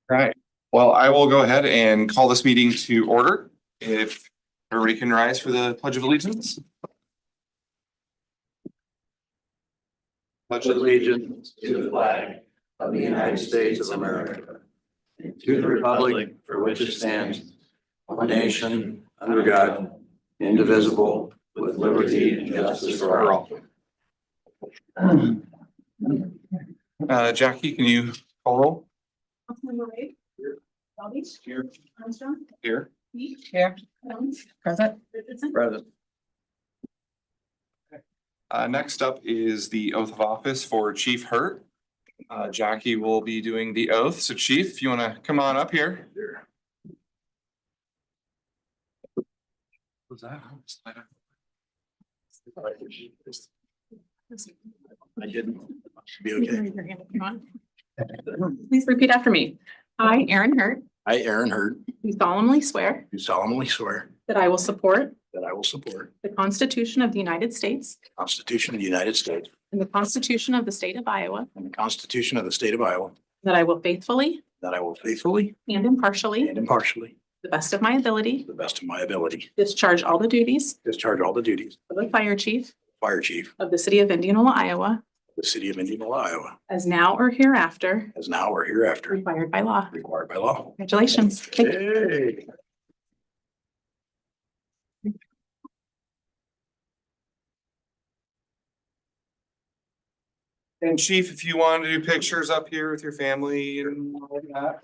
Right. Well, I will go ahead and call this meeting to order. If everybody can rise for the Pledge of Allegiance. Pledge allegiance to the flag of the United States of America, and to the republic for which it stands, one nation, under God, indivisible, with liberty and justice for all. Jackie, can you call roll? Councilmember Wade. Bobby. Here. Armstrong. Here. Heath. Here. Jones. Present. Richardson. Present. Next up is the oath of office for Chief Hurt. Jackie will be doing the oath. So Chief, if you want to come on up here. What's that? I didn't. Be okay. Raise your hand if you want. Please repeat after me. I, Aaron Hurt, I, Aaron Hurt, do solemnly swear do solemnly swear that I will support that I will support the Constitution of the United States the Constitution of the United States and the Constitution of the State of Iowa, and the Constitution of the State of Iowa, that I will faithfully that I will faithfully and impartially, and impartially, to the best of my ability, to the best of my ability, discharge all the duties discharge all the duties of the Fire Chief of Fire Chief of the City of Indianola, Iowa, of the City of Indianola, Iowa, as now or hereafter as now or hereafter required by law. required by law. Congratulations. Thank you. Hey. And Chief, if you want to do pictures up here with your family and all of that,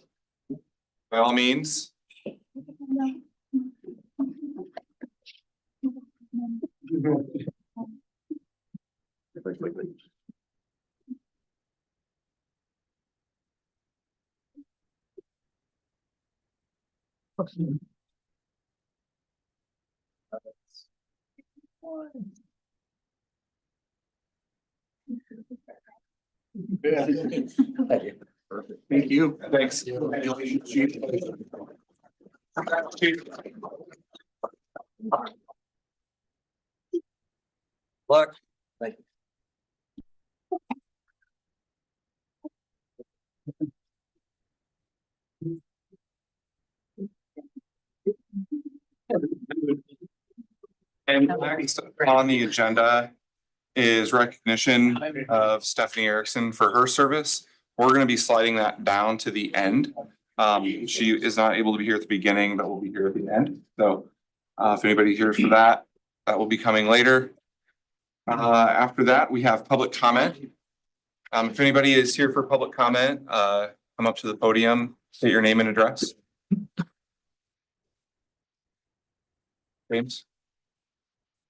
by all means. Perfect. Thank you. Thanks. Congratulations, Chief. Luck. Thank you. And next on the agenda is recognition of Stephanie Erickson for her service. We're gonna be sliding that down to the end. She is not able to be here at the beginning, but will be here at the end. So if anybody here for that, that will be coming later. After that, we have public comment. If anybody is here for public comment, come up to the podium, state your name and address. James?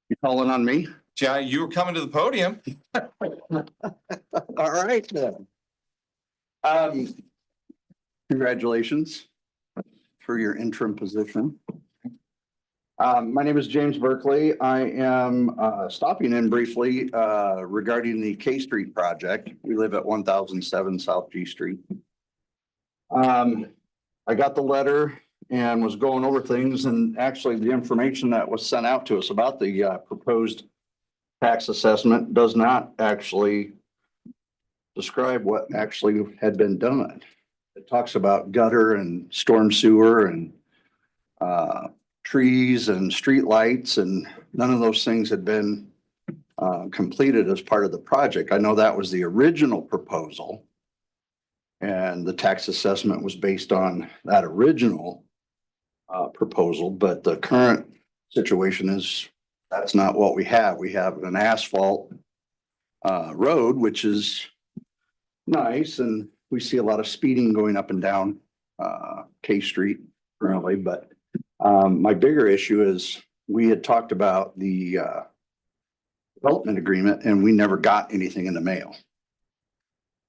You calling on me? Yeah, you were coming to the podium. All right then. Congratulations for your interim position. My name is James Berkeley. I am stopping in briefly regarding the K Street project. We live at 1007 South G Street. I got the letter and was going over things, and actually the information that was sent out to us about the proposed tax assessment does not actually describe what actually had been done. It talks about gutter and storm sewer and trees and street lights, and none of those things had been completed as part of the project. I know that was the original proposal, and the tax assessment was based on that original proposal, but the current situation is that's not what we have. We have an asphalt road, which is nice, and we see a lot of speeding going up and down K Street currently, but my bigger issue is we had talked about the development agreement and we never got anything in the mail.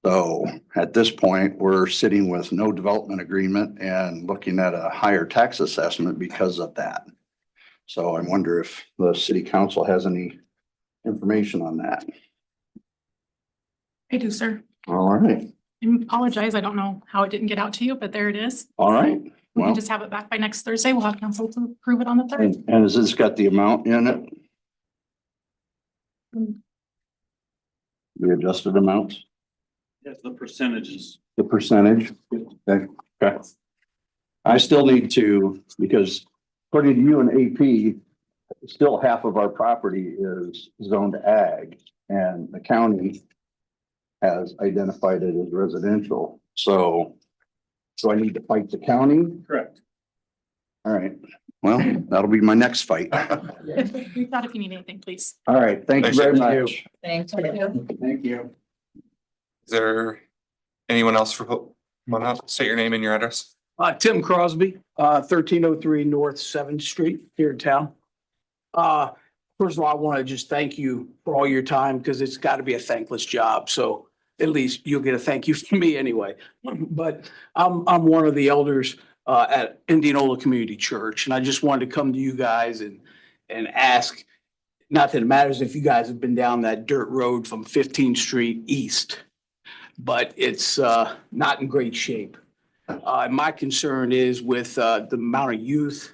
So at this point, we're sitting with no development agreement and looking at a higher tax assessment because of that. So I wonder if the city council has any information on that. I do, sir. All right, I apologize. I don't know how it didn't get out to you, but there it is. all right. We Well, can just have it back by next Thursday. We'll have council to approve it on the third. and has this got the amount in it? The adjusted amounts? Yes, the percentages The percentage? Okay. Okay. I still need to, because according to you and AP, still half of our property is zoned ag and the county has identified it as residential. So I need to fight the county? Correct. All right. Well, that'll be my next fight. Reach out if you need anything, please. All right. Thank you very much. Thank Thank you. Is there anyone else for, come on up, state your name and your address? Tim Crosby, 1303 North 7th Street here in town. First of all, I want to just thank you for all your time because it's got to be a thankless job. So at least you'll get a thank you from me anyway. But I'm one of the elders at Indianola Community Church, and I just wanted to come to you guys and ask, not that it matters if you guys have been down that dirt road from 15th Street East, but it's not in great shape. My concern is with the amount of youth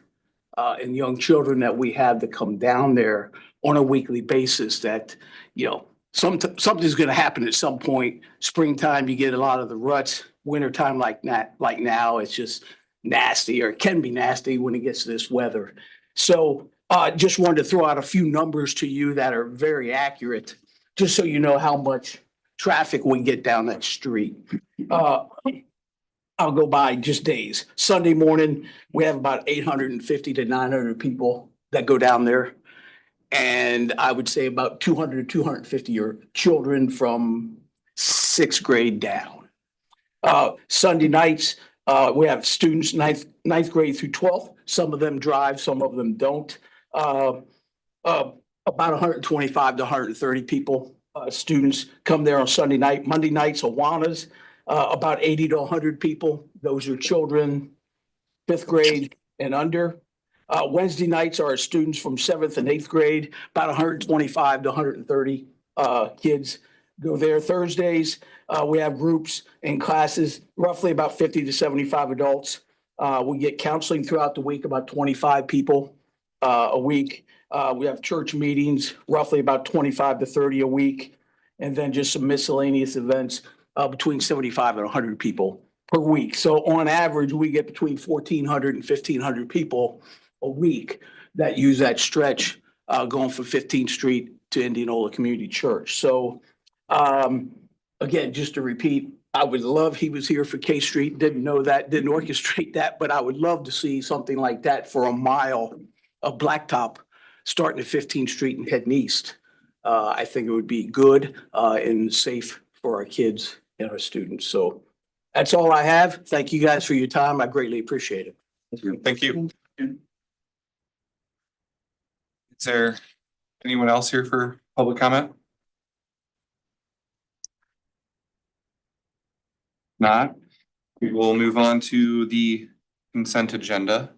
and young children that we have that come down there on a weekly basis that, you know, something's going to happen at some point. Springtime, you get a lot of the ruts. Wintertime like now, it's just nasty, or it can be nasty when it gets to this weather. So just wanted to throw out a few numbers to you that are very accurate, just so you know how much traffic we get down that street. I'll go by just days. Sunday morning, we have about 850 to 900 people that go down there. And I would say about 200 to 250 are children from 6th grade down. Sunday nights, we have students ninth grade through 12th. Some of them drive, some of them don't. About 125 to 130 people, students come there on Sunday night. Monday nights, Awanas. About 80 to 100 people. Those are children, 5th grade and under. Wednesday nights are students from 7th and 8th grade, about 125 to 130 kids go there. Thursdays, we have groups and classes, roughly about 50 to 75 adults. We get counseling throughout the week, about 25 people a week. We have church meetings, roughly about 25 to 30 a week. And then just some miscellaneous events. Between 75 and 100 people per week. So on average, we get between 1,400 and 1,500 people a week that use that stretch going from 15th Street to Indianola Community Church. So again, just to repeat, I would love he was here for K Street. Didn't know that, didn't orchestrate that, but I would love to see something like that for a mile of blacktop starting at 15th Street and heading east. I think it would be good and safe for our kids and our students. So that's all I have. Thank you guys for your time. I greatly appreciate it. Thank you. Is there anyone else here for public comment? Not. We will move on to the consent agenda.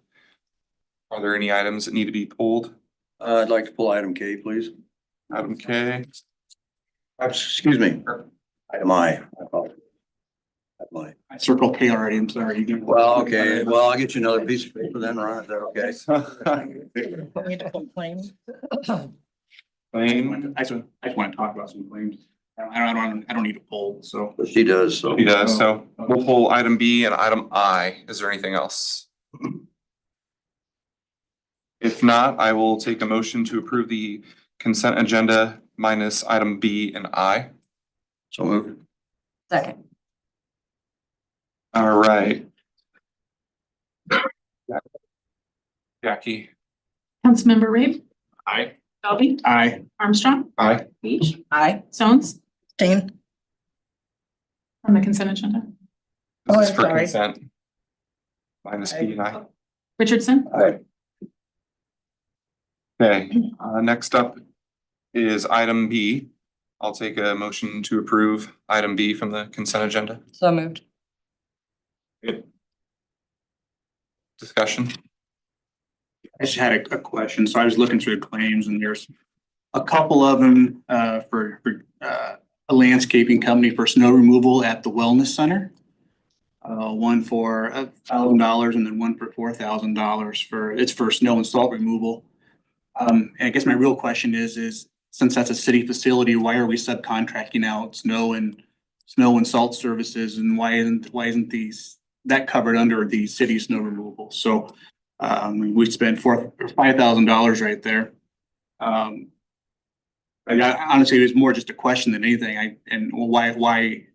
Are there any items that need to be pulled? I'd like to pull item K, please. Item K. Excuse me. Item I. I apologize. Item I. I circled K already. I'm sorry. Well, okay. Well, I'll get you another piece of paper then, Ron. Is that okay? We need to complain. Claim. I just want to talk about some claims. I don't need a poll, so. She does, so. He does, so we'll pull item B and item I. Is there anything else? If not, I will take a motion to approve the consent agenda minus item B and I. So moved. Second. All right. Jackie. Councilmember Reed, Aye. Bellby, Aye. Armstrong, Aye. Beach, Aye. Stones Same. on the consent agenda. Oh, This is for sorry. consent. Minus B and I. Richardson, Aye. Okay, next up is item B. I'll take a motion to approve item B from the consent agenda. So moved. Discussion. I just had a question. So I was looking through the claims and there's a couple of them for a landscaping company for snow removal at the wellness center. One for $1,000 and then one for $4,000 for snow and salt removal. And I guess my real question is since that's a city facility, why are we subcontracting out snow and snow and salt services, and why isn't that covered under the city snow removal? So we spent $5,000 right there. Honestly, it was more just a question than anything. Why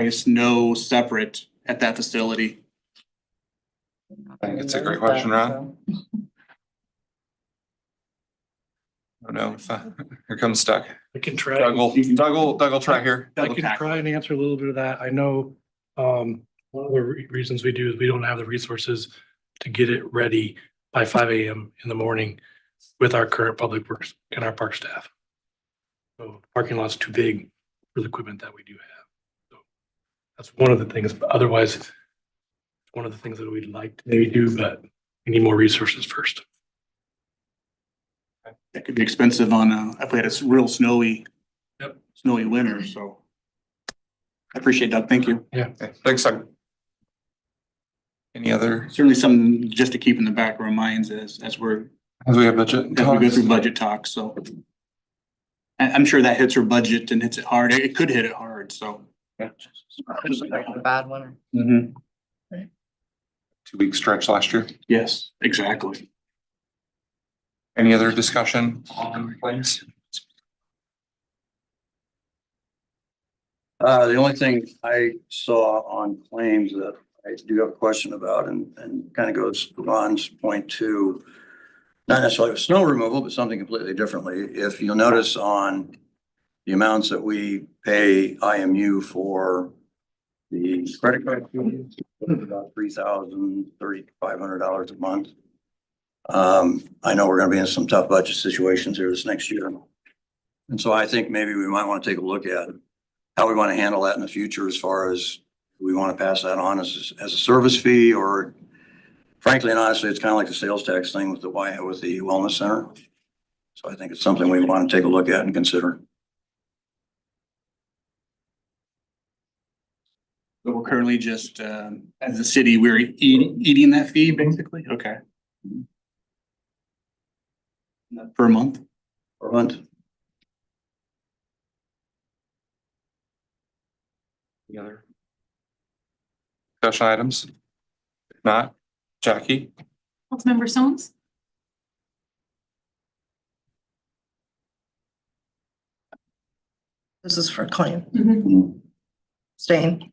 is snow separate at that facility? I think it's a great question, Ron. Oh no, here comes Doug. I can try. Doug will try here. I can try and answer a little bit of that. I know, one of the reasons we do is we don't have the resources to get it ready by 5 AM in the morning with our current public works and our park staff. So the parking lot's too big for the equipment that we do have. So that's one of the things, but otherwise, it's one of the things that we'd like to maybe do, but we need more resources first. That could be expensive on, if we had a real snowy winter, so. I appreciate Doug, thank you. Okay, thanks, Doug. Any other, Certainly something just to keep in the back of our minds as we have budget we go talks? through budget talks, so. I'm sure that hits our budget and hits it hard. It could hit it hard, so. A bad one. Mhm. 2 week stretch last year. Yes, exactly. Any other discussion on claims? The only thing I saw on claims that I do have a question about and kind of goes to Ron's point too. Not necessarily with snow removal, but something completely differently. If you'll notice on the amounts that we pay IMU for the credit card, fee, about $3,500 a month. I know we're gonna be in some tough budget situations here this next year. And so I think maybe we might want to take a look at how we want to handle that in the future as far as we want to pass that on as a service fee, or frankly and honestly, it's kind of like the sales tax thing with the wellness center. So I think it's something we want to take a look at and consider. But we're currently just, as a city, we're eating that fee basically, okay. Per month? Per month. Any other discussion items? If not, Jackie? Councilmember Stones? This is for claim. Mhm. Stain.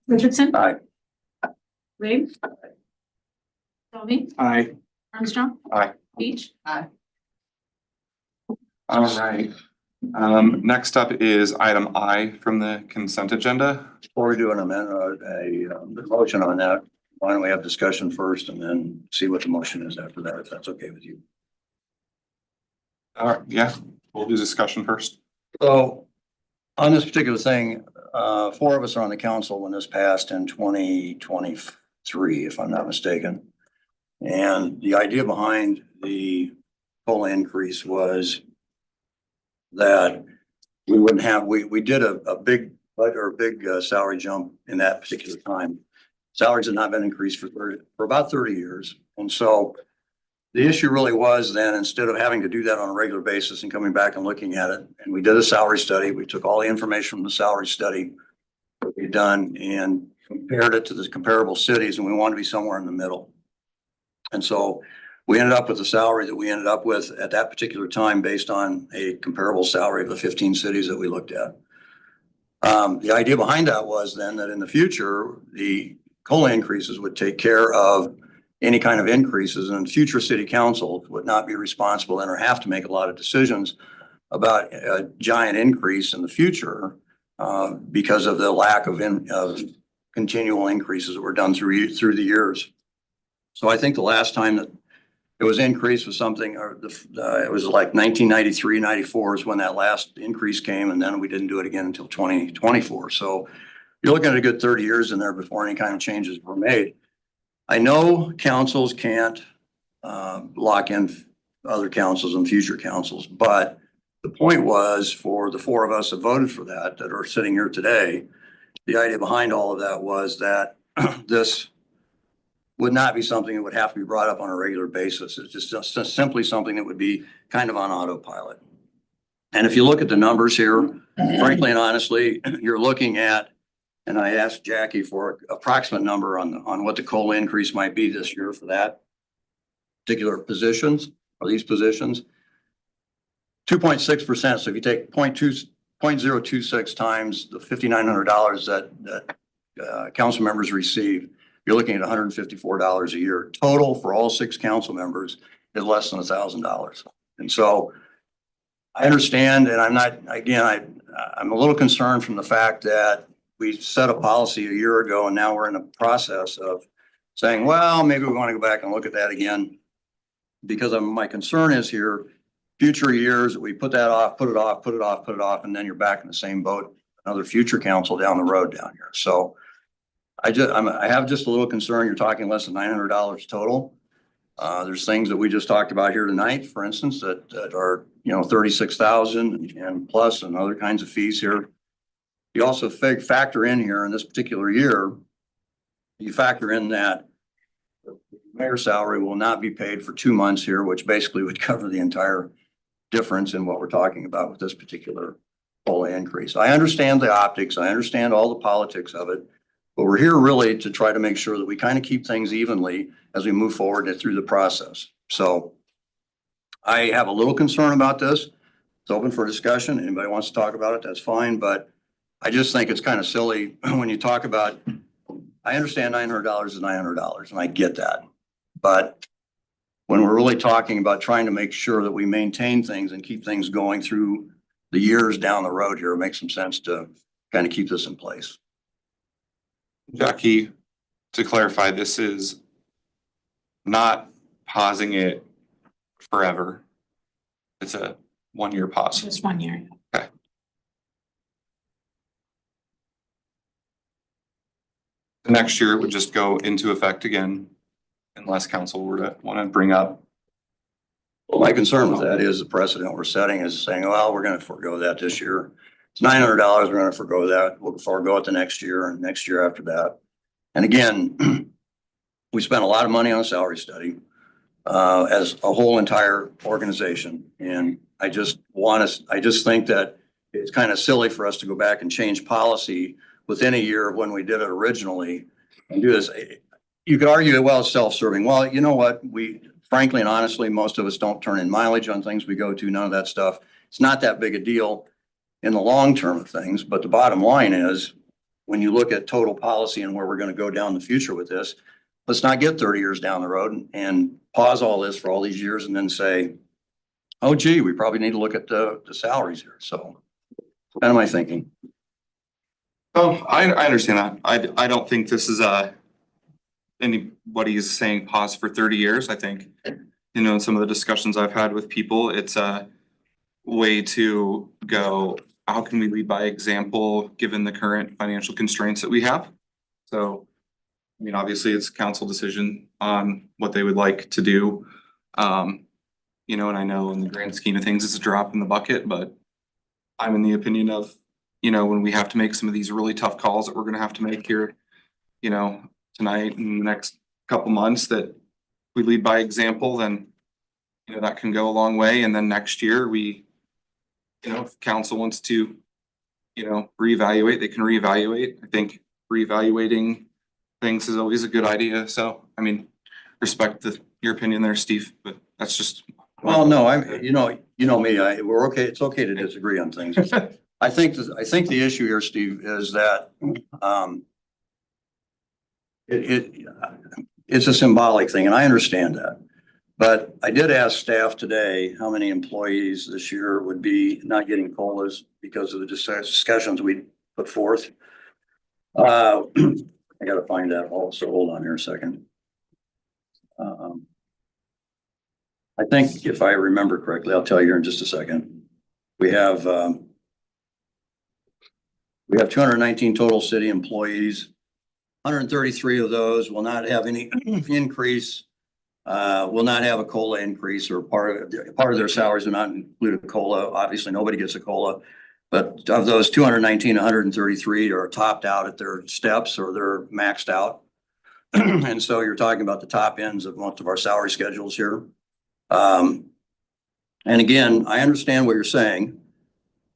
Richardson? Aye. Wade? Tony? Aye. Armstrong? Aye. Beach? Aye. All right. Next up is item I from the consent agenda. Before we do an amendment, the motion on that, why don't we have discussion first and then see what the motion is after that, if that's okay with you? All right, yeah, we'll do discussion first. So on this particular thing, 4 of us are on the council when this passed in 2023, if I'm not mistaken. And the idea behind the COLA increase was that we wouldn't have, we did a big salary jump in that particular time. Salaries had not been increased for about 30 years. And so the issue really was then, instead of having to do that on a regular basis and coming back and looking at it, and we did a salary study, we took all the information from the salary study that we'd done and compared it to the comparable cities, and we wanted to be somewhere in the middle. And so we ended up with the salary that we ended up with at that particular time based on a comparable salary of the 15 cities that we looked at. The idea behind that was then that in the future, the COLA increases would take care of any kind of increases, and future city council would not be responsible and or have to make a lot of decisions about a giant increase in the future because of the lack of continual increases that were done through the years. So I think the last time that it was increased was something, it was like 1993, 94 is when that last increase came, and then we didn't do it again until 2024. So you're looking at a good 30 years in there before any kind of changes were made. I know councils can't lock in other councils and future councils, but the point was, for the 4 of us that voted for that are sitting here today, the idea behind all of that was that this would not be something that would have to be brought up on a regular basis. It's just simply something that would be kind of on autopilot. And if you look at the numbers here, frankly and honestly, you're looking at, and I asked Jackie for an approximate number on what the COLA increase might be this year for that particular positions or these positions. 2.6%. So if you take 0.026 times the $5,900 that council members receive, you're looking at $154 a year. Total for all 6 council members is less than $1,000. And so I understand, and I'm not, again, I'm a little concerned from the fact that we set a policy a year ago and now we're in a process of saying, well, maybe we want to go back and look at that again. Because my concern is here, future years, we put that off, put it off, and then you're back in the same boat, another future council down the road down here. So I have just a little concern. You're talking less than $900 total. There's things that we just talked about here tonight, for instance, that are, 36,000 and plus and other kinds of fees here. You also factor in here in this particular year, you factor in that the mayor's salary will not be paid for 2 months here, which basically would cover the entire difference in what we're talking about with this particular COLA increase. I understand the optics. I understand all the politics of it, but we're here really to try to make sure that we kind of keep things evenly as we move forward and through the process. So I have a little concern about this. It's open for discussion. Anybody wants to talk about it, that's fine. But I just think it's kind of silly when you talk about, I understand $900 is $900 and I get that. But when we're really talking about trying to make sure that we maintain things and keep things going through the years down the road here, it makes some sense to kind of keep this in place. Jackie, to clarify, this is not pausing it forever. It's a 1-year pause. Just 1 year. Next year, it would just go into effect again unless council were to want to bring up. Well, my concern with that is the precedent we're setting is saying, well, we're going to forego that this year. It's $900. We're going to forego that. We'll forego it the next year and next year after that. And again, we spent a lot of money on a salary study as a whole entire organization. And I just think that it's kind of silly for us to go back and change policy within a year of when we did it originally and do this. You could argue, well, it's self-serving. Well, you know what? We frankly and honestly, most of us don't turn in mileage on things we go to, none of that stuff. It's not that big a deal in the long term of things. But the bottom line is when you look at total policy and where we're going to go down the future with this, let's not get 30 years down the road and pause all this for all these years and then say, oh, gee, we probably need to look at the salaries here. So kind of my thinking. Oh, I understand that. I don't think this is anybody's saying pause for 30 years. I think, in some of the discussions I've had with people, it's a way to go, how can we lead by example, given the current financial constraints that we have? So, obviously it's council decision on what they would like to do. And I know in the grand scheme of things, it's a drop in the bucket, but I'm in the opinion of, when we have to make some of these really tough calls that we're going to have to make here, tonight and the next couple months, that we lead by example, then, that can go a long way. And then next year we, if council wants to, reevaluate, they can reevaluate. I think reevaluating things is always a good idea. So, respect your opinion there, Steve, but that's just. Well, no, you know me, we're okay. It's okay to disagree on things. I think the issue here, Steve, is that, it's a symbolic thing and I understand that. But I did ask staff today how many employees this year would be not getting COLAs because of the discussions we put forth. I gotta find that also. Hold on here a second. I think if I remember correctly, I'll tell you here in just a second. We have 219 total city employees. 133 of those will not have any increase, will not have a COLA increase, or part of their salaries will not include a COLA. Obviously, nobody gets a COLA. But of those 219, 133 are topped out at their steps or they're maxed out. And so you're talking about the top ends of most of our salary schedules here. And again, I understand what you're saying.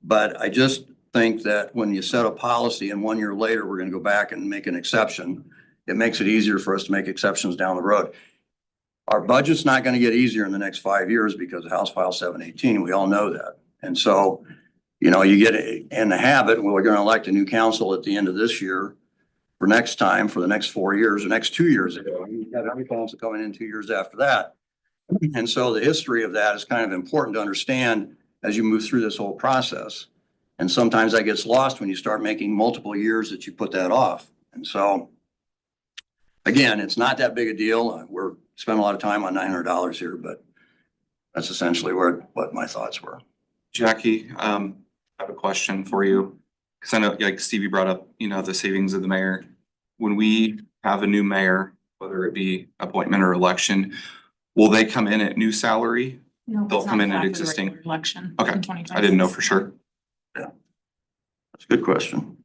But I just think that when you set a policy and 1 year later, we're gonna go back and make an exception, it makes it easier for us to make exceptions down the road. Our budget's not gonna get easier in the next 5 years because of House File 718. We all know that. And so, you know, you get in the habit, we're gonna elect a new council at the end of this year for next time, for the next 4 years, the next 2 years ago. You've got every council coming in 2 years after that. And so the history of that is kind of important to understand as you move through this whole process. And sometimes that gets lost when you start making multiple years that you put that off. And so, again, it's not that big a deal. We're spending a lot of time on $900 here, but that's essentially what my thoughts were. Jackie, I have a question for you. Cause I know, like Stevie brought up, you know, the savings of the mayor. When we have a new mayor, whether it be appointment or election, will they come in at new salary? No, They'll it's come not in at after the existing. regular election. Okay, in 2026. I didn't know for sure. That's a good question.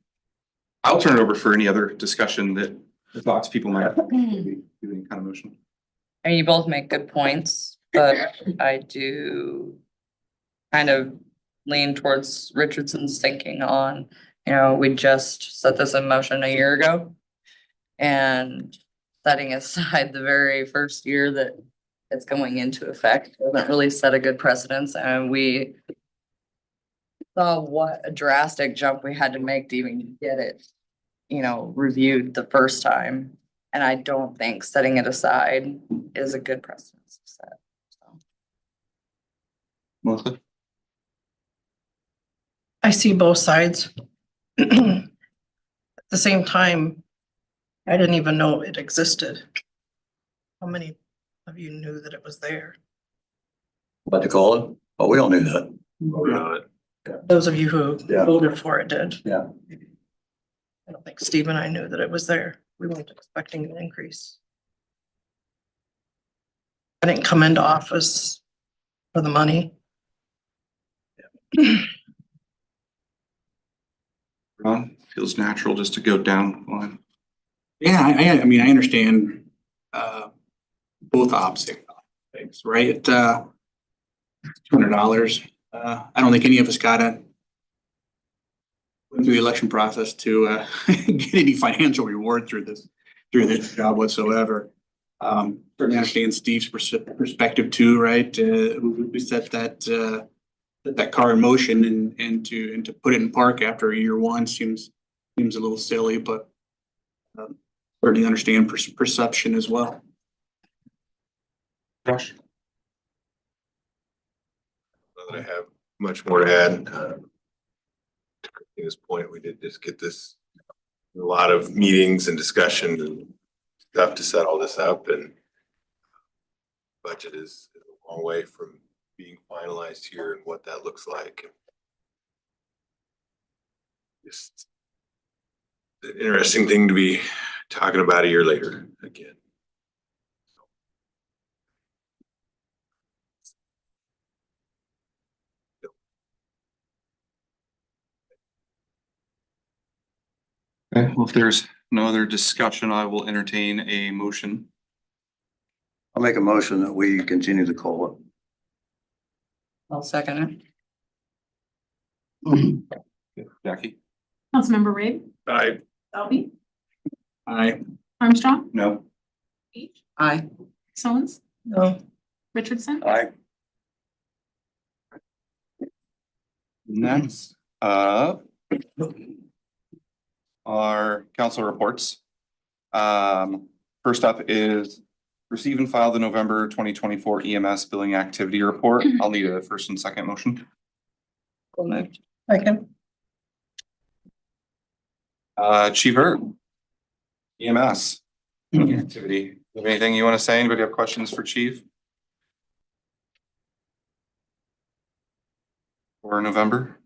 I'll turn it over for any other discussion that the thoughts people might have. Do any kind of motion. I mean, you both make good points, but I do kind of lean towards Richardson's thinking on, you know, we just set this in motion a year ago. And setting aside the very first year that it's going into effect doesn't really set a good precedence, and we saw what a drastic jump we had to make to even get it, you know, reviewed the first time. And I don't think setting it aside is a good precedence to set. So. Melissa? I see both sides. At the same time, I didn't even know it existed. How many of you knew that it was there? What to call it? Oh, we all knew that. Those of you who Yeah. voted for it did. Yeah. I don't think Steve and I knew that it was there. We weren't expecting an increase. I didn't come into office for the money. Ron, feels natural just to go down the line. Yeah, I mean, I understand, both opposite things, right? $200. I don't think any of us got it. Went through the election process to, get any financial reward through this job whatsoever. Certainly understand Steve's perspective too, right? We set that car in motion and to put it in park after year one seems a little silly, but certainly understand perception as well. Josh? Not that I have much more to add. To this point, we did just get this, a lot of meetings and discussion and stuff to set all this up, and budget is a long way from being finalized here and what that looks like. Just an interesting thing to be talking about a year later again. Okay, well, if there's no other discussion, I will entertain a motion. I'll make a motion that we continue the COLA. I'll second it. Jackie? Councilmember Ray, I Selby, No. Armstrong, Beach, Aye. Stones, No, Richardson. Aye. Next up are council reports. First up is receive and file the November 2024 EMS billing activity report. I'll need a first and second motion. So moved. second, Chief Hurt. EMS billing activity. Anything you want to say? Anybody have questions for Chief? For November?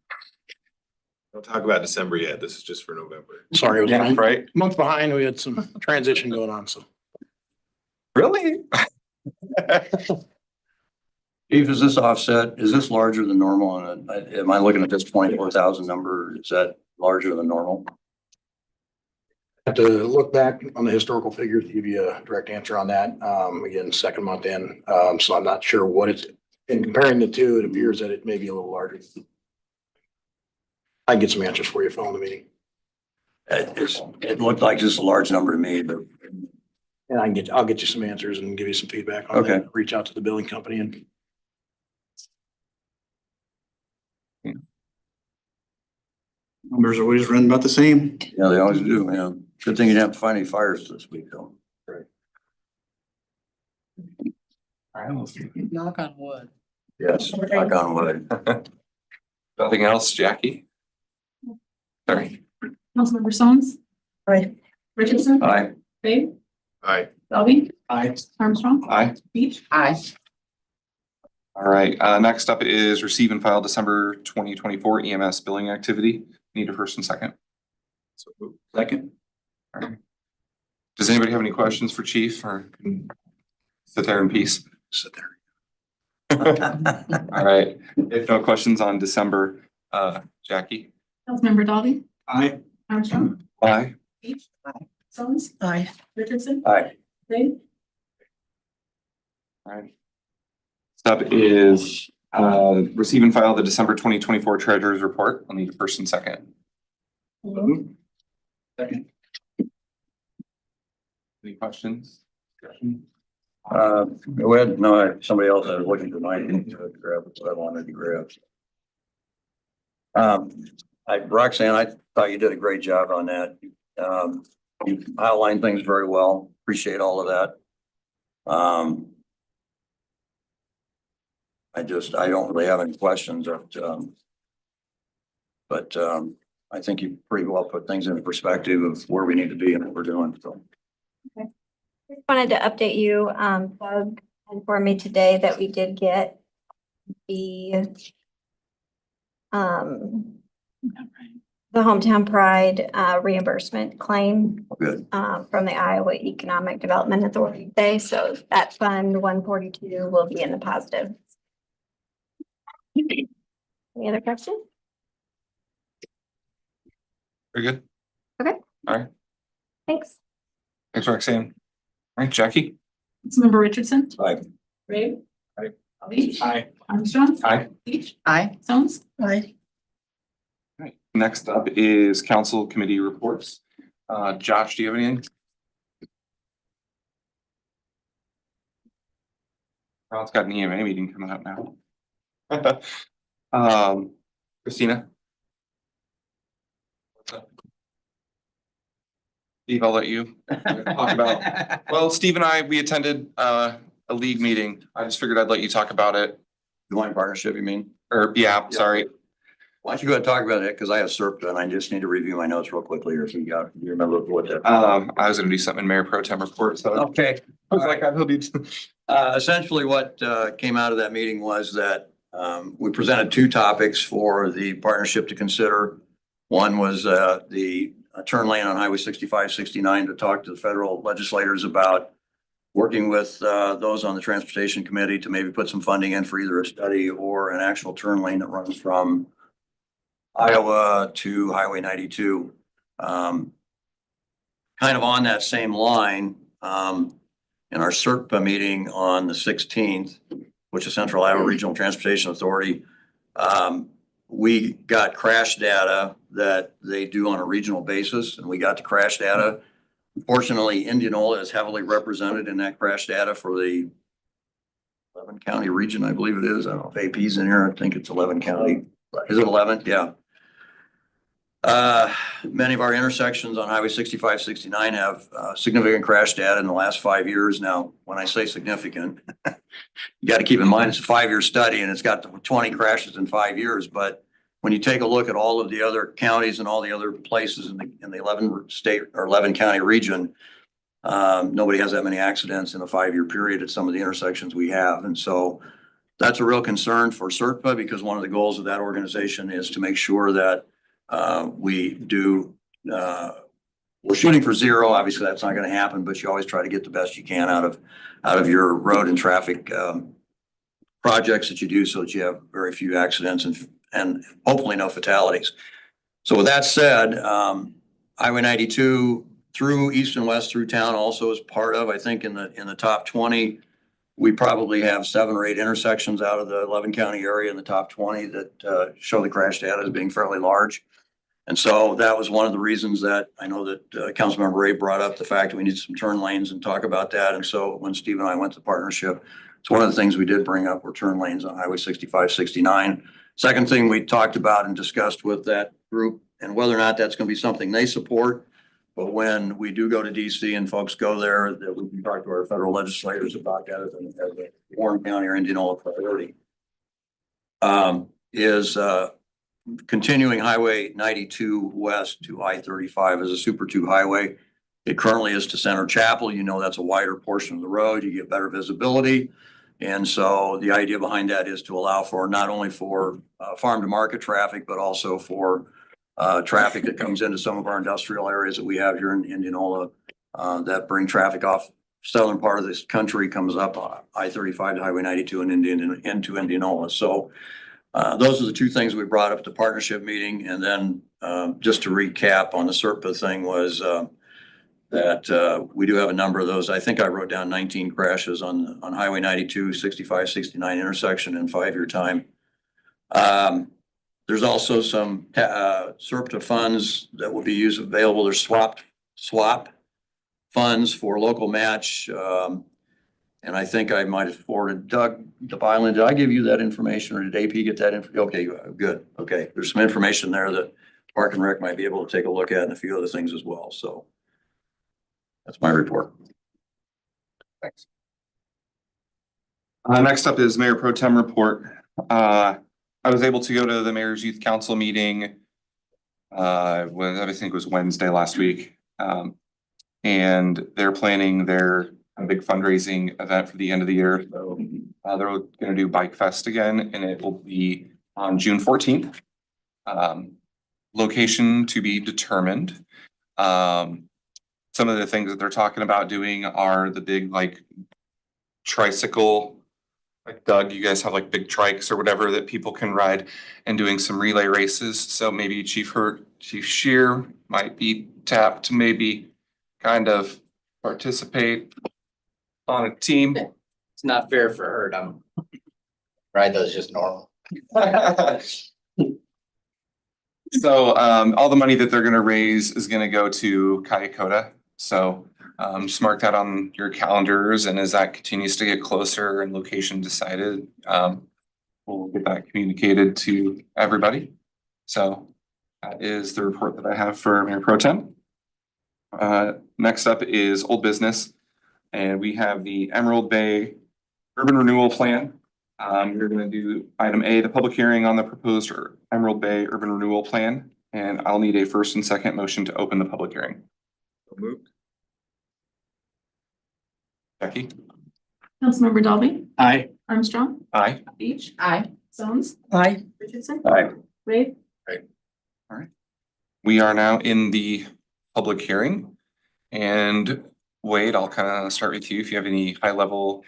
don't talk about December yet. This is just for November. Sorry, it was Yeah, a right? month behind. We had some transition going on, so. Really? Chief, is this offset? Is this larger than normal? And am I looking at this 24,000 number? Is that larger than normal? Have to look back on the historical figures to give you a direct answer on that. Again, second month in, so I'm not sure what it's, in comparing the two, it appears that it may be a little larger. I can get some answers for you following the meeting. It looked like just a large number to me, but And I'll get you some answers and give you some feedback on Okay. that. Reach out to the billing company and Numbers always run about the same. yeah, they always do, man. Good thing you didn't have to find any fires this week though. Knock on wood. Yes, knock on wood. Nothing else, Jackie? Sorry. Councilmember Stones, Right. Richardson, Aye. Babe, Aye. Bellamy, Aye. Armstrong, Aye. Beach. Aye. All right, next up is receive and file December 2024 EMS billing activity. Need a first and second. So moved. Second. All right. Does anybody have any questions for Chief or sit there in peace? sit there. All right, if no questions on December, Jackie? Councilmember Dolly, Aye. Armstrong, Aye. Beach. Stones, Aye. Richardson, Aye. Babe, All right. Next up is receive and file the December 2024 treasurer's report. I'll need a first and second. Second. Any questions? Go ahead. No, somebody else I was looking tonight to grab what I wanted to grab. Roxanne, I thought you did a great job on that. You outlined things very well. Appreciate all of that. I don't really have any questions, but I think you pretty well put things into perspective of where we need to be and what we're doing, so. Just wanted to update you, Doug informed me today that we did get the Hometown Pride reimbursement claim Good. from the Iowa Economic Development Authority today. So that fund 142 will be in the positive. Any other questions? Very good. Okay. All right. Thanks. Thanks, Roxanne. All right, Jackie? Councilmember Richardson, Aye. Babe. Aye. Dolly, Aye. Armstrong. Aye. Beach, Aye. Stones, Aye. All right. Next up is council committee reports. Josh, do you have anything? Well, it's got an EMA meeting coming up now. Christina? What's up? Steve, I'll let you talk about. Well, Steve and I, we attended a league meeting. I just figured I'd let you talk about it. The line partnership, you mean? Or, yeah, sorry. Why don't you go ahead and talk about it? Cause I have SERPTA and I just need to review my notes real quickly here. So you remember what that. I was gonna do something in Mayor Pro Tem report, so Okay. I was like, I'll be. Essentially what came out of that meeting was that we presented two topics for the partnership to consider. One was the turn lane on Highway 65, 69 to talk to the federal legislators about working with those on the Transportation Committee to maybe put some funding in for either a study or an actual turn lane that runs from Iowa to Highway 92. Kind of on that same line, in our SERPA meeting on the 16th, which is Central Iowa Regional Transportation Authority, we got crash data that they do on a regional basis, and we got the crash data. Unfortunately, Indianola is heavily represented in that crash data for the 11 county region, I believe it is. I don't know if AP's in here. I think it's 11 county. Is it 11? Yeah. Many of our intersections on Highway 65, 69 have significant crash data in the last 5 years. Now, when I say significant, you got to keep in mind it's a 5-year study and it's got 20 crashes in 5 years. But when you take a look at all of the other counties and all the other places in the 11 state or 11 county region, nobody has that many accidents in a 5-year period at some of the intersections we have. And so that's a real concern for SERPA, because one of the goals of that organization is to make sure that we do, we're shooting for zero. Obviously that's not going to happen, but you always try to get the best you can out of your road and traffic projects that you do, so that you have very few accidents and hopefully no fatalities. So with that said, Highway 92 through east and west through town also is part of, I think in the top 20, we probably have 7 or 8 intersections out of the 11 county area in the top 20 that show the crash data as being fairly large. And so that was one of the reasons that I know that Councilmember Ray brought up the fact that we need some turn lanes and talk about that. And so when Steve and I went to partnership, it's one of the things we did bring up were turn lanes on Highway 65, 69. Second thing we talked about and discussed with that group and whether or not that's going to be something they support. But when we do go to DC and folks go there, that we can talk to our federal legislators about that as a Warren County or Indianola priority. Is continuing Highway 92 west to I-35 as a Super 2 highway. It currently is to Center Chapel. You know, that's a wider portion of the road. You get better visibility. And so the idea behind that is to allow for not only for farm to market traffic, but also for traffic that comes into some of our industrial areas that we have here in Indianola that bring traffic off southern part of this country, comes up I-35 to Highway 92 and into Indianola. So those are the two things we brought up at the partnership meeting. And then just to recap on the SERPA thing was that we do have a number of those. I think I wrote down 19 crashes on Highway 92, 65, 69 intersection in 5-year time. There's also some SERPA funds that will be available. There's swap funds for local match. And I think I might have forwarded Doug DeByland. Did I give you that information or did AP get that info? Okay, good. Okay, there's some information there that Park and Rec might be able to take a look at and a few other things as well. So that's my report. Thanks. Next up is Mayor Pro Tem report. I was able to go to the Mayor's Youth Council meeting. When I think it was Wednesday last week. And they're planning a big fundraising event for the end of the year. So they're gonna do Bike Fest again, and it will be on June 14th. Location to be determined. Some of the things that they're talking about doing are the big like tricycle. Like Doug, you guys have like big trikes or whatever that people can ride, and doing some relay races. So maybe Chief Scheer might be tapped to maybe kind of participate on a team. It's not fair for her to ride those just normal. So all the money that they're gonna raise is gonna go to Kayakota. So just mark that on your calendars, and as that continues to get closer and location decided, we'll get that communicated to everybody. So that is the report that I have for Mayor Pro Tem. Next up is old business. And we have the Emerald Bay Urban Renewal Plan. We're gonna do item A, the public hearing on the proposed Emerald Bay Urban Renewal Plan. And I'll need a first and second motion to open the public hearing. So moved. Becky? Councilmember Dalby, Aye. Armstrong, Aye. Beach. Aye. Jones, Aye. Richardson. Aye. Ray. We are now in the public hearing. And Wade, I'll kind of start with you. If you have any high level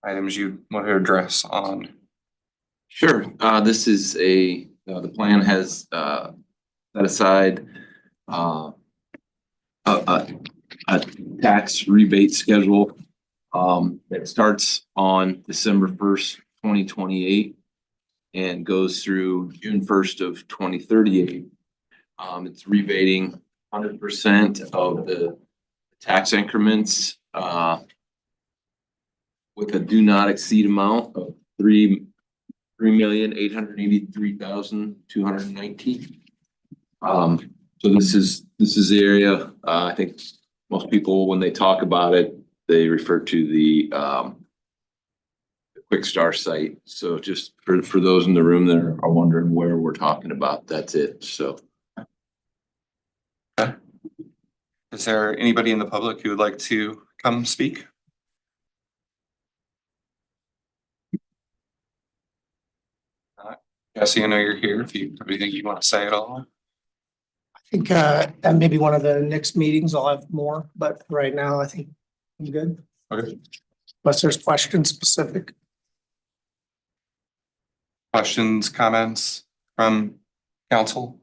items you want to address on. Sure. This is the plan has set aside a tax rebate schedule that starts on December 1st, 2028 and goes through June 1st of 2038. It's rebating 100% of the tax increments with a do not exceed amount of $3,883,219. So this is the area, I think most people, when they talk about it, they refer to the Quick Star site. So just for those in the room that are wondering where we're talking about, that's it. So. Is there anybody in the public who would like to come speak? Jesse, I know you're here. If you have anything you want to say at all. I think that maybe one of the next meetings I'll have more, but right now I think I'm good. Okay. Unless there's questions specific. Questions, comments from council?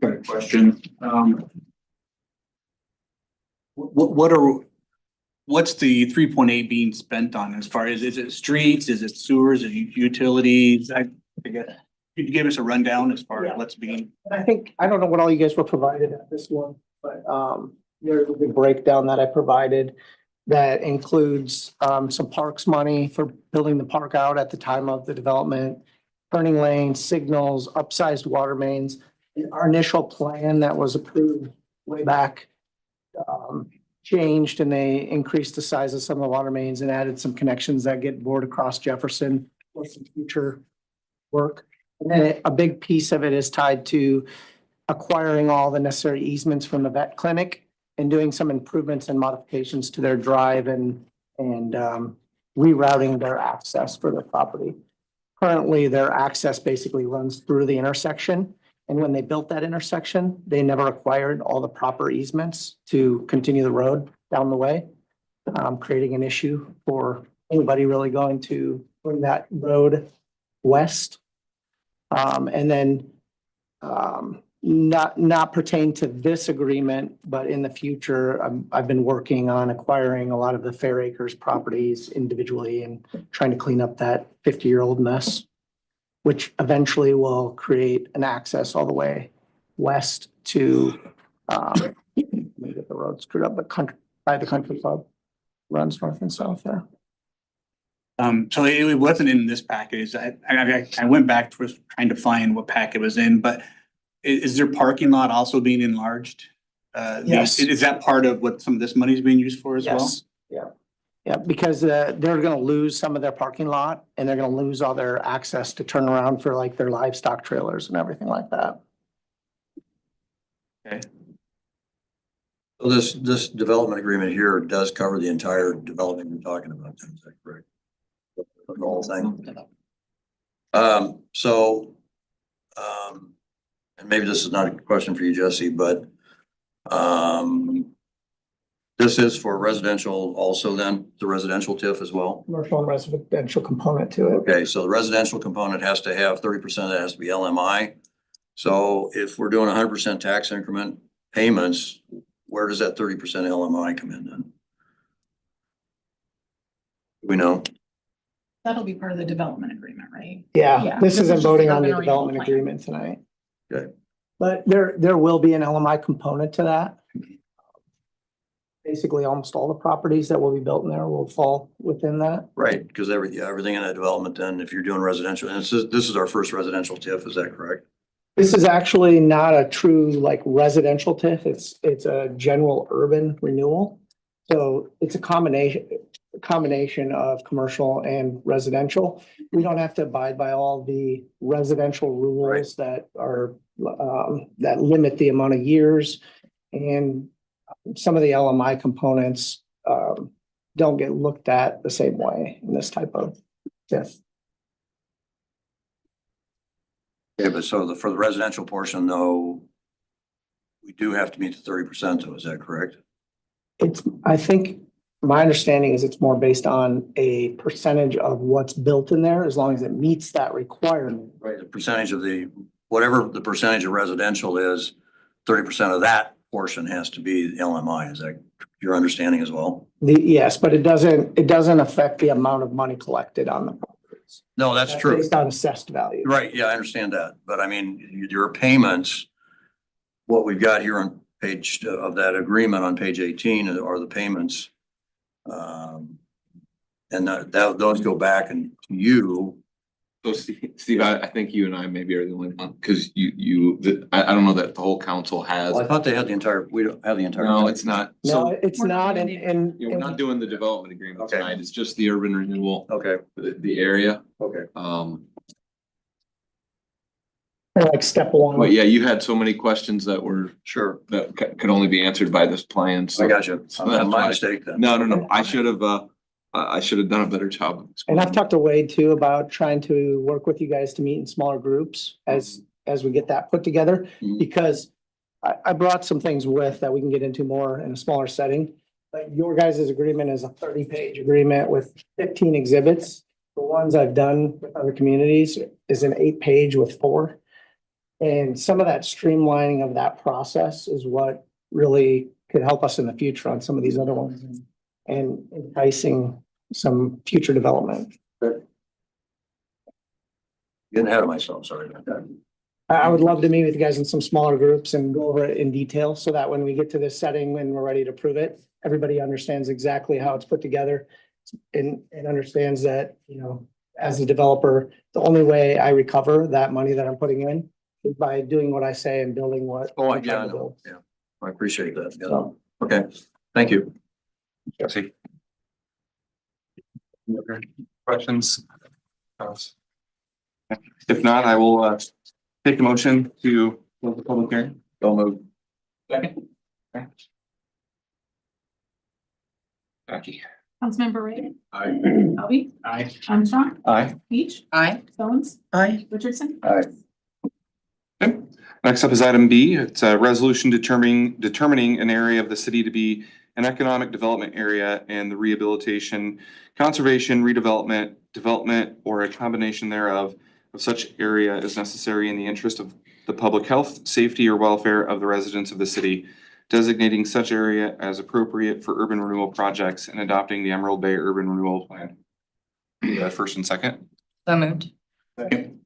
Okay, question. What's the 3.8 being spent on as far as, is it streets, is it sewers, is it utilities? I forget. Could you give us a rundown as far as what's being? I think, I don't know what all you guys were provided at this one, but there's a good breakdown that I provided that includes some parks money for building the park out at the time of the development, turning lanes, signals, upsized water mains. Our initial plan that was approved way back changed, and they increased the size of some of the water mains and added some connections that get bored across Jefferson for some future work. And then a big piece of it is tied to acquiring all the necessary easements from the vet clinic and doing some improvements and modifications to their drive and rerouting their access for their property. Currently, their access basically runs through the intersection. And when they built that intersection, they never acquired all the proper easements to continue the road down the way, creating an issue for anybody really going to bring that road west. And then not pertain to this agreement, but in the future, I've been working on acquiring a lot of the Fair Acres properties individually and trying to clean up that 50-year-old mess, which eventually will create an access all the way west to, let me get the road screwed up, but by the country club runs north and south there. So it wasn't in this package. I went back to trying to find what packet it was in, but is their parking lot also being enlarged? Yes. Is that part of what some of this money is being used for as well? Yes, yeah. Yeah, because they're gonna lose some of their parking lot and they're gonna lose all their access to turn around for like their livestock trailers and everything like that. Okay. So this development agreement here does cover the entire development we're talking about, is that correct? The whole thing. And maybe this is not a question for you, Jesse, but this is for residential also then, the residential TIF as well? Commercial and residential component to it. Okay, so the residential component has to have 30% of that has to be LMI. So if we're doing 100% tax increment payments, where does that 30% LMI come in then? Do we know? That'll be part of the development agreement, right? Yeah, this isn't just voting on the urban renewal development plan. agreement tonight. Okay. But there will be an LMI component to that. Basically, almost all the properties that will be built in there will fall within that. Right, because everything in that development then, if you're doing residential, and this is our first residential TIF, is that correct? This is actually not a true like residential TIF. It's a general urban renewal. So it's a combination of commercial and residential. We don't have to abide by all the residential rules that are that limit the amount of years, and some of the LMI components don't get looked at the same way in this type of TIF. Yeah, but so for the residential portion though, we do have to meet the 30% though, is that correct? I think my understanding is it's more based on a percentage of what's built in there, as long as it meets that requirement. Right, the percentage of whatever the percentage of residential is, 30% of that portion has to be LMI. Is that your understanding as well? Yes, but it doesn't affect the amount of money collected on the properties. No, that's true. Based on assessed value. Right, yeah, I understand that. But I mean, your payments, what we've got here on page of that agreement on page 18 are the payments. And those go back and to you. So Steve, I think you and I maybe are the only one, because I don't know that the whole council has. Well, I thought they had we don't have the entire. No, it's not. No, it's not, and We're not doing the development agreement Okay. tonight. It's just the urban renewal, Okay, the area. okay. like step one. But yeah, you had so many questions that Sure. could only be answered by this plan. So I got you. So that's My why- mistake then. No. I should have done a better job. of And I've explaining. talked to Wade too about trying to work with you guys to meet in smaller groups as we get that put together. Mhm. Because I brought some things with that we can get into more in a smaller setting. But your guys' agreement is a 30-page agreement with 15 exhibits. The ones I've done with other communities is an 8-page with 4. And some of that streamlining of that process is what really could help us in the future on some of these other ones and enticing some future development. Getting ahead of myself, sorry about that. I would love to meet with you guys in some smaller groups and go over it in detail so that when we get to this setting and we're ready to prove it, everybody understands exactly how it's put together and understands that, you know, as a developer, the only way I recover that money that I'm putting in is by doing what I say and building what. Oh, I'm yeah, trying I to know. build. Yeah, I appreciate that. Yeah. So, Okay, thank you. Jesse. Questions? If not, I will take a motion to close the public hearing. Don't move. Second. Jackie. Councilmember Ray, Aye. Elby, Aye. Armstrong, Aye. Beach, Aye. Stones, Aye. Richardson. Aye. Okay. Next up is item B. It's a resolution determining an area of the city to be an economic development area and the rehabilitation, conservation, redevelopment, development, or a combination thereof of such area is necessary in the interest of the public health, safety, or welfare of the residents of the city, designating such area as appropriate for urban renewal projects and adopting the Emerald Bay Urban Renewal Plan. First and second. So moved. Second.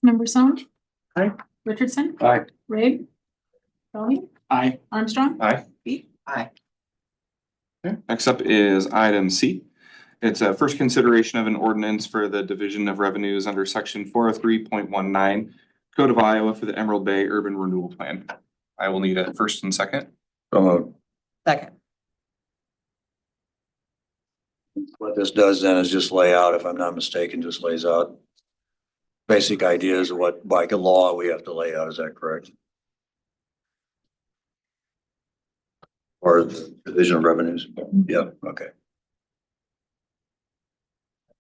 Member Song. Aye. Richardson. Aye. Ray. Elby, Aye. Armstrong. Aye. Beach. Aye. Okay. Next up is item C. It's a first consideration of an ordinance for the division of revenues under section 403.19 Code of Iowa for the Emerald Bay Urban Renewal Plan. I will need a first and second. Don't move. Second. What this does then is just lay out, if I'm not mistaken, just lays out basic ideas of what, like a law, we have to lay out. Is that correct? Or the division of revenues? Yeah, okay.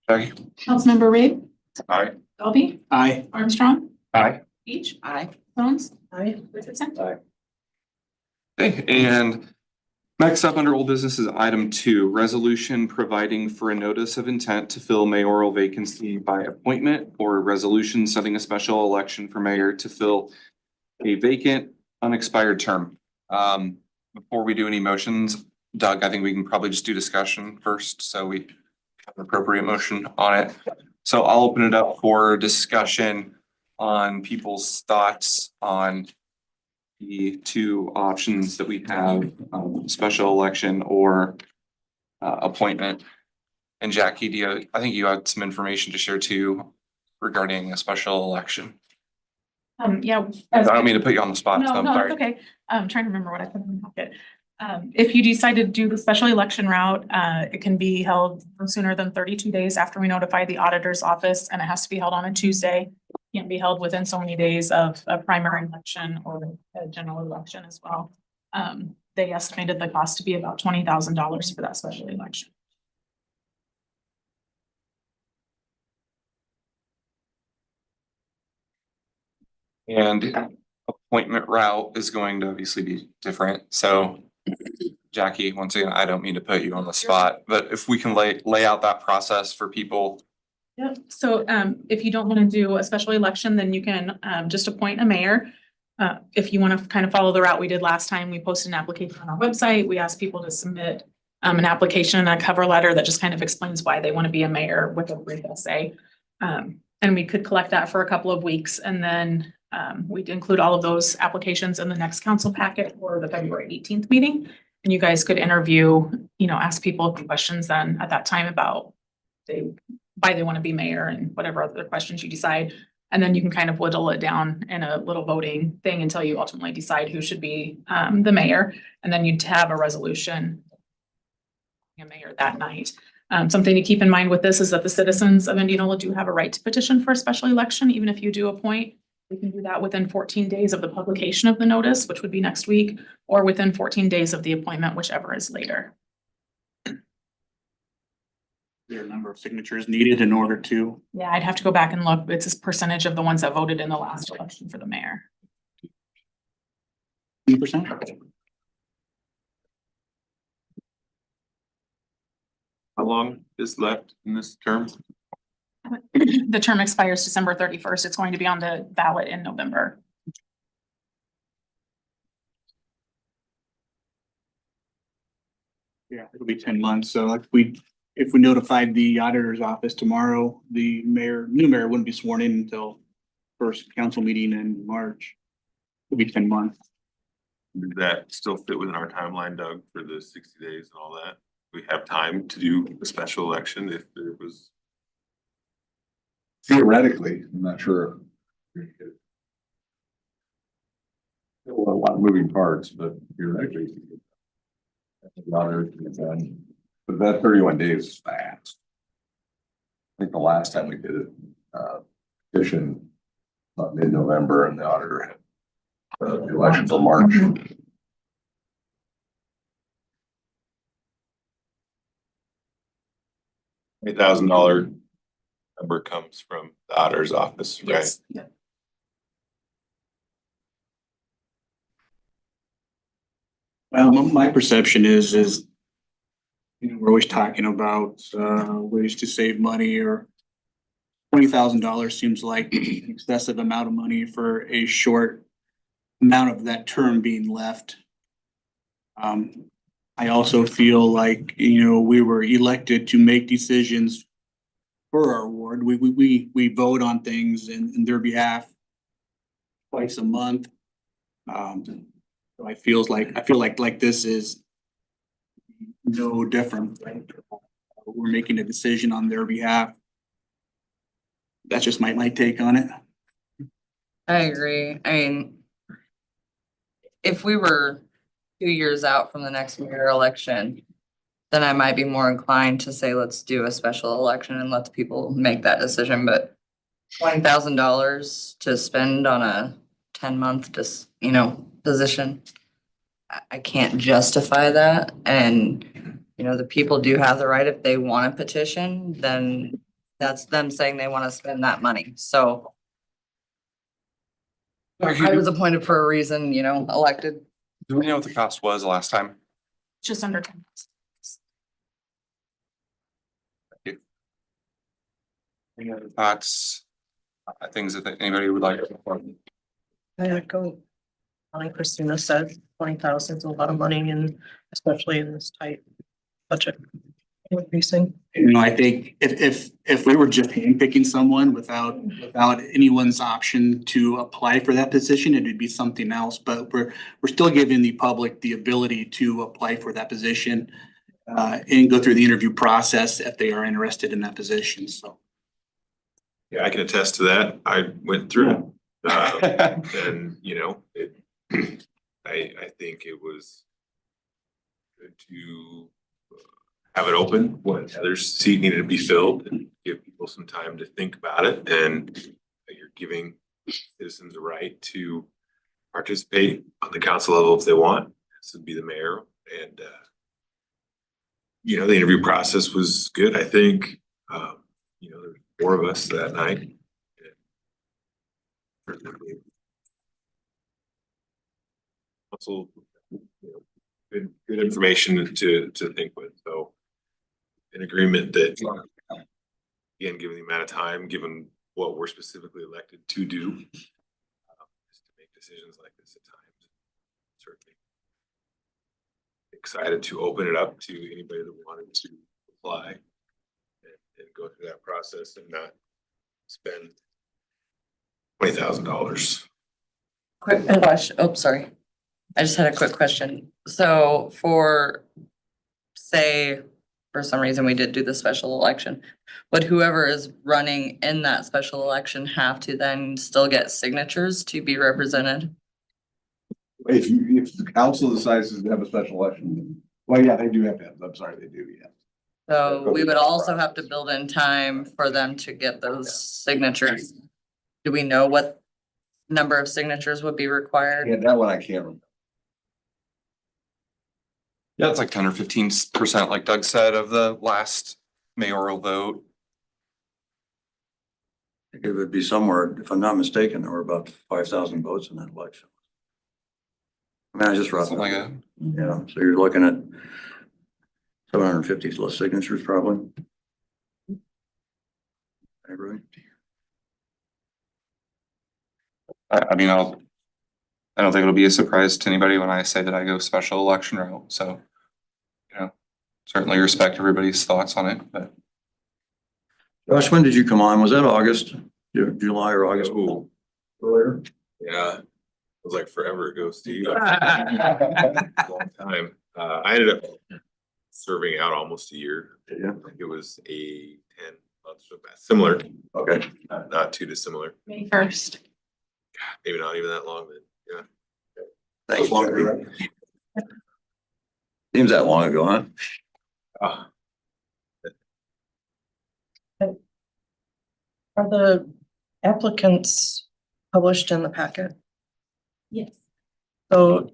Jackie. Councilmember Ray, Aye. Elby, Aye. Armstrong, Aye. Beach, Aye. Stones, Aye. Richardson. Okay, and next up under old business is item 2, resolution providing for a notice of intent to fill mayoral vacancy by appointment or a resolution setting a special election for mayor to fill a vacant, unexpired term. Before we do any motions, Doug, I think we can probably just do discussion first, so we have an appropriate motion on it. So I'll open it up for discussion on people's thoughts on the two options that we have, special election or appointment. And Jackie, I think you had some information to share too regarding a special election. Yeah. I don't mean to put you on the spot, so No, I'm no, it's sorry. okay. I'm trying to remember what I put in the packet. If you decide to do the special election route, it can be held no sooner than 32 days after we notify the auditor's office, and it has to be held on a Tuesday. Can't be held within so many days of a primary election or a general election as well. They estimated the cost to be about $20,000 for that special election. And appointment route is going to obviously be different. So Jackie, once again, I don't mean to put you on the spot, but if we can lay out that process for people. Yep. So if you don't want to do a special election, then you can just appoint a mayor. If you want to kind of follow the route we did last time, we posted an application on our website. We asked people to submit an application and a cover letter that just kind of explains why they want to be a mayor with a brief essay. And we could collect that for a couple of weeks, and then we'd include all of those applications in the next council packet for the February 18th meeting. And you guys could interview, ask people questions then at that time about why they want to be mayor and whatever other questions you decide. And then you can kind of whittle it down in a little voting thing until you ultimately decide who should be the mayor. And then you'd have a resolution a mayor that night. Something to keep in mind with this is that the citizens of Indianola do have a right to petition for a special election, even if you do appoint. We can do that within 14 days of the publication of the notice, which would be next week, or within 14 days of the appointment, whichever is later. Is there a number of signatures needed in order to? Yeah, I'd have to go back and look. It's a percentage of the ones that voted in the last election for the mayor. 10%? How long is left in this term? The term expires December 31st. It's going to be on the ballot in November. Yeah, it'll be 10 months. So like if we notified the auditor's office tomorrow, the new mayor wouldn't be sworn in until first council meeting in March. It'll be 10 months. Does that still fit within our timeline, Doug, for the 60 days and all that? We have time to do a special election if there was. Theoretically, I'm not sure. There were a lot of moving parts, but theoretically. But that 31 days is fast. I think the last time we did it, petition mid-November and the auditor had the election till March. $8,000 number comes from the auditor's office, right? Yes. Yeah. Well, my perception is, you know, we're always talking about, ways to save money or $20,000 seems like an excessive amount of money for a short amount of that term being left. I also feel like, you know, we were elected to make decisions for our ward. We vote on things in their behalf twice a month. So I feel like this is no different, right? We're making a decision on their behalf. That's just my take on it. I agree. I mean, if we were 2 years out from the next mayor election, then I might be more inclined to say, let's do a special election and let the people make that decision, but $20,000 to spend on a 10-month position. I can't justify that. And, you know, the people do have the right, if they want a petition, then that's them saying they want to spend that money. So I was appointed for a reason, you know, elected. Do we know what the cost was last time? Just under 10. Any other thoughts? Things that anybody would like? I echo like Christina said, 20,000 is a lot of money, and especially in this tight budget increasing. You know, I think if we were just handpicking someone without anyone's option to apply for that position, it would be something else. But we're still giving the public the ability to apply for that position and go through the interview process if they are interested in that position. So. Yeah, I can attest to that. I went through and you know, I think it was good to have it open when Heather's seat needed to be filled and give people some time to think about it. And you're giving citizens the right to participate on the council level if they want. This would be the mayor. And, you know, the interview process was good. I think, you know, there's 4 of us that night. Also, you know, good information to think with. So in agreement that, again, given the amount of time, given what we're specifically elected to do, is to make decisions like this at times. Certainly excited to open it up to anybody that wanted to apply and go through that process and not spend $20,000. Quick question. Oh, sorry. I just had a quick question. So for, say, for some reason we did do the special election, would whoever is running in that special election have to then still get signatures to be represented? If the council decides to have a special election, well, yeah, they do have to have, I'm sorry, they do, yeah. So we would also have to build in time for them to get those signatures. Do we know what number of signatures would be required? Yeah, that one I can't remember. Yeah, it's like 10 or 15%, like Doug said, of the last mayoral vote. It would be somewhere, if I'm not mistaken, there were about 5,000 votes in that election. I mean, I just roughed it. Something like that. Yeah, so you're looking at 750 plus signatures probably. Right. I mean, I don't think it'll be a surprise to anybody when I say that I go special election route, so. You know, certainly respect everybody's thoughts on it, but. Josh, when did you come on? Was that August, July or August? Ooh, Earlier? yeah, it was like forever ago, Steve. Long time. I ended up serving out almost a year. Yeah. I think it was 10 months, similar, Okay. not too dissimilar. May 1st. Maybe not even that long then, yeah. Thanks. Jeffrey. Seems that long ago, huh? Ah, Are the applicants published in the packet? Yes. So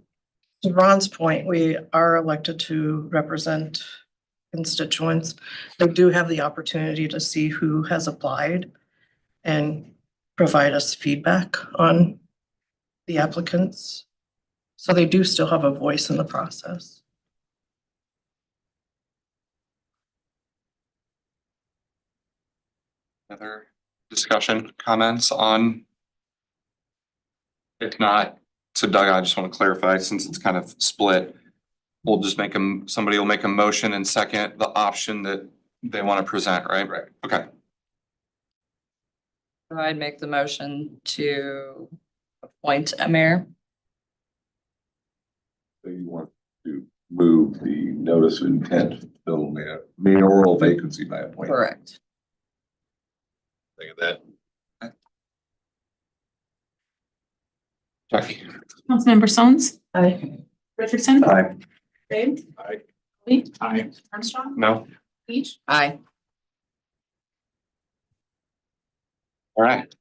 to Ron's point, we are elected to represent constituents. They do have the opportunity to see who has applied and provide us feedback on the applicants. So they do still have a voice in the process. Other discussion, comments on? If not, so Doug, I just want to clarify, since it's kind of split, we'll just make them, somebody will make a motion and second the option that they want to present, right? Right. Okay. So I'd make the motion to appoint a mayor. So you want to move the notice of intent to fill mayoral vacancy by appointment. Correct. think of that. Jackie. Councilmember Stones, Aye. Richardson. Aye. Dave. Aye. Lee. Aye. Armstrong. No. Beach. Aye. All right.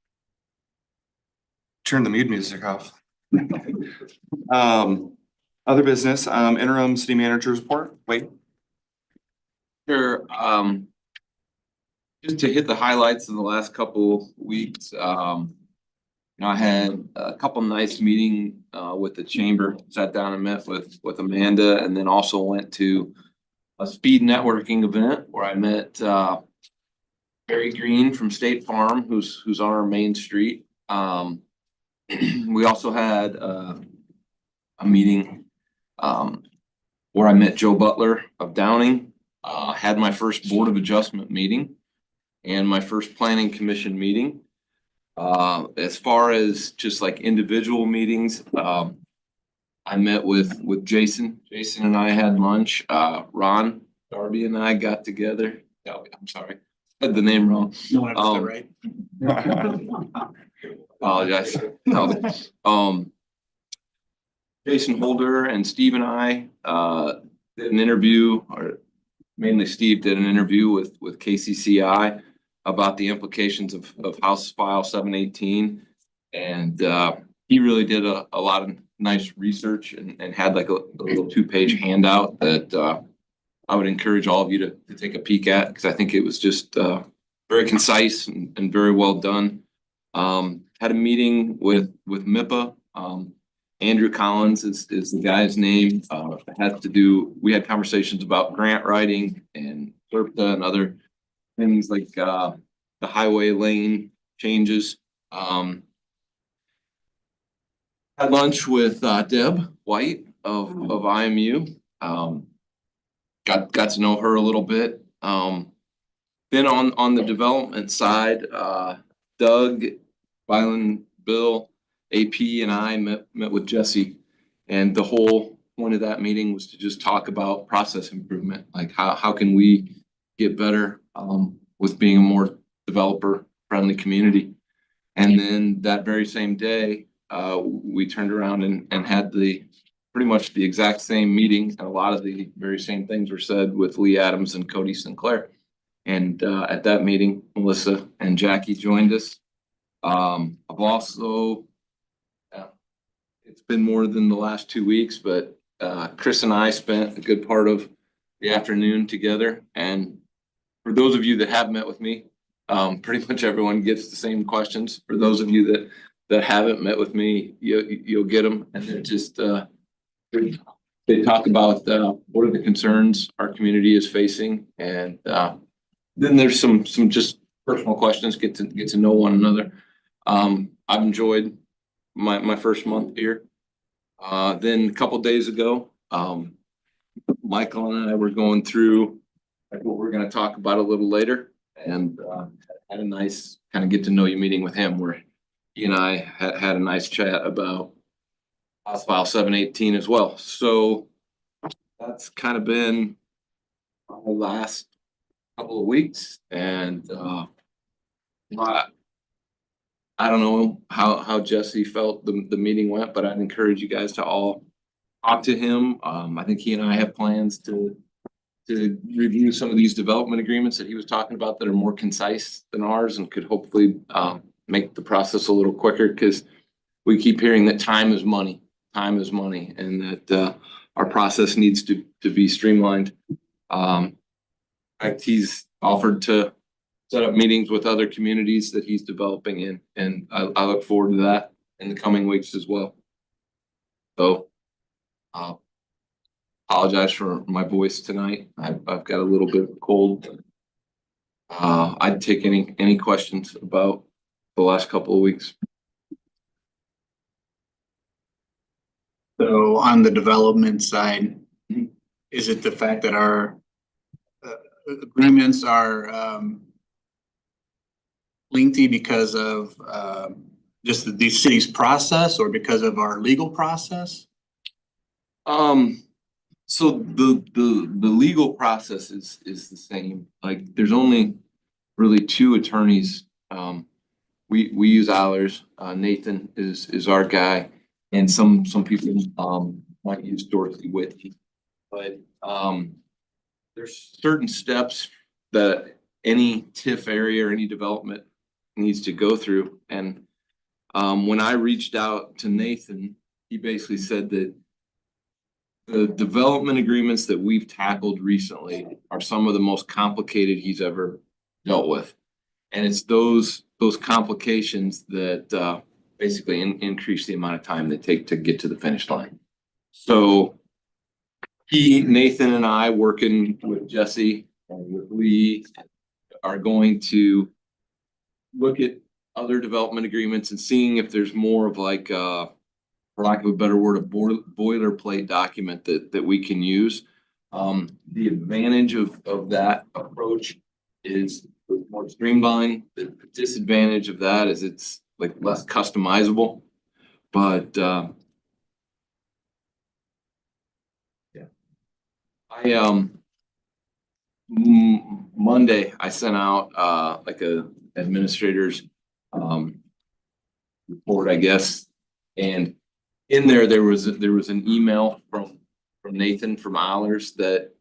Turn the mood music off. Other business, interim city manager's report, wait. Sure, just to hit the highlights of the last couple weeks, I had a couple nice meeting with the chamber, sat down and met with Amanda, and then also went to a speed networking event where I met Barry Green from State Farm, who's on our main street. We also had a meeting where I met Joe Butler of Downing, had my first Board of Adjustment meeting and my first Planning Commission meeting. As far as just like individual meetings, I met with Jason. Jason and I had lunch. Ron Darby and I got together. Oh, I'm sorry, said the name wrong. No one ever said right. Apologize. No, Jason Holder and Steve and I did an interview, or mainly Steve did an interview with KCCI about the implications of House File 718. And he really did a lot of nice research and had like a little 2-page handout that I would encourage all of you to take a peek at, because I think it was just very concise and very well done. Had a meeting with MIPA. Andrew Collins is the guy's name. It has to do, we had conversations about grant writing and SERPTA and other things like the highway lane changes. Had lunch with Deb White of IMU. Got to know her a little bit. Then on the development side, Doug, Byron, Bill, AP and I met with Jesse, and the whole point of that meeting was to just talk about process improvement. Like how can we get better with being a more developer friendly community. And then that very same day, we turned around and had pretty much the exact same meeting, and a lot of the very same things were said with Lee Adams and Cody Sinclair. And at that meeting, Melissa and Jackie joined us. I've also, it's been more than the last 2 weeks, but Chris and I spent a good part of the afternoon together. And for those of you that have met with me, pretty much everyone gets the same questions. For those of you that haven't met with me, you'll get them. And they're just, they talk about what are the concerns our community is facing. And then there's some just personal questions, get to know one another. I've enjoyed my first month here. Then a couple days ago, Michael and I were going through like what we're gonna talk about a little later, and had a nice kind of get to know you meeting with him where he and I had a nice chat about House File 718 as well. So that's kind of been the last couple of weeks, and I don't know how Jesse felt the meeting went, but I'd encourage you guys to all talk to him. I think he and I have plans to review some of these development agreements that he was talking about that are more concise than ours and could hopefully make the process a little quicker, because we keep hearing that time is money, and that our process needs to be streamlined. In fact, he's offered to set up meetings with other communities that he's developing in, and I look forward to that in the coming weeks as well. So, apologize for my voice tonight. I've got a little bit of a cold. I'd take any questions about the last couple of weeks. So on the development side, is it the fact that our agreements are lengthy because of just the city's process, or because of our legal process? So the legal process is the same. Like, there's only really two attorneys. We use ours. Nathan is our guy, and some people might use Dorothy Whitney. But there's certain steps that any TIF area or any development needs to go through. And when I reached out to Nathan, he basically said that the development agreements that we've tackled recently are some of the most complicated he's ever dealt with. And it's those complications that basically increase the amount of time they take to get to the finish line. So Nathan and I, working with Jesse and with Lee, are going to look at other development agreements and seeing if there's more of like for lack of a better word, a boilerplate document that we can use. The advantage of that approach is more streamlined. The disadvantage of that is it's like less customizable. But Monday I sent out like a administrator's report, I guess, and in there was an email from Nathan from Allers that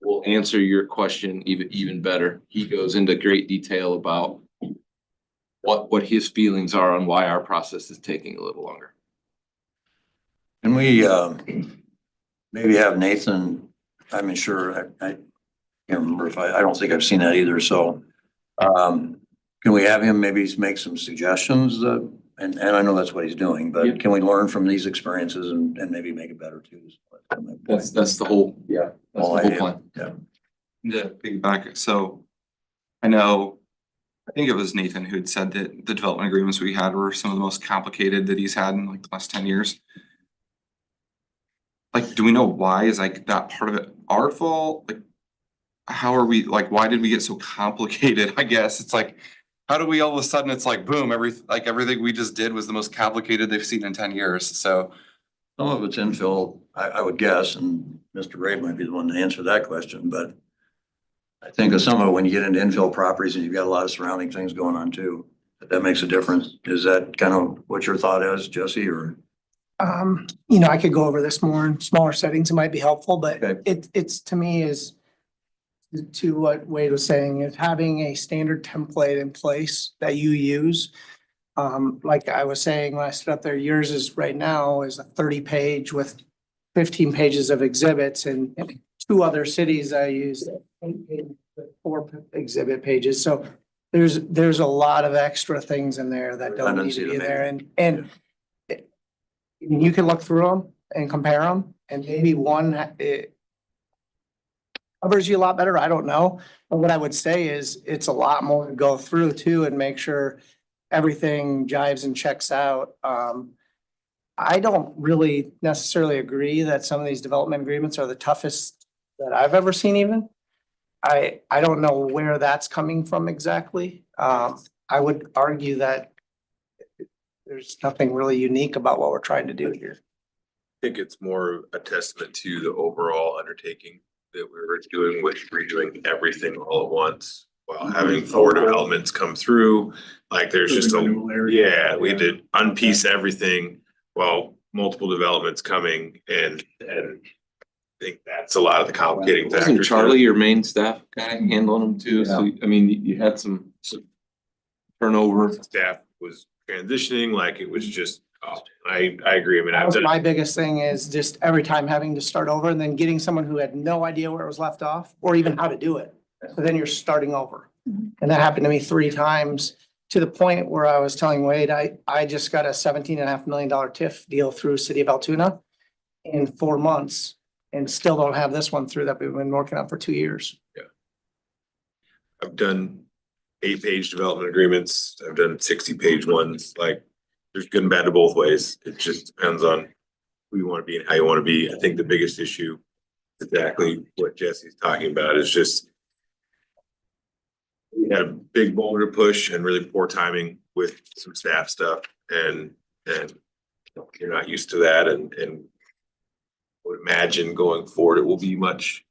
will answer your question even better. He goes into great detail about what his feelings are on why our process is taking a little longer. Can we maybe have Nathan, I'm sure, I can't remember if I don't think I've seen that either, so can we have him maybe make some suggestions? And I know that's what he's doing, but can we learn from these experiences and maybe make it better too? That's the whole, that's the whole plan. Yeah, piggyback. So I think it was Nathan who'd said that the development agreements we had were some of the most complicated that he's had in like the last 10 years. Like, do we know why? Is like that part of it our fault? Like, how are we, like, why did we get so complicated? I guess it's like, how do we all of a sudden, it's like, boom, everything we just did was the most complicated they've seen in 10 years. So some of it's infill, I would guess, and Mr. Ray might be the one to answer that question, but I think of some of it when you get into infill properties and you've got a lot of surrounding things going on too, that makes a difference. Is that kind of what your thought is, Jesse, or? I could go over this more in smaller settings. It might be helpful, but it's to me is to what Wade was saying, is having a standard template in place that you use. Like I was saying when I stood up there, yours is right now is a 30-page with 15 pages of exhibits, and two other cities I used 8 pages with 4 exhibit pages. So there's a lot of extra things in there that don't need to be there, and you can look through them and compare them, and maybe one covers you a lot better. I don't know. But what I would say is it's a lot more to go through too and make sure everything jives and checks out. I don't really necessarily agree that some of these development agreements are the toughest that I've ever seen even. I don't know where that's coming from exactly. I would argue that there's nothing really unique about what we're trying to do here. I think it's more a testament to the overall undertaking that we were doing with redoing everything all at once. While having 4 developments come through, like there's just yeah, we did unpiece everything while multiple developments coming and I think that's a lot of the complicating factors. Wasn't Charlie your main staff guy handling them too? So, I mean, you had some turnover. Staff was transitioning, like it was just, I agree. I mean, That I've was done. my biggest thing is just every time having to start over and then getting someone who had no idea where it was left off or even how to do it. So then you're starting over. And that happened to me 3 times to the point where I was telling Wade, I just got a $17.5 million TIF deal through City of Altoona in 4 months and still don't have this one through that we've been working on for 2 years. I've done 8-page development agreements. I've done 60-page ones. Like there's good and bad to both ways. It just depends on who you want to be and how you want to be. I think the biggest issue, exactly what Jesse's talking about, is just we had a big boulder to push and really poor timing with some staff stuff and you're not used to that and I would imagine going forward, it will be much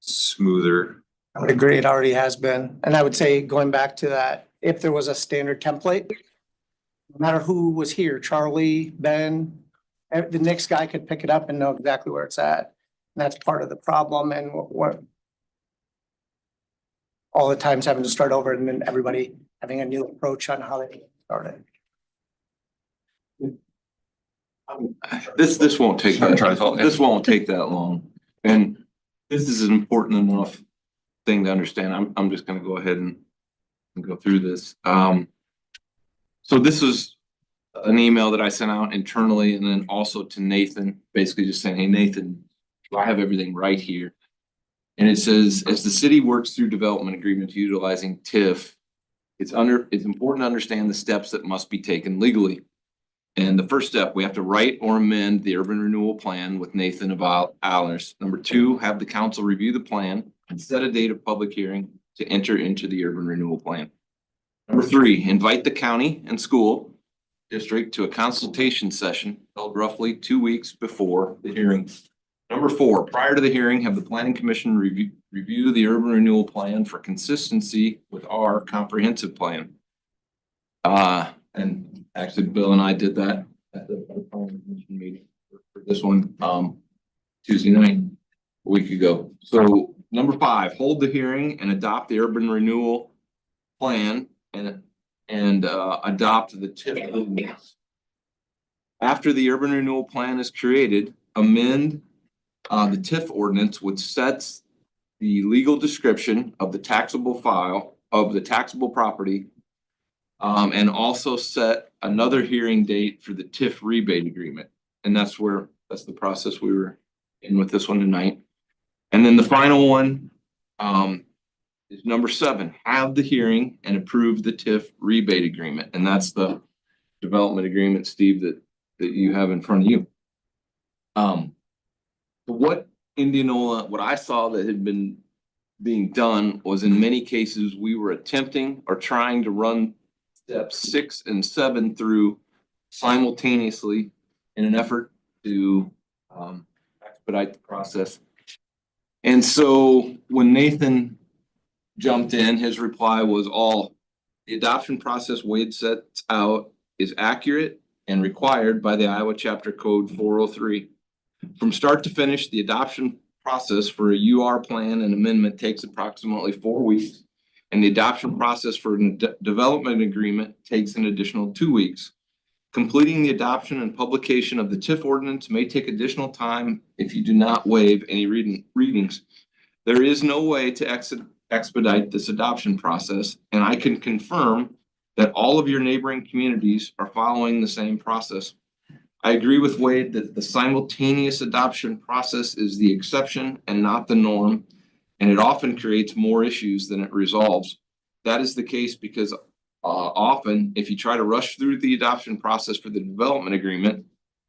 smoother. I would agree, it already has been. And I would say going back to that, if there was a standard template, no matter who was here, Charlie, Ben, the next guy could pick it up and know exactly where it's at. And that's part of the problem and what all the times having to start over and then everybody having a new approach on how they started. This won't take, Try to talk. this won't take that long. And this is an important enough thing to understand. I'm just gonna go ahead and go through this. So this was an email that I sent out internally and then also to Nathan, basically just saying, hey, Nathan, I have everything right here. And it says, as the city works through development agreements utilizing TIF, it's important to understand the steps that must be taken legally. And the first step, we have to write or amend the urban renewal plan with Nathan about Allers. Number 2, have the council review the plan and set a date of public hearing to enter into the urban renewal plan. Number 3, invite the county and school district to a consultation session held roughly 2 weeks before the hearing. Number 4, prior to the hearing, have the planning commission review the urban renewal plan for consistency with our comprehensive plan. And actually, Bill and I did that at the planning commission meeting for this one, Tuesday night, a week ago. So number 5, hold the hearing and adopt the urban renewal plan and adopt the TIF ordinance. After the urban renewal plan is created, amend the TIF ordinance, which sets the legal description of the taxable file of the taxable property. And also set another hearing date for the TIF rebate agreement. And that's the process we were in with this one tonight. And then the final one is number 7, have the hearing and approve the TIF rebate agreement. And that's the development agreement, Steve, that you have in front of you. What I saw that had been being done was in many cases, we were attempting or trying to run steps 6 and 7 through simultaneously in an effort to expedite the process. And so when Nathan jumped in, his reply was all the adoption process Wade sets out is accurate and required by the Iowa Chapter Code 403. From start to finish, the adoption process for a UR plan and amendment takes approximately 4 weeks. And the adoption process for a development agreement takes an additional 2 weeks. Completing the adoption and publication of the TIF ordinance may take additional time if you do not waive any readings. There is no way to expedite this adoption process, and I can confirm that all of your neighboring communities are following the same process. I agree with Wade that the simultaneous adoption process is the exception and not the norm. And it often creates more issues than it resolves. That is the case because often if you try to rush through the adoption process for the development agreement,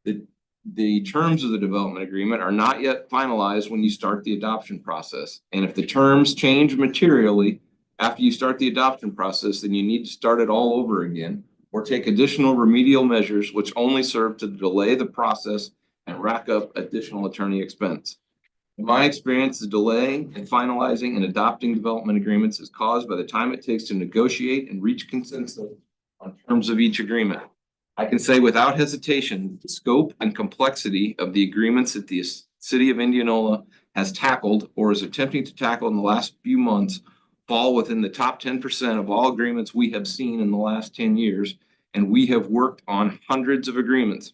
The terms of the development agreement are not yet finalized when you start the adoption process. And if the terms change materially after you start the adoption process, then you need to start it all over again or take additional remedial measures which only serve to delay the process and rack up additional attorney expense. In my experience, the delay in finalizing and adopting development agreements is caused by the time it takes to negotiate and reach consensus on terms of each agreement. I can say without hesitation, the scope and complexity of the agreements that the city of Indianola has tackled or is attempting to tackle in the last few months fall within the top 10% of all agreements we have seen in the last 10 years, and we have worked on hundreds of agreements.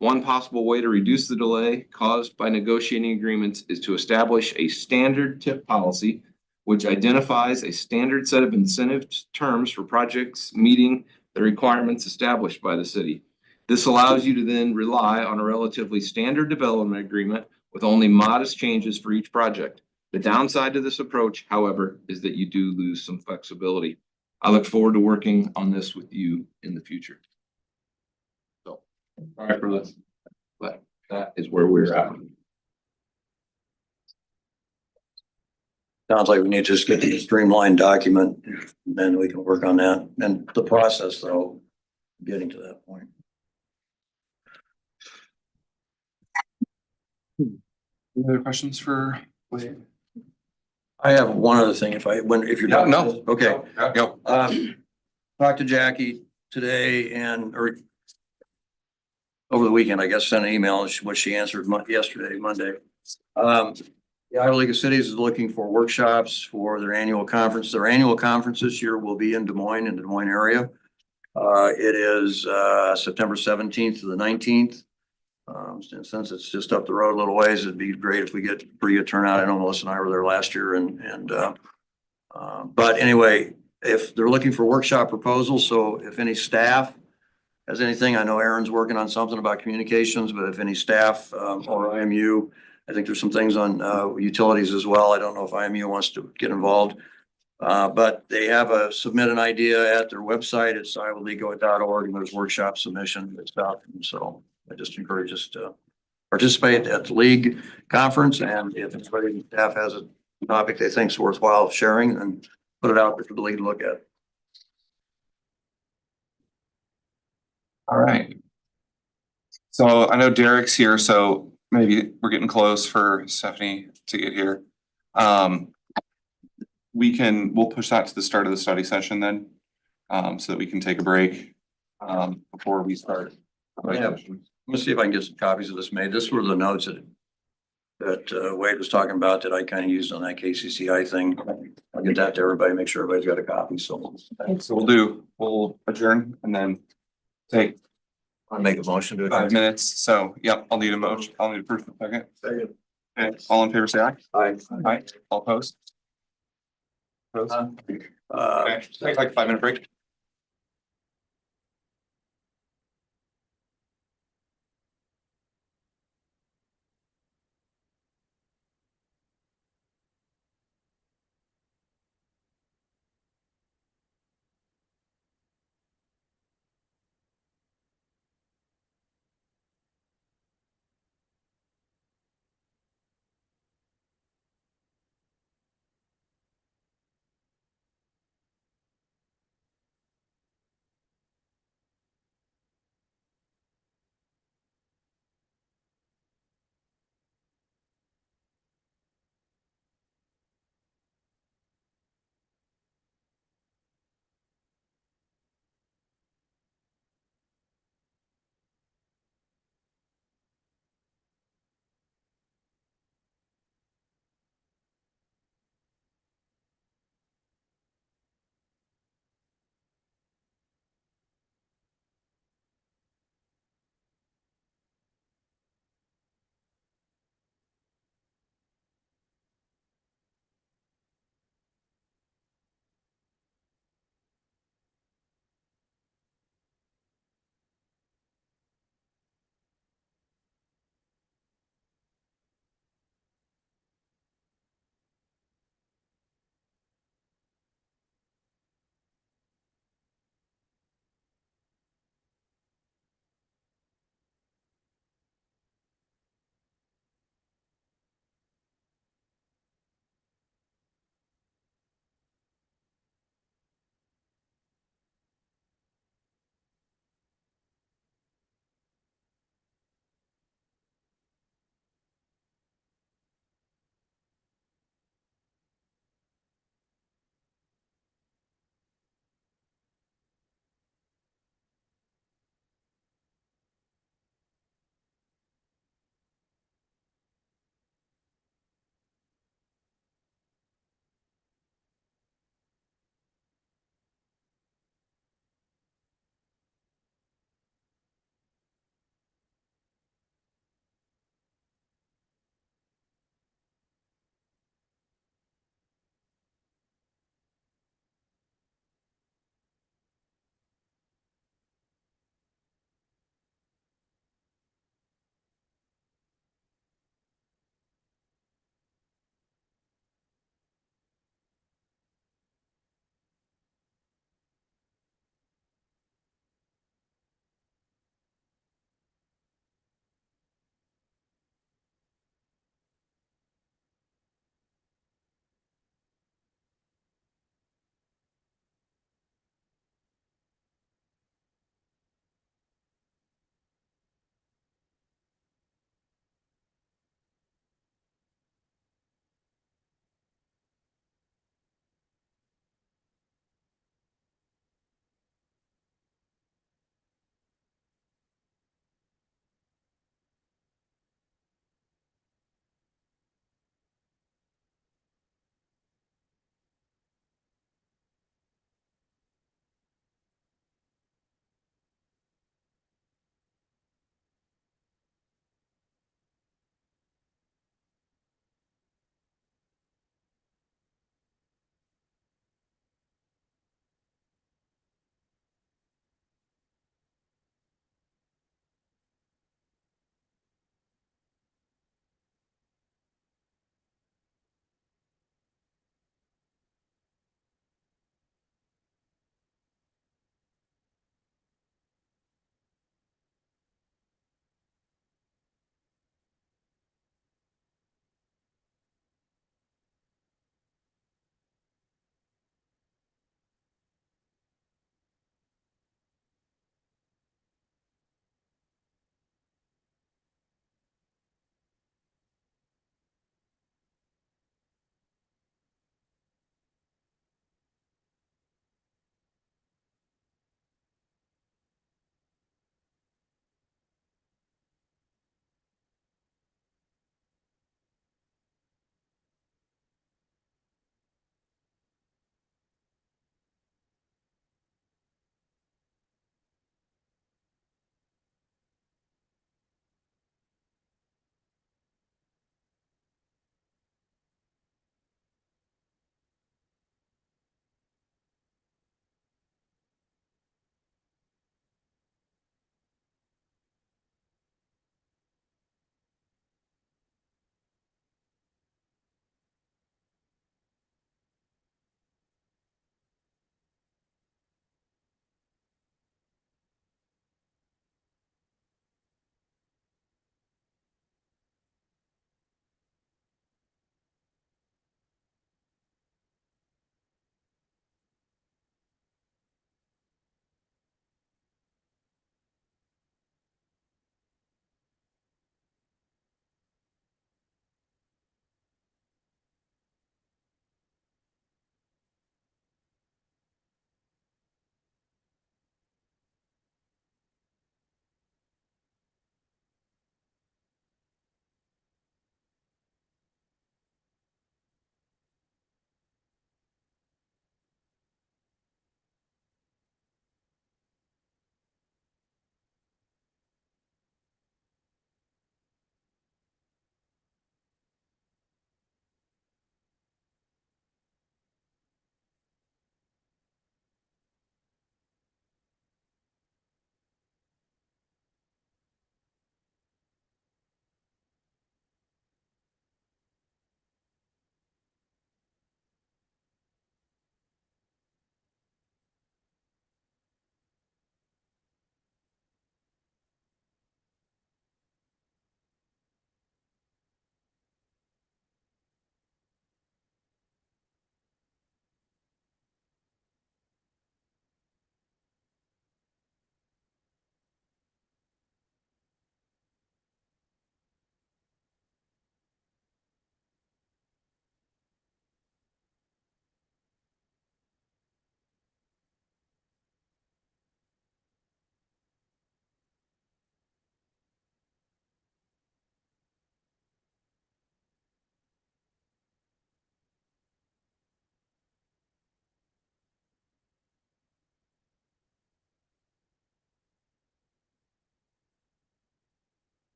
One possible way to reduce the delay caused by negotiating agreements is to establish a standard TIP policy, which identifies a standard set of incentive terms for projects meeting the requirements established by the city. This allows you to then rely on a relatively standard development agreement with only modest changes for each project. The downside to this approach, however, is that you do lose some flexibility. I look forward to working on this with you in the future. So, sorry for this, but that is where we're at. Sounds like we need to just get a streamlined document, then we can work on that. And the process though, getting to that point. Any other questions for Wade? I have one other thing if you're done. No. Okay. Go. Talked to Jackie today or over the weekend, I guess, sent an email, what she answered yesterday, Monday. The Iowa League of Cities is looking for workshops for their annual conference. Their annual conference this year will be in Des Moines, in the Des Moines area. It is September 17th to the 19th. And since it's just up the road a little ways, it'd be great if we get pretty good turnout. I know Melissa and I were there last year but anyway, if they're looking for workshop proposals, so if any staff has anything, I know Aaron's working on something about communications, but if any staff or IMU, I think there's some things on utilities as well. I don't know if IMU wants to get involved. But they have submit an idea at their website. It's iowaleague.org, and there's workshop submission and stuff. And so I just encourage us to participate at the league conference. And if anybody in staff has a topic they think is worthwhile sharing, then put it out there for the league to look at. All right. So I know Derek's here, so maybe we're getting close for Stephanie to get here. We'll push that to the start of the study session then, so that we can take a break, before we start. Let's see if I can get some copies of this made. This were the notes that Wade was talking about that I kind of used on that KCCI thing. I'll get that to everybody, make sure everybody's got a copy. So we'll adjourn and then take. I'll make a motion to 5 minutes. So, yep, I'll need a motion. I'll need a first and second. Second. Okay, all in favor, say aye. Aye. Aye. All opposed? Opposed? Okay, take like a 5-minute break.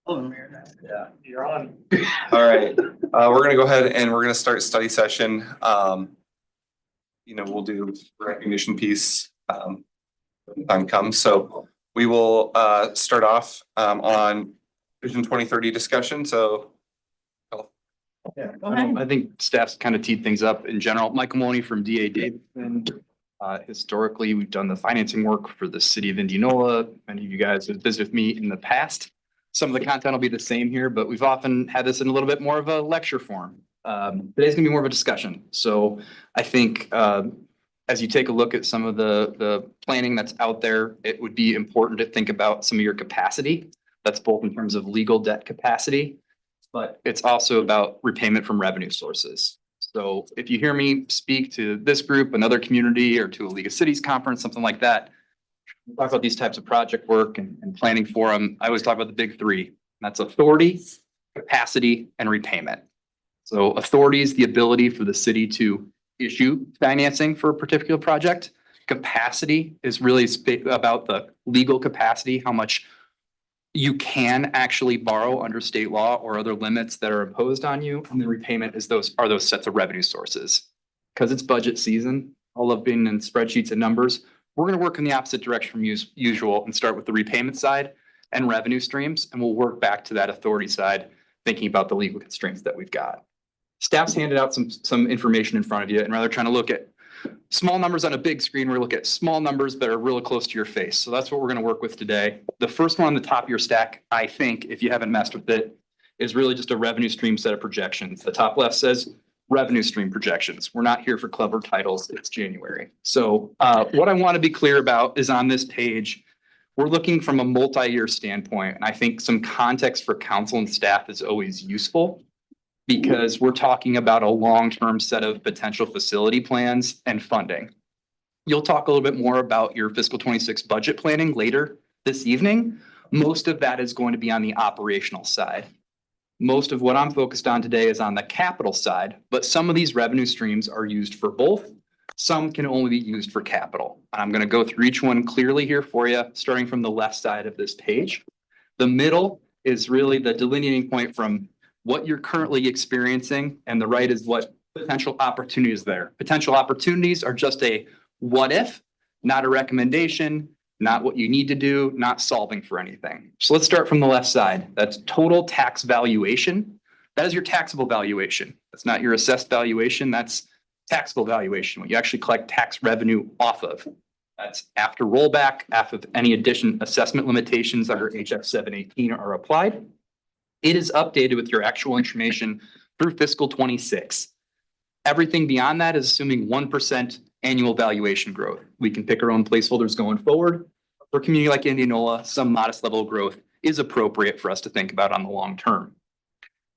Yeah, you're on. All right, we're gonna go ahead and we're gonna start study session. We'll do recognition piece, when time comes. So we will, start off, on Vision 2030 discussion. So ahead. I think staff's kind of teed things up in general. Michael Maloney from DA Davidson. Historically, we've done the financing work for the city of Indianola. Many of you guys have visited with me in the past. Some of the content will be the same here, but we've often had this in a little bit more of a lecture form. Today's gonna be more of a discussion. So I think as you take a look at some of the planning that's out there, it would be important to think about some of your capacity. That's both in terms of legal debt capacity, but it's also about repayment from revenue sources. So if you hear me speak to this group, another community, or to a League of Cities conference, something like that, talk about these types of project work and planning for them, I always talk about the big three. And that's authority, capacity, and repayment. So authority is the ability for the city to issue financing for a particular project. Capacity is really about the legal capacity, how much you can actually borrow under state law or other limits that are imposed on you. And the repayment is those sets of revenue sources. Because it's budget season, I love being in spreadsheets and numbers. We're going to work in the opposite direction from usual and start with the repayment side and revenue streams. And we'll work back to that authority side, thinking about the legal constraints that we've got. Staff's handed out some information in front of you, and rather trying to look at small numbers on a big screen, we're looking at small numbers that are really close to your face. So that's what we're going to work with today. The first one on the top of your stack, I think, if you haven't messed with it, is really just a revenue stream set of projections. The top left says revenue stream projections. We're not here for clever titles. It's January. So what I want to be clear about is on this page, we're looking from a multi-year standpoint. And I think some context for council and staff is always useful, because we're talking about a long-term set of potential facility plans and funding. You'll talk a little bit more about your fiscal 26 budget planning later this evening. Most of that is going to be on the operational side. Most of what I'm focused on today is on the capital side, but some of these revenue streams are used for both. Some can only be used for capital. And I'm going to go through each one clearly here for you, starting from the left side of this page. The middle is really the delineating point from what you're currently experiencing, and the right is what potential opportunities there. Potential opportunities are just a what if, not a recommendation, not what you need to do, not solving for anything. So let's start from the left side. That's total tax valuation. That is your taxable valuation. That's not your assessed valuation. That's taxable valuation, what you actually collect tax revenue off of. That's after rollback, after any assessment limitations under HF 718 are applied. It is updated with your actual information through fiscal 26. Everything beyond that is assuming 1% annual valuation growth. We can pick our own placeholders going forward. For a community like Indianola, some modest level of growth is appropriate for us to think about on the long term.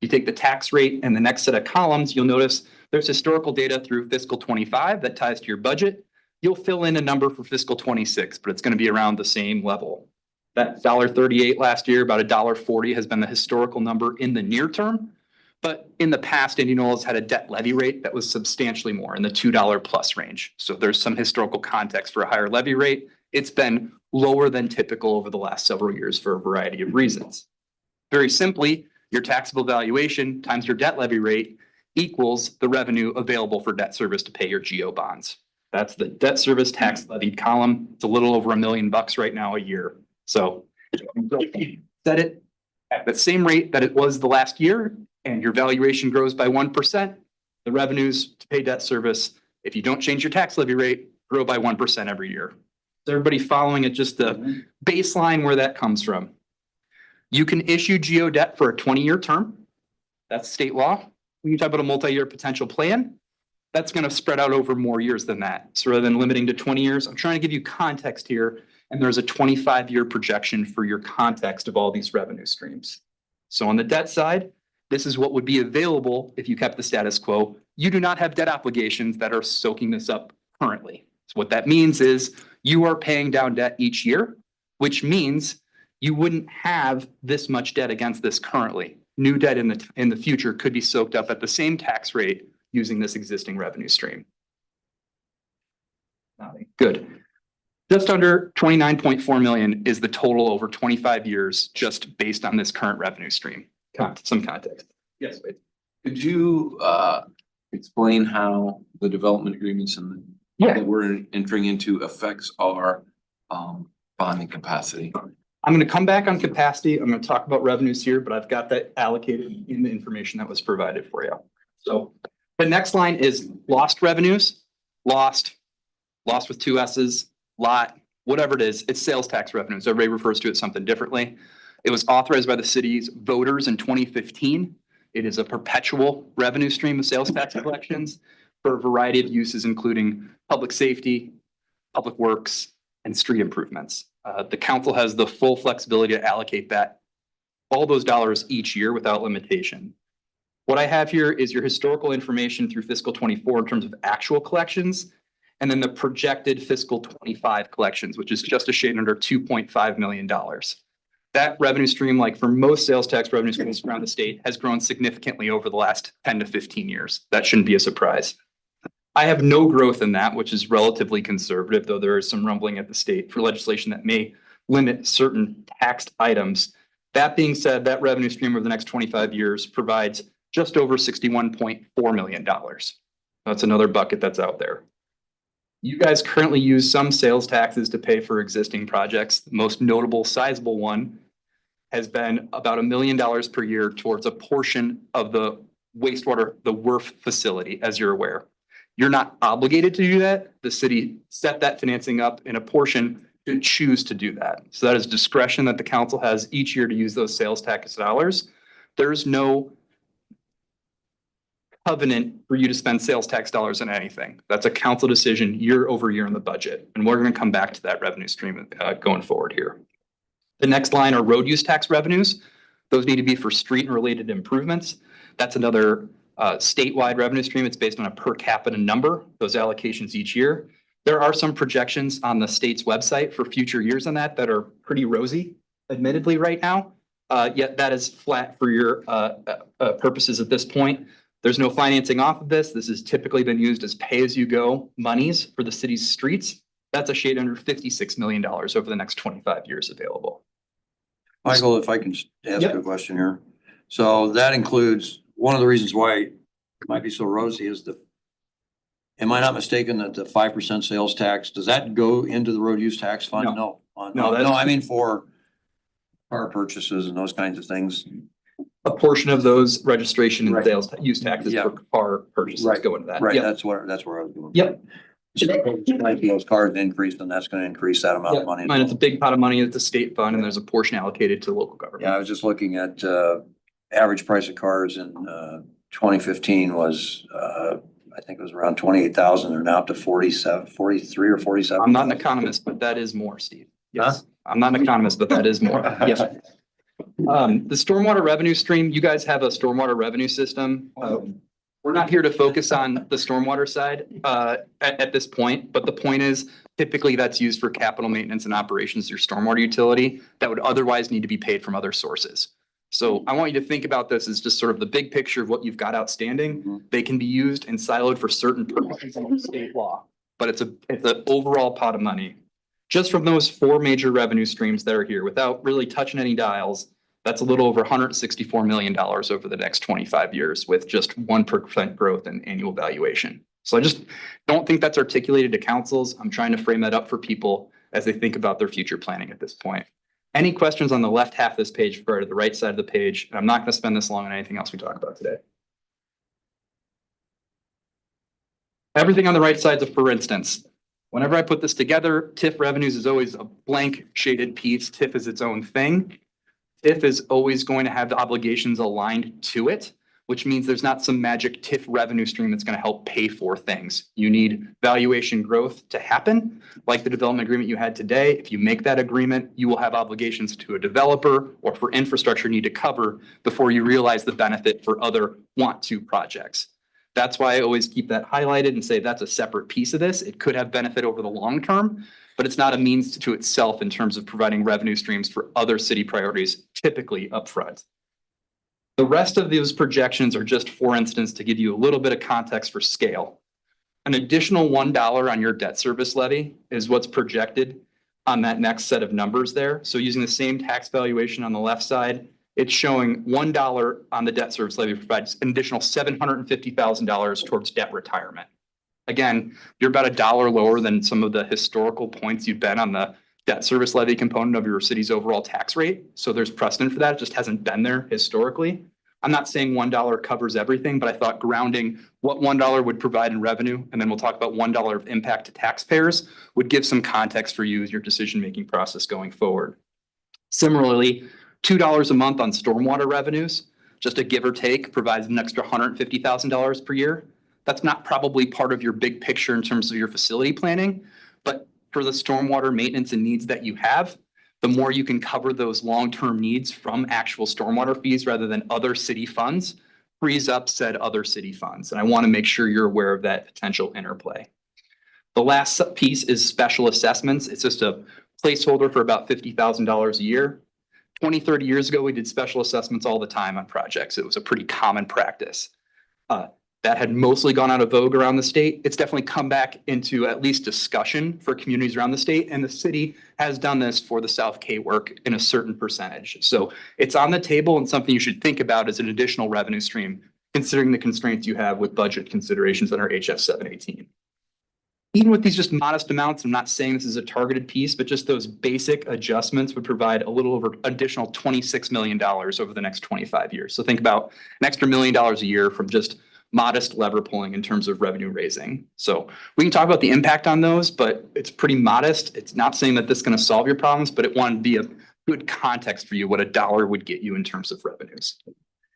You take the tax rate and the next set of columns, you'll notice there's historical data through fiscal 25 that ties to your budget. You'll fill in a number for fiscal 26, but it's going to be around the same level. That $1.38 last year, about $1.40 has been the historical number in the near term. But in the past, Indianola's had a debt levy rate that was substantially more in the $2 plus range. So there's some historical context for a higher levy rate. It's been lower than typical over the last several years for a variety of reasons. Very simply, your taxable valuation times your debt levy rate equals the revenue available for debt service to pay your GO bonds. That's the debt service tax levied column. It's a little over $1 million right now a year. So set it at the same rate that it was the last year, and your valuation grows by 1%. The revenues to pay debt service, if you don't change your tax levy rate, grow by 1% every year. So everybody following it, just the baseline where that comes from. You can issue GO debt for a 20-year term. That's state law. When you talk about a multi-year potential plan, that's going to spread out over more years than that. So rather than limiting to 20 years, I'm trying to give you context here. And there's a 25-year projection for your context of all these revenue streams. So on the debt side, this is what would be available if you kept the status quo. You do not have debt obligations that are soaking this up currently. So what that means is you are paying down debt each year, which means you wouldn't have this much debt against this currently. New debt in the future could be soaked up at the same tax rate using this existing revenue stream. Good. Just under 29.4 million is the total over 25 years, just based on this current revenue stream. Some context. Yes, wait. Could you explain how the development agreements and Yeah. that we're entering into affects our bonding capacity? I'm gonna come back on capacity. I'm gonna talk about revenues here, but I've got that allocated in the information that was provided for you. So the next line is lost revenues, lost with two S's, lot, whatever it is, it's sales tax revenues. Everybody refers to it something differently. It was authorized by the city's voters in 2015. It is a perpetual revenue stream of sales tax collections for a variety of uses, including public safety, public works, and street improvements. The council has the full flexibility to allocate all those dollars each year without limitation. What I have here is your historical information through fiscal 24 in terms of actual collections, and then the projected fiscal 25 collections, which is just a shade under $2.5 million. That revenue stream, like for most sales tax revenue streams around the state, has grown significantly over the last 10 to 15 years. That shouldn't be a surprise. I have no growth in that, which is relatively conservative, though there is some rumbling at the state for legislation that may limit certain taxed items. That being said, that revenue stream over the next 25 years provides just over $61.4 million. That's another bucket that's out there. You guys currently use some sales taxes to pay for existing projects. The most notable sizable one has been about $1 million per year towards a portion of the wastewater, the WRF facility, as you're aware. You're not obligated to do that. The city set that financing up in a portion to choose to do that. So that is discretion that the council has each year to use those sales tax dollars. There's no covenant for you to spend sales tax dollars on anything. That's a council decision year over year in the budget. And we're going to come back to that revenue stream going forward here. The next line are road use tax revenues. Those need to be for street and related improvements. That's another statewide revenue stream. It's based on a per capita number, those allocations each year. There are some projections on the state's website for future years on that are pretty rosy, admittedly right now. Yet that is flat for your purposes at this point. There's no financing off of this. This has typically been used as pay-as-you-go monies for the city's streets. That's a shade under $56 million over the next 25 years available. Michael, if I can ask a question here. So that includes, one of the reasons why it might be so rosy is am I not mistaken that the 5% sales tax, does that go into the road use tax fund? No. No, I mean for car purchases and those kinds of things. A portion of those registration and Right. sales use taxes Yeah. for car purchases Right. go into that. Right, Yep. that's where I was going. Yep. Like those cars increased, and that's gonna increase that amount of money. And it's a big pot of money at the state fund, and there's a portion allocated to local government. Yeah, I was just looking at average price of cars in 2015 was I think it was around 28,000. They're now up to 43 or 47. I'm not an economist, but that is more, Steve. Yes, I'm not an economist, but that is more. Yes. The stormwater revenue stream, you guys have a stormwater revenue system. We're not here to focus on the stormwater side at this point, but the point is typically that's used for capital maintenance and operations, your stormwater utility that would otherwise need to be paid from other sources. So I want you to think about this as just sort of the big picture of what you've got outstanding. They can be used and siloed for certain purposes in state law, but it's an overall pot of money. Just from those four major revenue streams that are here without really touching any dials, that's a little over $164 million over the next 25 years with just 1% growth in annual valuation. So I just don't think that's articulated to councils. I'm trying to frame that up for people as they think about their future planning at this point. Any questions on the left half of this page or to the right side of the page? And I'm not going to spend this long on anything else we talk about today. Everything on the right side is a for instance. Whenever I put this together, TIF revenues is always a blank shaded piece. TIF is its own thing. TIF is always going to have the obligations aligned to it, which means there's not some magic TIF revenue stream that's going to help pay for things. You need valuation growth to happen, like the development agreement you had today. If you make that agreement, you will have obligations to a developer or for infrastructure you need to cover before you realize the benefit for other want to projects. That's why I always keep that highlighted and say that's a separate piece of this. It could have benefit over the long term, but it's not a means to itself in terms of providing revenue streams for other city priorities, typically upfront. The rest of those projections are just, for instance, to give you a little bit of context for scale. an additional $1 on your debt service levy is what's projected on that next set of numbers there. So using the same tax valuation on the left side, it's showing $1 on the debt service levy provides an additional $750,000 towards debt retirement. Again, you're about $1 lower than some of the historical points you've been on the debt service levy component of your city's overall tax rate. So there's precedent for that. It just hasn't been there historically. I'm not saying $1 covers everything, but I thought grounding what $1 would provide in revenue, and then we'll talk about $1 of impact to taxpayers, would give some context for you as your decision-making process going forward. Similarly, $2 a month on stormwater revenues, just a give or take, provides an extra $150,000 per year. That's not probably part of your big picture in terms of your facility planning, but for the stormwater maintenance and needs that you have, the more you can cover those long-term needs from actual stormwater fees rather than other city funds, frees up said other city funds. And I want to make sure you're aware of that potential interplay. The last piece is special assessments. It's just a placeholder for about $50,000 a year. 20, 30 years ago, we did special assessments all the time on projects. It was a pretty common practice. That had mostly gone out of vogue around the state. It's definitely come back into at least discussion for communities around the state, and the city has done this for the South K work in a certain percentage. So it's on the table and something you should think about as an additional revenue stream, considering the constraints you have with budget considerations under HF 718. Even with these just modest amounts, I'm not saying this is a targeted piece, but just those basic adjustments would provide a little over additional $26 million over the next 25 years. So think about an extra $1 million a year from just modest lever pulling in terms of revenue raising. So we can talk about the impact on those, but it's pretty modest. It's not saying that this is going to solve your problems, but it wanted to be a good context for you what $1 would get you in terms of revenues.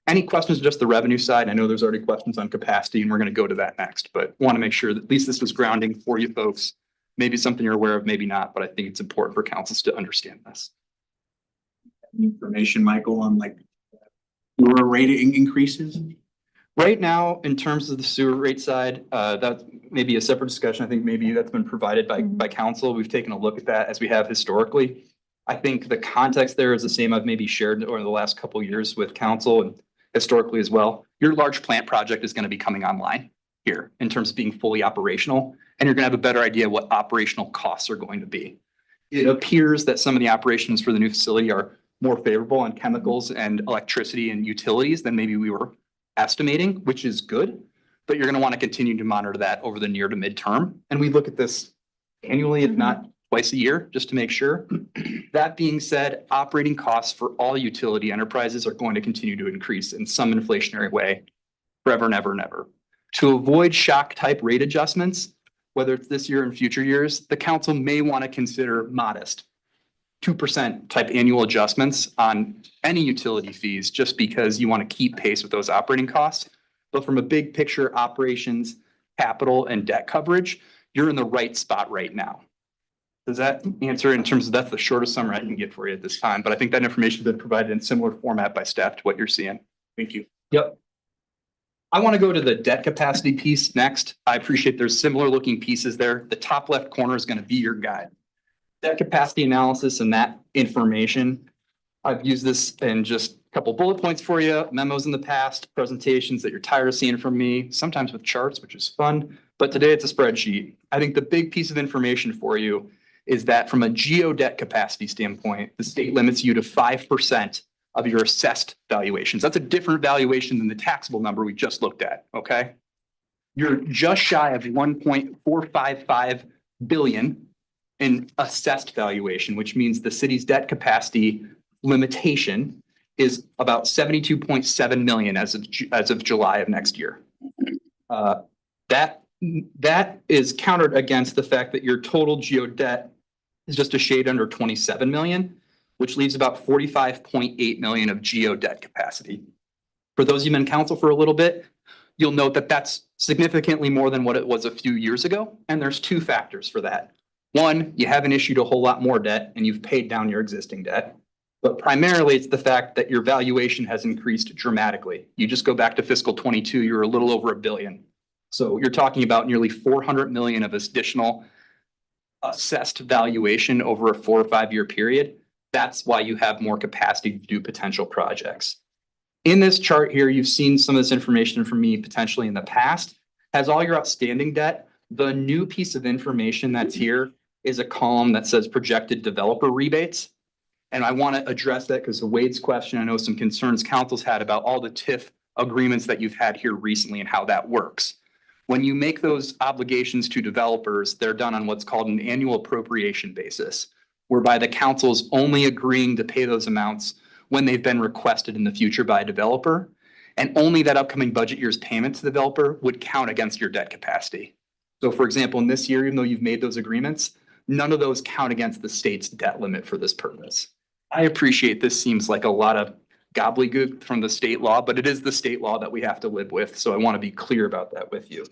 Any questions, just the revenue side? I know there's already questions on capacity and we're going to go to that next, but want to make sure that at least this was grounding for you folks. Maybe something you're aware of, maybe not, but I think it's important for councils to understand this. Information, Michael, on like sewer rate increases? Right now, in terms of the sewer rate side, that may be a separate discussion. I think maybe that's been provided by council. We've taken a look at that as we have historically. I think the context there is the same I've maybe shared over the last couple of years with council and historically as well. Your large plant project is going to be coming online here in terms of being fully operational, and you're going to have a better idea what operational costs are going to be. It appears that some of the operations for the new facility are more favorable on chemicals and electricity and utilities than maybe we were estimating, which is good, but you're going to want to continue to monitor that over the near to midterm. And we look at this annually, if not twice a year, just to make sure. That being said, operating costs for all utility enterprises are going to continue to increase in some inflationary way forever and ever and ever. To avoid shock type rate adjustments, whether it's this year and future years, the council may want to consider modest 2% type annual adjustments on any utility fees, just because you want to keep pace with those operating costs. But from a big picture operations, capital and debt coverage, you're in the right spot right now. Does that answer in terms of that's the shortest summary I can get for you at this time, but I think that information has been provided in similar format by staff to what you're seeing. Thank you. Yep. I want to go to the debt capacity piece next. I appreciate there's similar looking pieces there. The top left corner is going to be your guide. Debt capacity analysis and that information. I've used this in just a couple bullet points for you, memos in the past, presentations that you're tired of seeing from me, sometimes with charts, which is fun, but today it's a spreadsheet. I think the big piece of information for you is that from a geo debt capacity standpoint, the state limits you to 5% of your assessed valuations. That's a different valuation than the taxable number we just looked at, okay? You're just shy of 1.455 billion in assessed valuation, which means the city's debt capacity limitation is about 72.7 million as of July of next year. That is countered against the fact that your total geo debt is just a shade under 27 million, which leaves about 45.8 million of geo debt capacity. For those of you in council for a little bit, you'll note that that's significantly more than what it was a few years ago. And there's two factors for that. One, you haven't issued a whole lot more debt and you've paid down your existing debt. But primarily it's the fact that your valuation has increased dramatically. You just go back to fiscal 22, you're a little over $1 billion. So you're talking about nearly 400 million of additional assessed valuation over a 4 or 5 year period. That's why you have more capacity to do potential projects. In this chart here, you've seen some of this information from me potentially in the past, has all your outstanding debt The new piece of information that's here is a column that says projected developer rebates. And I want to address that because of Wade's question, I know some concerns council's had about all the TIF agreements that you've had here recently and how that works. When you make those obligations to developers, they're done on what's called an annual appropriation basis, whereby the council's only agreeing to pay those amounts when they've been requested in the future by a developer. And only that upcoming budget year's payment to the developer would count against your debt capacity. So for example, in this year, even though you've made those agreements, none of those count against the state's debt limit for this purpose. I appreciate this seems like a lot of gobbledygook from the state law, but it is the state law that we have to live with. So I want to be clear about that with you.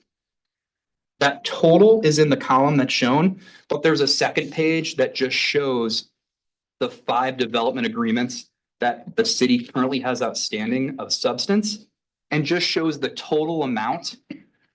That total is in the column that's shown, but there's a second page that just shows the 5 development agreements that the city currently has outstanding of substance and just shows the total amount.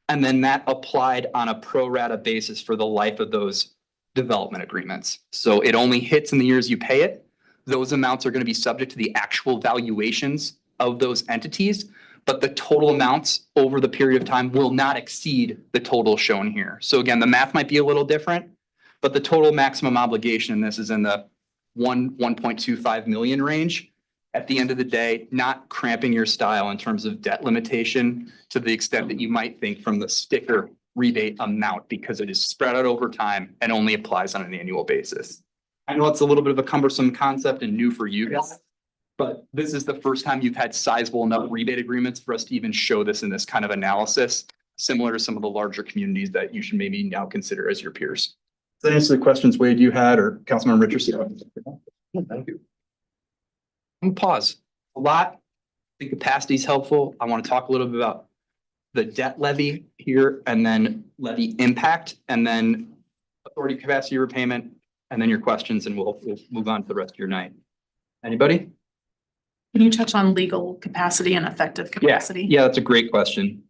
And then that applied on a pro rata basis for the life of those development agreements. So it only hits in the years you pay it. Those amounts are going to be subject to the actual valuations of those entities, but the total amounts over the period of time will not exceed the total shown here. So again, the math might be a little different, but the total maximum obligation in this is in the 1.25 million range. At the end of the day, not cramping your style in terms of debt limitation to the extent that you might think from the sticker rebate amount, because it is spread out over time and only applies on an annual basis. I know it's a little bit of a cumbersome concept and new for you guys, but this is the first time you've had sizable enough rebate agreements for us to even show this in this kind of analysis, similar to some of the larger communities that you should maybe now consider as your peers. Does that answer the questions, Wade, you had, or Councilmember Richardson? Thank you. I'm gonna pause a lot. The capacity is helpful. I want to talk a little bit about the debt levy here and then levy impact and then authority capacity repayment and then your questions, and we'll move on to the rest of your night. Anybody? Can you touch on legal capacity and effective capacity? Yeah, that's a great question.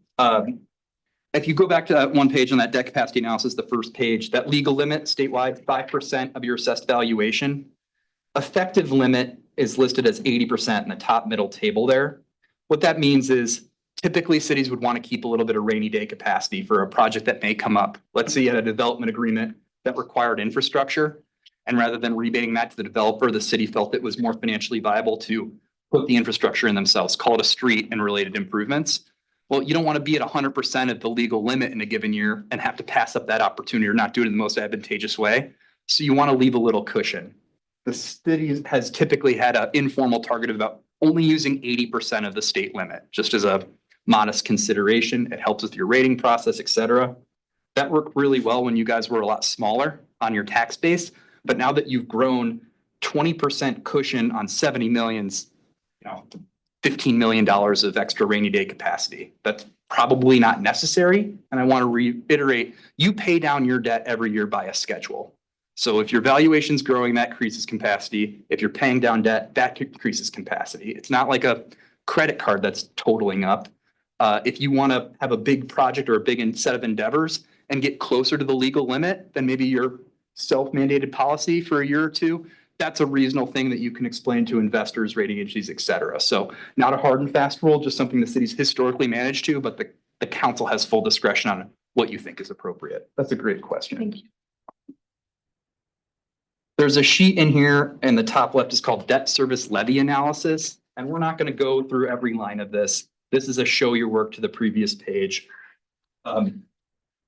If you go back to that one page on that debt capacity analysis, the first page, that legal limit statewide, 5% of your assessed valuation. Effective limit is listed as 80% in the top middle table there. What that means is typically cities would want to keep a little bit of rainy day capacity for a project that may come up. Let's say you had a development agreement that required infrastructure, and rather than rebating that to the developer, the city felt it was more financially viable to put the infrastructure in themselves, call it a street and related improvements. Well, you don't want to be at 100% of the legal limit in a given year and have to pass up that opportunity or not do it in the most advantageous way. So you want to leave a little cushion. The city has typically had an informal target of about only using 80% of the state limit, just as a modest consideration. It helps with your rating process, et cetera. That worked really well when you guys were a lot smaller on your tax base. But now that you've grown 20% cushion on 70 millions, $15 million of extra rainy day capacity, that's probably not necessary. And I want to reiterate, you pay down your debt every year by a schedule. So if your valuation's growing, that increases capacity. If you're paying down debt, that increases capacity. It's not like a credit card that's totaling up. If you want to have a big project or a big set of endeavors and get closer to the legal limit than maybe your self-mandated policy for a year or two, that's a reasonable thing that you can explain to investors, rating agencies, et cetera. So not a hard and fast rule, just something the city's historically managed to, but the council has full discretion on what you think is appropriate. That's a great question. Thank you. There's a sheet in here in the top left is called debt service levy analysis. And we're not going to go through every line of this. This is a show your work to the previous page.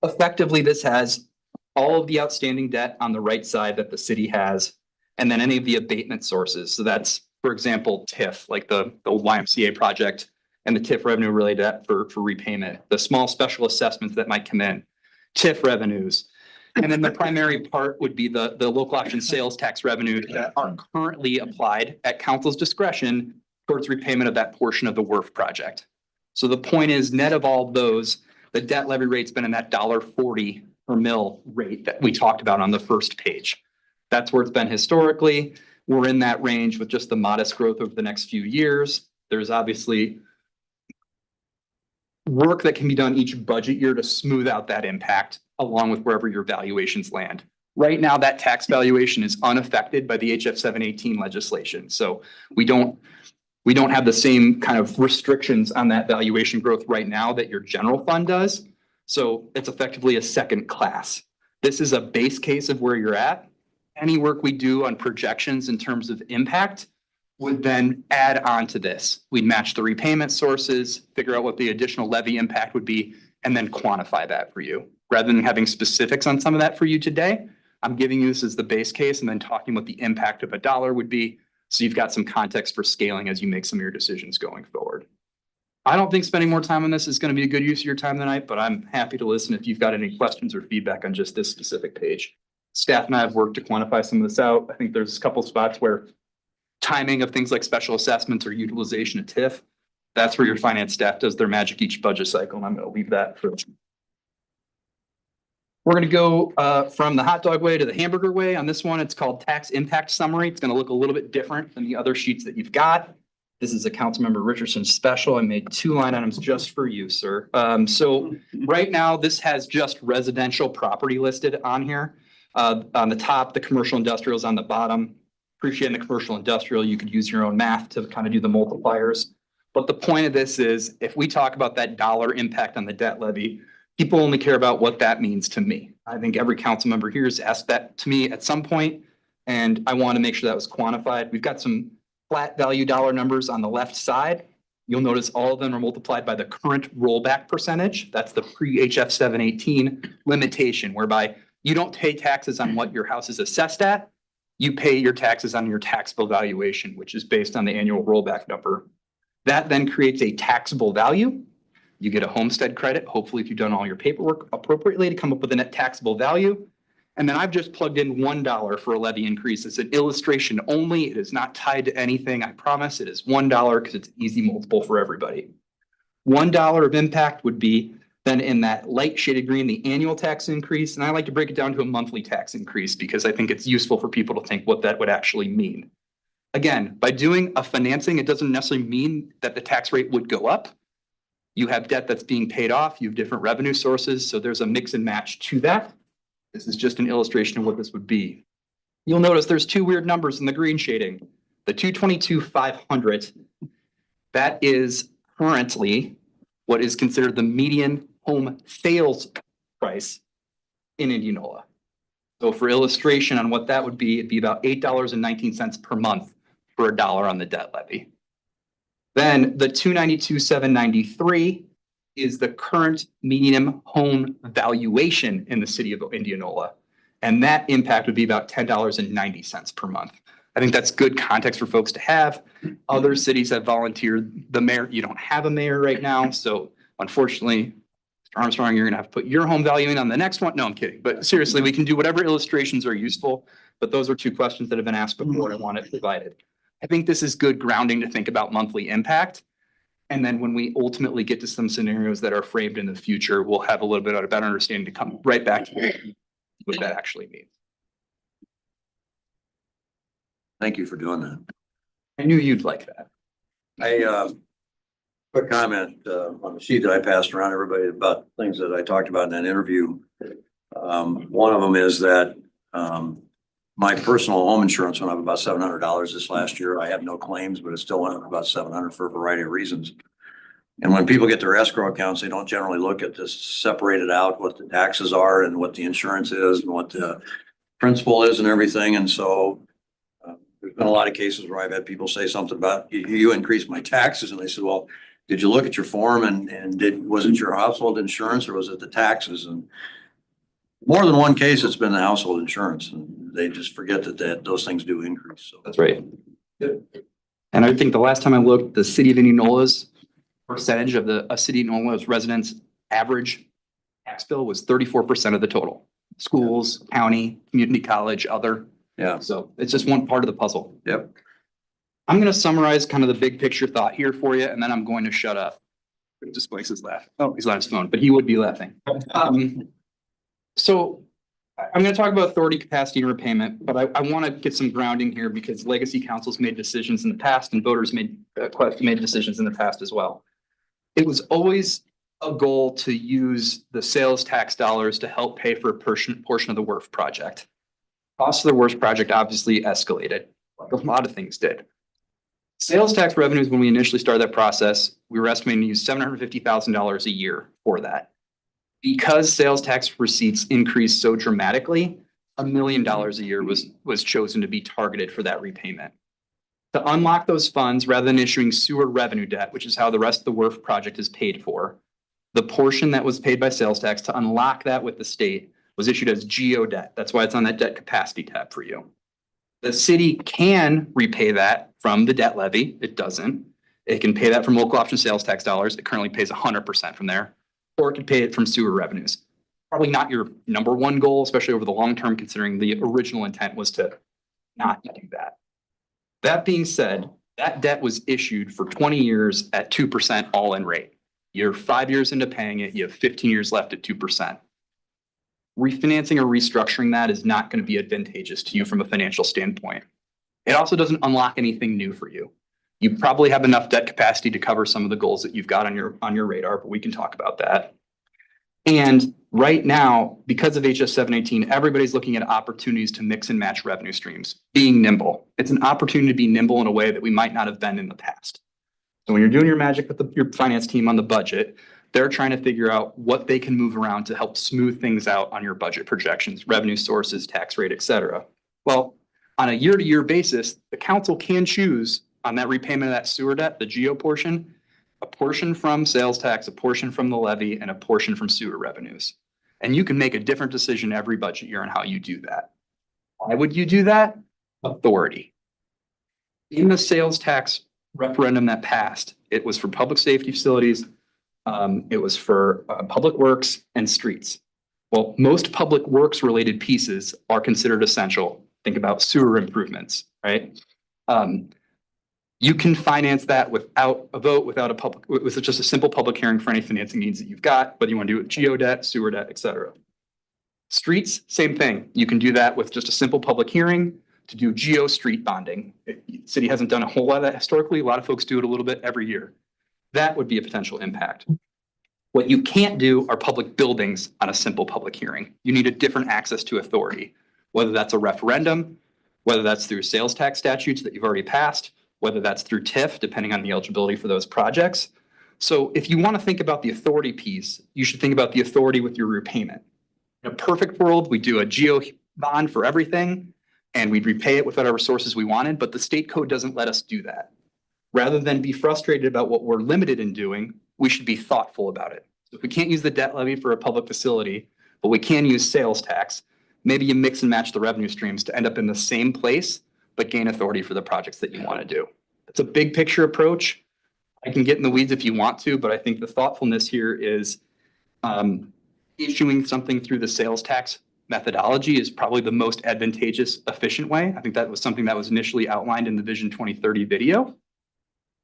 Effectively, this has all of the outstanding debt on the right side that the city has, and then any of the abatement sources. So that's, for example, TIF, like the YMCA project and the TIF revenue related debt for repayment, the small special assessments that might come in, TIF revenues. And then the primary part would be the local option sales tax revenue that are currently applied at council's discretion towards repayment of that portion of the WRF project. So the point is, net of all those, the debt levy rate's been in that $1.40 per mil rate that we talked about on the first page. That's where it's been historically. We're in that range with just the modest growth over the next few years. There's obviously work that can be done each budget year to smooth out that impact along with wherever your valuations land. Right now, that tax valuation is unaffected by the HF 718 legislation. So we don't have the same kind of restrictions on that valuation growth right now that your general fund does. So it's effectively a second class. This is a base case of where you're at. Any work we do on projections in terms of impact would then add on to this. We'd match the repayment sources, figure out what the additional levy impact would be, and then quantify that for you. Rather than having specifics on some of that for you today, I'm giving you this as the base case and then talking what the impact of a dollar would be. So you've got some context for scaling as you make some of your decisions going forward. I don't think spending more time on this is going to be a good use of your time tonight, but I'm happy to listen if you've got any questions or feedback on just this specific page. Staff and I have worked to quantify some of this out. I think there's a couple spots where timing of things like special assessments or utilization of TIF, that's where your finance staff does their magic each budget cycle, and I'm going to leave that for. We're going to go from the hot dog way to the hamburger way. On this one, it's called tax impact summary. It's going to look a little bit different than the other sheets that you've got. This is a Councilmember Richardson special. I made 2 line items just for you, sir. So right now, this has just residential property listed on here. On the top, the commercial industrial is on the bottom. Appreciating the commercial industrial, you could use your own math to kind of do the multipliers. But the point of this is, if we talk about that dollar impact on the debt levy, people only care about what that means to me. I think every council member here has asked that to me at some point, and I want to make sure that was quantified. We've got some flat value dollar numbers on the left side. You'll notice all of them are multiplied by the current rollback percentage. That's the pre-HF 718 limitation, whereby you don't pay taxes on what your house is assessed at. You pay your taxes on your taxable valuation, which is based on the annual rollback number. That then creates a taxable value. You get a homestead credit, hopefully if you've done all your paperwork appropriately to come up with a net taxable value. And then I've just plugged in $1 for a levy increase. It's an illustration only. It is not tied to anything. I promise it is $1 because it's an easy multiple for everybody. $1 of impact would be then in that light shaded green, the annual tax increase. And I like to break it down to a monthly tax increase because I think it's useful for people to think what that would actually mean. Again, by doing a financing, it doesn't necessarily mean that the tax rate would go up. You have debt that's being paid off. You have different revenue sources. So there's a mix and match to that. This is just an illustration of what this would be. You'll notice there's 2 weird numbers in the green shading. The 222,500, that is currently what is considered the median home sales price in Indianola. So for illustration on what that would be, it'd be about $8.19 per month for a dollar on the debt levy. Then the 292,793 is the current median home valuation in the city of Indianola. And that impact would be about $10.90 per month. I think that's good context for folks to have. Other cities have volunteered the mayor. You don't have a mayor right now. So unfortunately, Mr. Armstrong, you're going to have to put your home value in on the next one. No, I'm kidding. But seriously, we can do whatever illustrations are useful. But those are 2 questions that have been asked before and I want it provided. I think this is good grounding to think about monthly impact. And then when we ultimately get to some scenarios that are framed in the future, we'll have a little bit of a better understanding to come right back to what that actually means. Thank you for doing that. I knew you'd like that. Quick comment on the sheet that I passed around everybody about things that I talked about in that interview. One of them is that my personal home insurance went up about $700 this last year. I have no claims, but it still went up about $700 for a variety of reasons. And when people get their escrow accounts, they don't generally look at this separated out what the taxes are and what the insurance is and what the principal is and everything. And so there's been a lot of cases where I've had people say something about you increased my taxes, and they said, well, did you look at your form and was it your household insurance or was it the taxes? And more than one case, it's been the household insurance, and they just forget that those things do increase. So that's right. And I think the last time I looked, the city of Indianola's percentage of a city of Indianola's residents' average tax bill was 34% of the total. Schools, county, community college, other. Yeah. So it's just one part of the puzzle. Yep. I'm going to summarize kind of the big picture thought here for you, and then I'm going to shut up. Displace his laugh. Oh, he's on his phone, but he would be laughing. So I'm going to talk about authority, capacity, and repayment, but I want to get some grounding here because legacy councils made decisions in the past and voters made decisions in the past as well. It was always a goal to use the sales tax dollars to help pay for a portion of the WRF project. Cost of the WRF project obviously escalated, like a lot of things did. Sales tax revenues, when we initially started that process, we were estimating to use $750,000 a year for that. Because sales tax receipts increased so dramatically, $1 million a year was chosen to be targeted for that repayment. To unlock those funds, rather than issuing sewer revenue debt, which is how the rest of the WRF project is paid for, the portion that was paid by sales tax to unlock that with the state was issued as GO debt. That's why it's on that debt capacity tab for you. The city can repay that from the debt levy. It doesn't. It can pay that from local option sales tax dollars. It currently pays 100% from there, or it can pay it from sewer revenues. Probably not your number one goal, especially over the long term, considering the original intent was to not do that. That being said, that debt was issued for 20 years at 2% all-in rate. You're 5 years into paying it, you have 15 years left at 2%. Refinancing or restructuring that is not going to be advantageous to you from a financial standpoint. It also doesn't unlock anything new for you. You probably have enough debt capacity to cover some of the goals that you've got on your radar, but we can talk about that. And right now, because of HS 718, everybody's looking at opportunities to mix and match revenue streams, being nimble. It's an opportunity to be nimble in a way that we might not have been in the past. So when you're doing your magic with your finance team on the budget, they're trying to figure out what they can move around to help smooth things out on your budget projections, revenue sources, tax rate, et cetera. Well, on a year-to-year basis, the council can choose on that repayment of that sewer debt, the GO portion, a portion from sales tax, a portion from the levy, and a portion from sewer revenues. And you can make a different decision every budget year on how you do that. Why would you do that? Authority. In the sales tax referendum that passed, it was for public safety facilities, it was for public works and streets. Well, most public works related pieces are considered essential. Think about sewer improvements, right? You can finance that without a vote, with just a simple public hearing for any financing needs that you've got, whether you want to do it with GO debt, sewer debt, et cetera. Streets, same thing. You can do that with just a simple public hearing to do GO street bonding. The city hasn't done a whole lot of that historically. A lot of folks do it a little bit every year. That would be a potential impact. What you can't do are public buildings on a simple public hearing. You need a different access to authority, whether that's a referendum, whether that's through sales tax statutes that you've already passed, whether that's through TIF, depending on the eligibility for those projects. So if you want to think about the authority piece, you should think about the authority with your repayment. In a perfect world, we do a GO bond for everything and we'd repay it with whatever sources we wanted, but the state code doesn't let us do that. Rather than be frustrated about what we're limited in doing, we should be thoughtful about it. So if we can't use the debt levy for a public facility, but we can use sales tax, maybe you mix and match the revenue streams to end up in the same place, but gain authority for the projects that you want to do. It's a big picture approach. I can get in the weeds if you want to, but I think the thoughtfulness here is issuing something through the sales tax methodology is probably the most advantageous, efficient way. I think that was something that was initially outlined in the Vision 2030 video.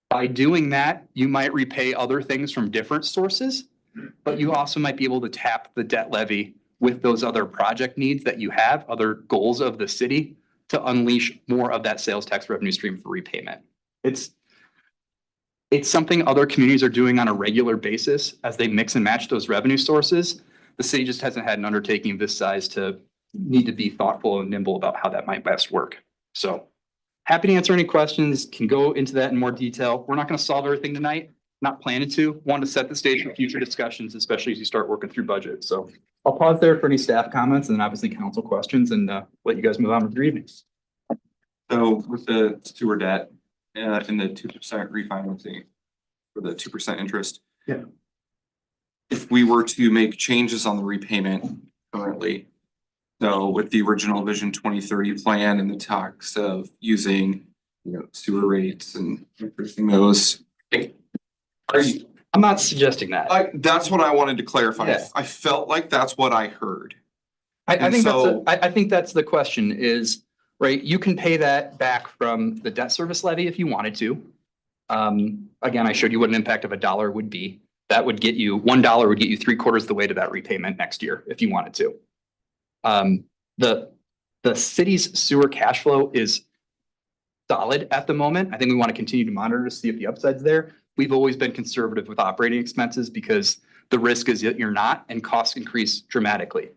By doing that, you might repay other things from different sources, but you also might be able to tap the debt levy with those other project needs that you have, other goals of the city, to unleash more of that sales tax revenue stream for repayment. It's something other communities are doing on a regular basis as they mix and match those revenue sources. The city just hasn't had an undertaking of this size to need to be thoughtful and nimble about how that might best work. So happy to answer any questions, can go into that in more detail. We're not going to solve everything tonight, not planning to. Want to set the stage for future discussions, especially as you start working through budget. So I'll pause there for any staff comments and then obviously council questions and let you guys move on with your evenings. So with the sewer debt and the 2% refinancing for the 2% interest. Yeah. If we were to make changes on the repayment currently, so with the original Vision 2030 plan and the talks of using, sewer rates and increasing those, I'm not suggesting that. That's what I wanted to clarify. Yeah. I felt like that's what I heard. I think that's the question is, right, you can pay that back from the debt service levy if you wanted to. Again, I showed you what an impact of $1 would be. That would get you, $1 would get you 3/4 the way to that repayment next year if you wanted to. The city's sewer cash flow is solid at the moment. I think we want to continue to monitor to see if the upside's there. We've always been conservative with operating expenses because the risk is that you're not and costs increase dramatically.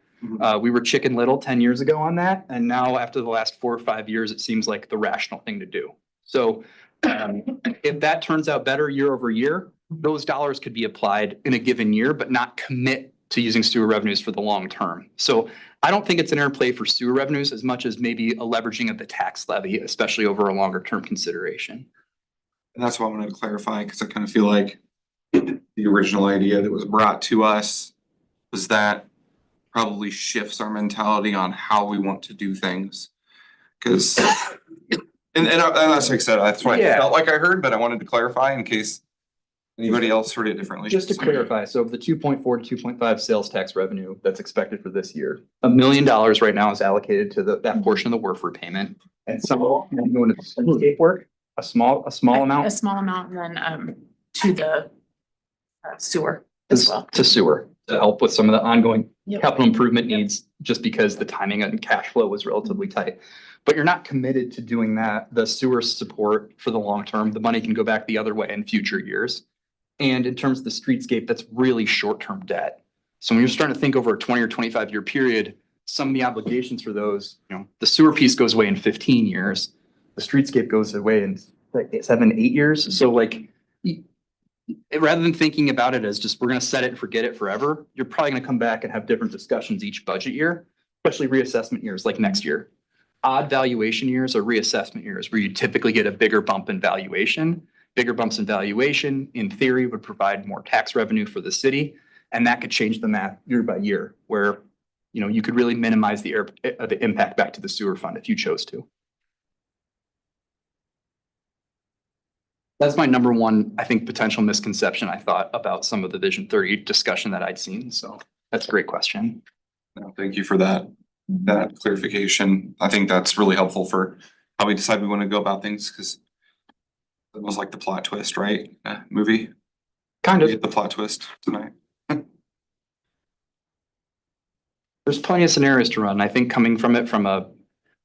We were Chicken Little 10 years ago on that. And now after the last 4 or 5 years, it seems like the rational thing to do. So if that turns out better year over year, those dollars could be applied in a given year, but not commit to using sewer revenues for the long term. So I don't think it's an interplay for sewer revenues as much as maybe a leveraging of the tax levy, especially over a longer term consideration. And that's what I wanted to clarify, because I kind of feel like the original idea that was brought to us was that probably shifts our mentality on how we want to do things. Cause, and as I said, that's what I Yeah. felt like I heard, but I wanted to clarify in case anybody else heard it differently. Just to clarify, so of the 2.4 to 2.5 sales tax revenue that's expected for this year, $1 million right now is allocated to that portion of the work repayment. And some of it going to the streetscape work, a small A amount small amount, and then to the sewer as well. to sewer to help with some of the ongoing Yep. capital improvement needs, just because the timing and cash flow was relatively tight. But you're not committed to doing that, the sewer support for the long term. The money can go back the other way in future years. And in terms of the streetscape, that's really short-term debt. So when you're starting to think over a 20 or 25-year period, some of the obligations for those, the sewer piece goes away in 15 years. The streetscape goes away in like 7, 8 years. So like, rather than thinking about it as just, we're gonna set it and forget it forever, you're probably gonna come back and have different discussions each budget year, especially reassessment years like next year. Odd valuation years are reassessment years where you typically get a bigger bump in valuation. Bigger bumps in valuation, in theory, would provide more tax revenue for the city. And that could change the math year by year, where, you could really minimize the impact back to the sewer fund if you chose to. That's my number one, I think, potential misconception I thought about some of the Vision 30 discussion that I'd seen. So that's a great question. No, thank you for that clarification. I think that's really helpful for how we decide we want to go about things, because it was like the plot twist, right? Movie. Kind We of. get the plot twist tonight. There's plenty of scenarios to run. I think coming from it from a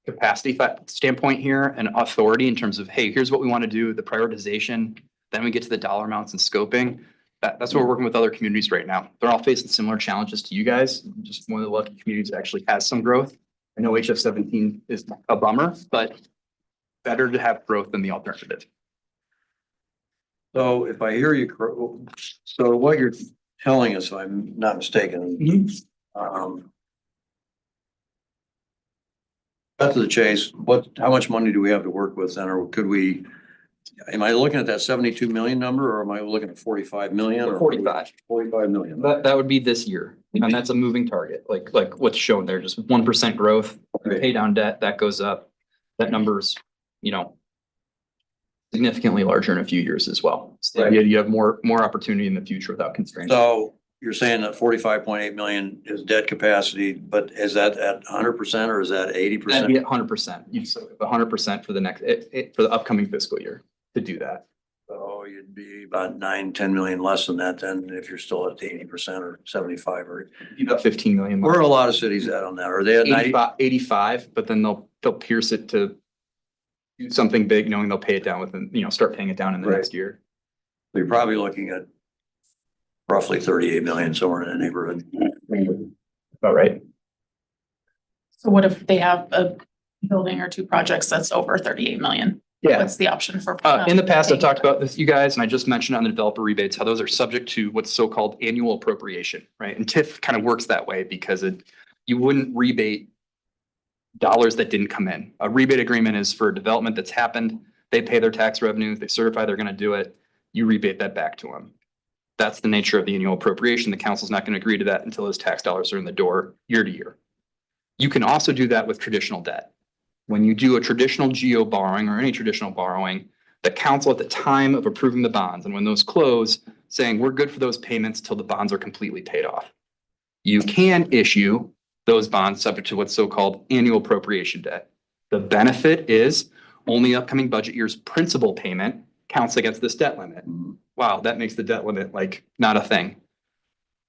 capacity standpoint here and authority in terms of, hey, here's what we want to do, the prioritization, then we get to the dollar amounts and scoping. That's what we're working with other communities right now. They're all facing similar challenges to you guys. Just one of the lucky communities that actually has some growth. I know HF 17 is a bummer, but better to have growth than the alternative. So if I hear you, so what you're telling us, if I'm not mistaken, cut to the chase, how much money do we have to work with then, or could we, am I looking at that 72 million number, or am I looking at 45 million? Or 45. 45 million. That would be this year, and that's a moving target, like what's shown there, just 1% growth, pay down debt, that goes up. That number's, significantly larger in a few years as well. So Right. you have more opportunity in the future without constraints. So you're saying that 45.8 million is debt capacity, but is that at 100% or is that 80%? That'd be at 100%. You'd 100% for the next, for the upcoming fiscal year to do that. So you'd be about 9-10 million less than that then if you're still at 80% or 75 or. You got 15 million. Where are a lot of cities at on that? Are they at 90? 85, but then they'll pierce it to do something big, knowing they'll pay it down within, start paying it down in the Right. next year. You're probably looking at roughly 38 million, somewhere in that neighborhood. About right. So what if they have a building or 2 projects that's over 38 million? Yeah. What's the option for? In the past, I've talked about this, you guys, and I just mentioned on the developer rebates, how those are subject to what's so-called annual appropriation, right? And TIF kind of works that way because you wouldn't rebate dollars that didn't come in. A rebate agreement is for a development that's happened. They pay their tax revenue, they certify they're going to do it. You rebate that back to them. That's the nature of the annual appropriation. The council's not going to agree to that until those tax dollars are in the door year to year. You can also do that with traditional debt. When you do a traditional GO borrowing or any traditional borrowing, the council at the time of approving the bonds and when those close, saying we're good for those payments till the bonds are completely paid off. You can issue those bonds subject to what's so-called annual appropriation debt. The benefit is only upcoming budget year's principal payment counts against this debt limit. Wow, that makes the debt limit like not a thing.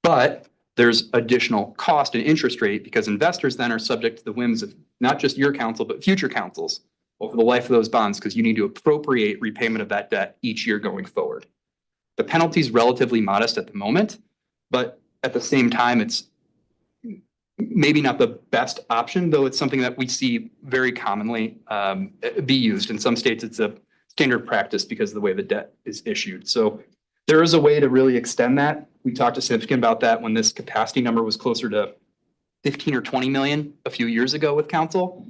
But there's additional cost and interest rate because investors then are subject to the whims of not just your council, but future councils over the life of those bonds because you need to appropriate repayment of that debt each year going forward. The penalty is relatively modest at the moment, but at the same time, it's maybe not the best option, though it's something that we see very commonly be used. In some states, it's a standard practice because of the way the debt is issued. So There is a way to really extend that. We talked to significant about that when this capacity number was closer to 15 or 20 million a few years ago with council.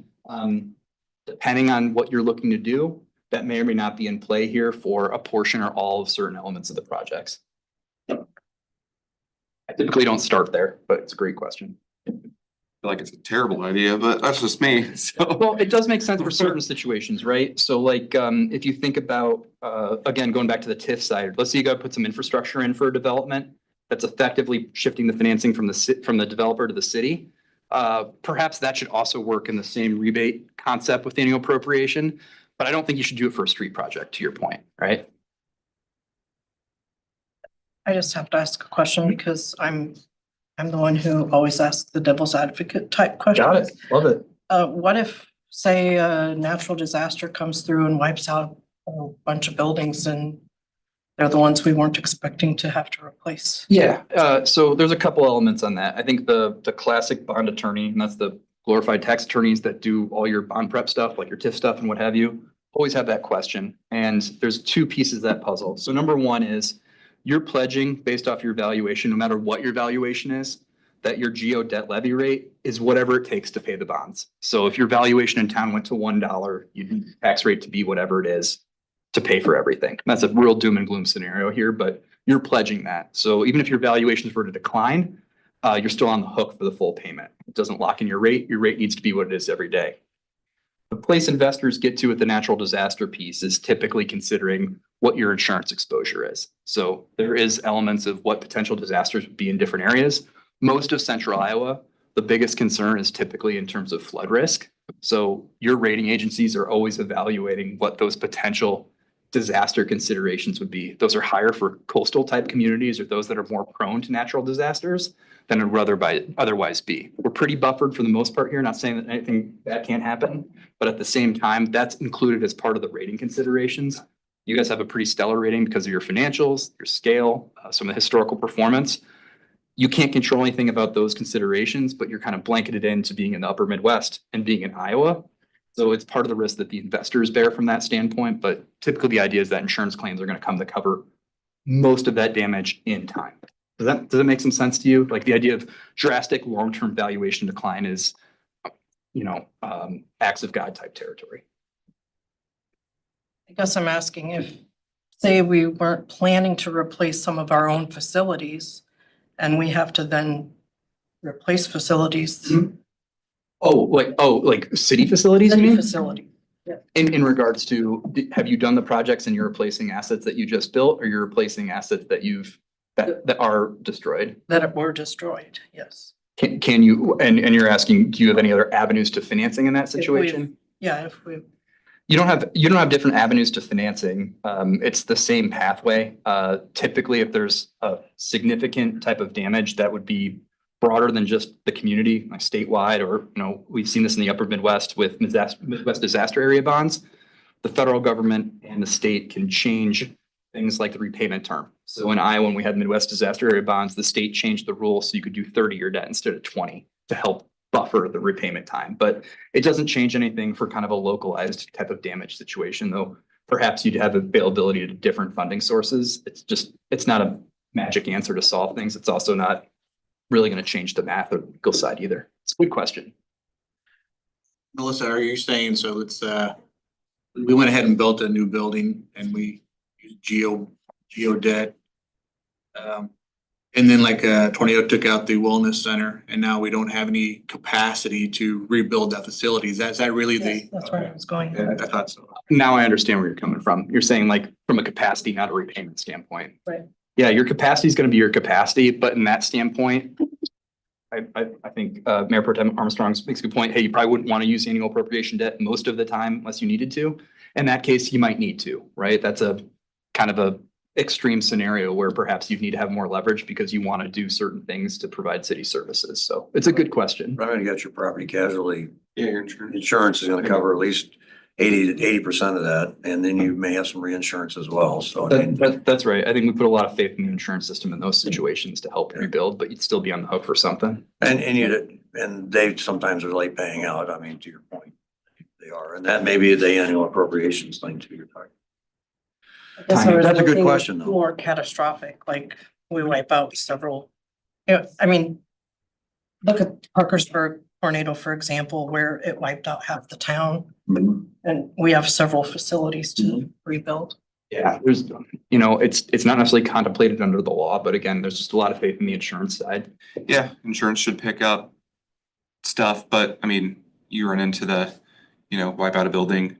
Depending on what you're looking to do, that may or may not be in play here for a portion or all of certain elements of the projects. I typically don't start there, but it's a great question. I feel like it's a terrible idea, but that's just me, so. Well, it does make sense for certain situations, right? So like, if you think about, again, going back to the TIF side, let's say you gotta put some infrastructure in for a development that's effectively shifting the financing from the developer to the city. Perhaps that should also work in the same rebate concept with annual appropriation, but I don't think you should do it for a street project, to your point, right? I just have to ask a question because I'm the one who always asks the devil's advocate type questions. Got it, love it. What if, say, a natural disaster comes through and wipes out a bunch of buildings and they're the ones we weren't expecting to have to replace? Yeah, so there's a couple elements on that. I think the classic bond attorney, and that's the glorified tax attorneys that do all your bond prep stuff, like your TIF stuff and what have you, always have that question. And there's two pieces of that puzzle. So number one is you're pledging based off your valuation, no matter what your valuation is, that your GO debt levy rate is whatever it takes to pay the bonds. So if your valuation in town went to $1, you need the tax rate to be whatever it is to pay for everything. That's a real doom and gloom scenario here, but you're pledging that. So even if your valuations were to decline, you're still on the hook for the full payment. It doesn't lock in your rate. Your rate needs to be what it is every day. The place investors get to with the natural disaster piece is typically considering what your insurance exposure is. So there is elements of what potential disasters would be in different areas. Most of central Iowa, the biggest concern is typically in terms of flood risk. So your rating agencies are always evaluating what those potential disaster considerations would be. Those are higher for coastal type communities or those that are more prone to natural disasters than it would otherwise be. We're pretty buffered for the most part here, not saying that anything bad can't happen, but at the same time, that's included as part of the rating considerations. You guys have a pretty stellar rating because of your financials, your scale, some of the historical performance. You can't control anything about those considerations, but you're kind of blanketed into being in the upper Midwest and being in Iowa. So it's part of the risk that the investors bear from that standpoint, but typically the idea is that insurance claims are going to come to cover most of that damage in time. Does that make some sense to you? Like the idea of drastic long-term valuation decline is, acts of God type territory. I guess I'm asking if, say, we weren't planning to replace some of our own facilities and we have to then replace facilities. Like city facilities, you City mean? facility. In regards to, have you done the projects and you're replacing assets that you just built, or you're replacing assets that that are destroyed? That were destroyed, yes. Can you, and you're asking, do you have any other avenues to financing in that situation? If we, You don't have different avenues to financing. It's the same pathway. Typically, if there's a significant type of damage that would be broader than just the community, like statewide, or, we've seen this in the upper Midwest with Midwest disaster area bonds. The federal government and the state can change things like the repayment term. So in Iowa, when we had Midwest disaster area bonds, the state changed the rule so you could do 30-year debt instead of 20 to help buffer the repayment time. But it doesn't change anything for kind of a localized type of damage situation, though perhaps you'd have availability to different funding sources. It's not a magic answer to solve things. It's also not really going to change the math or legal side either. It's a good question. Melissa, are you saying, so let's, we went ahead and built a new building and we used geo debt. And then like a tornado took out the wellness center and now we don't have any capacity to rebuild that facility. Is that really yes, that's where I was going. Yeah, I thought so. Now I understand where you're coming from. You're saying like from a capacity, not a repayment standpoint. Right. Yeah, your capacity is going to be your capacity, but in that standpoint, I think Mayor Pro Tem Armstrong makes a good point. Hey, you probably wouldn't want to use annual appropriation debt most of the time unless you needed to. In that case, you might need to, right? That's a kind of a extreme scenario where perhaps you need to have more leverage because you want to do certain things to provide city services. So it's a good question. Right, you got your property casualty. Yeah, your insurance. Insurance is gonna cover at least 80% of that, and then you may have some reinsurance as well, so. That's right. I think we put a lot of faith in the insurance system in those situations to help rebuild, but you'd still be on the hook for something. And they sometimes are late paying out, I mean, to your point, they are, and that may be the annual appropriations thing too, you're talking. I guess I was That's a good looking question, though. More catastrophic, like we wipe out several, I mean, look at Parkersburg tornado, for example, where it wiped out half the town. And we have several facilities to rebuild. Yeah, there's, you know, it's not necessarily contemplated under the law, but again, there's just a lot of faith in the insurance side. Yeah, insurance should pick up stuff, but I mean, you run into the, wipe out a building.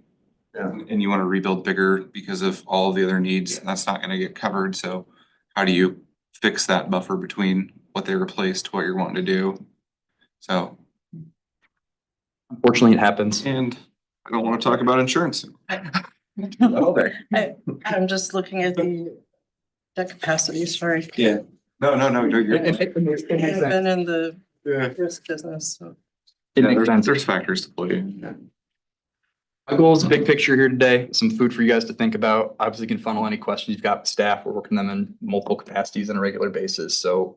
Yeah. And you want to rebuild bigger because of all of the other needs, and that's not gonna get covered, so how do you fix that buffer between what they replaced, what you're wanting to do? So, Unfortunately, it happens. and I don't wanna talk about insurance. I'm just looking at the debt capacity, sorry. Yeah. No, you're. I've been in the risk business, so. It makes sense. There's factors to play. My goal is a big picture here today, some food for you guys to think about. Obviously, you can funnel any questions you've got with staff. We're working them in multiple capacities on a regular basis. So,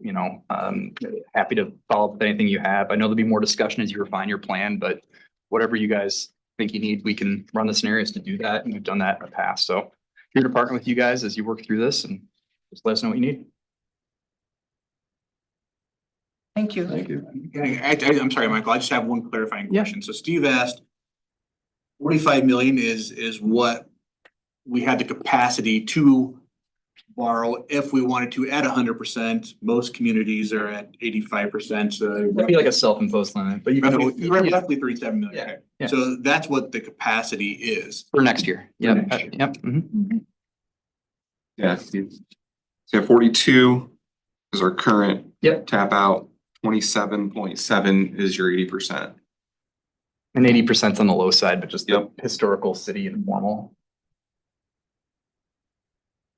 happy to follow up with anything you have. I know there'll be more discussion as you refine your plan, but whatever you guys think you need, we can run the scenarios to do that. And we've done that in the past. So here to partner with you guys as you work through this and just let us know what you need. Thank you. Thank you. I'm sorry, Michael, I just have one clarifying Yeah. question. So Steve asked, 45 million is what we had the capacity to borrow if we wanted to at 100%. Most communities are at 85%, so. It'd be like a self-imposed limit, but you can, Roughly 37 million, okay. Yeah. So that's what the capacity is. for next year. Yep, next year. yep. Mhm. Yeah. So 42 is our current. Yep. Tap out, 27.7 is your 80%. And 80% on the low side, but just the Yep. historical city informal.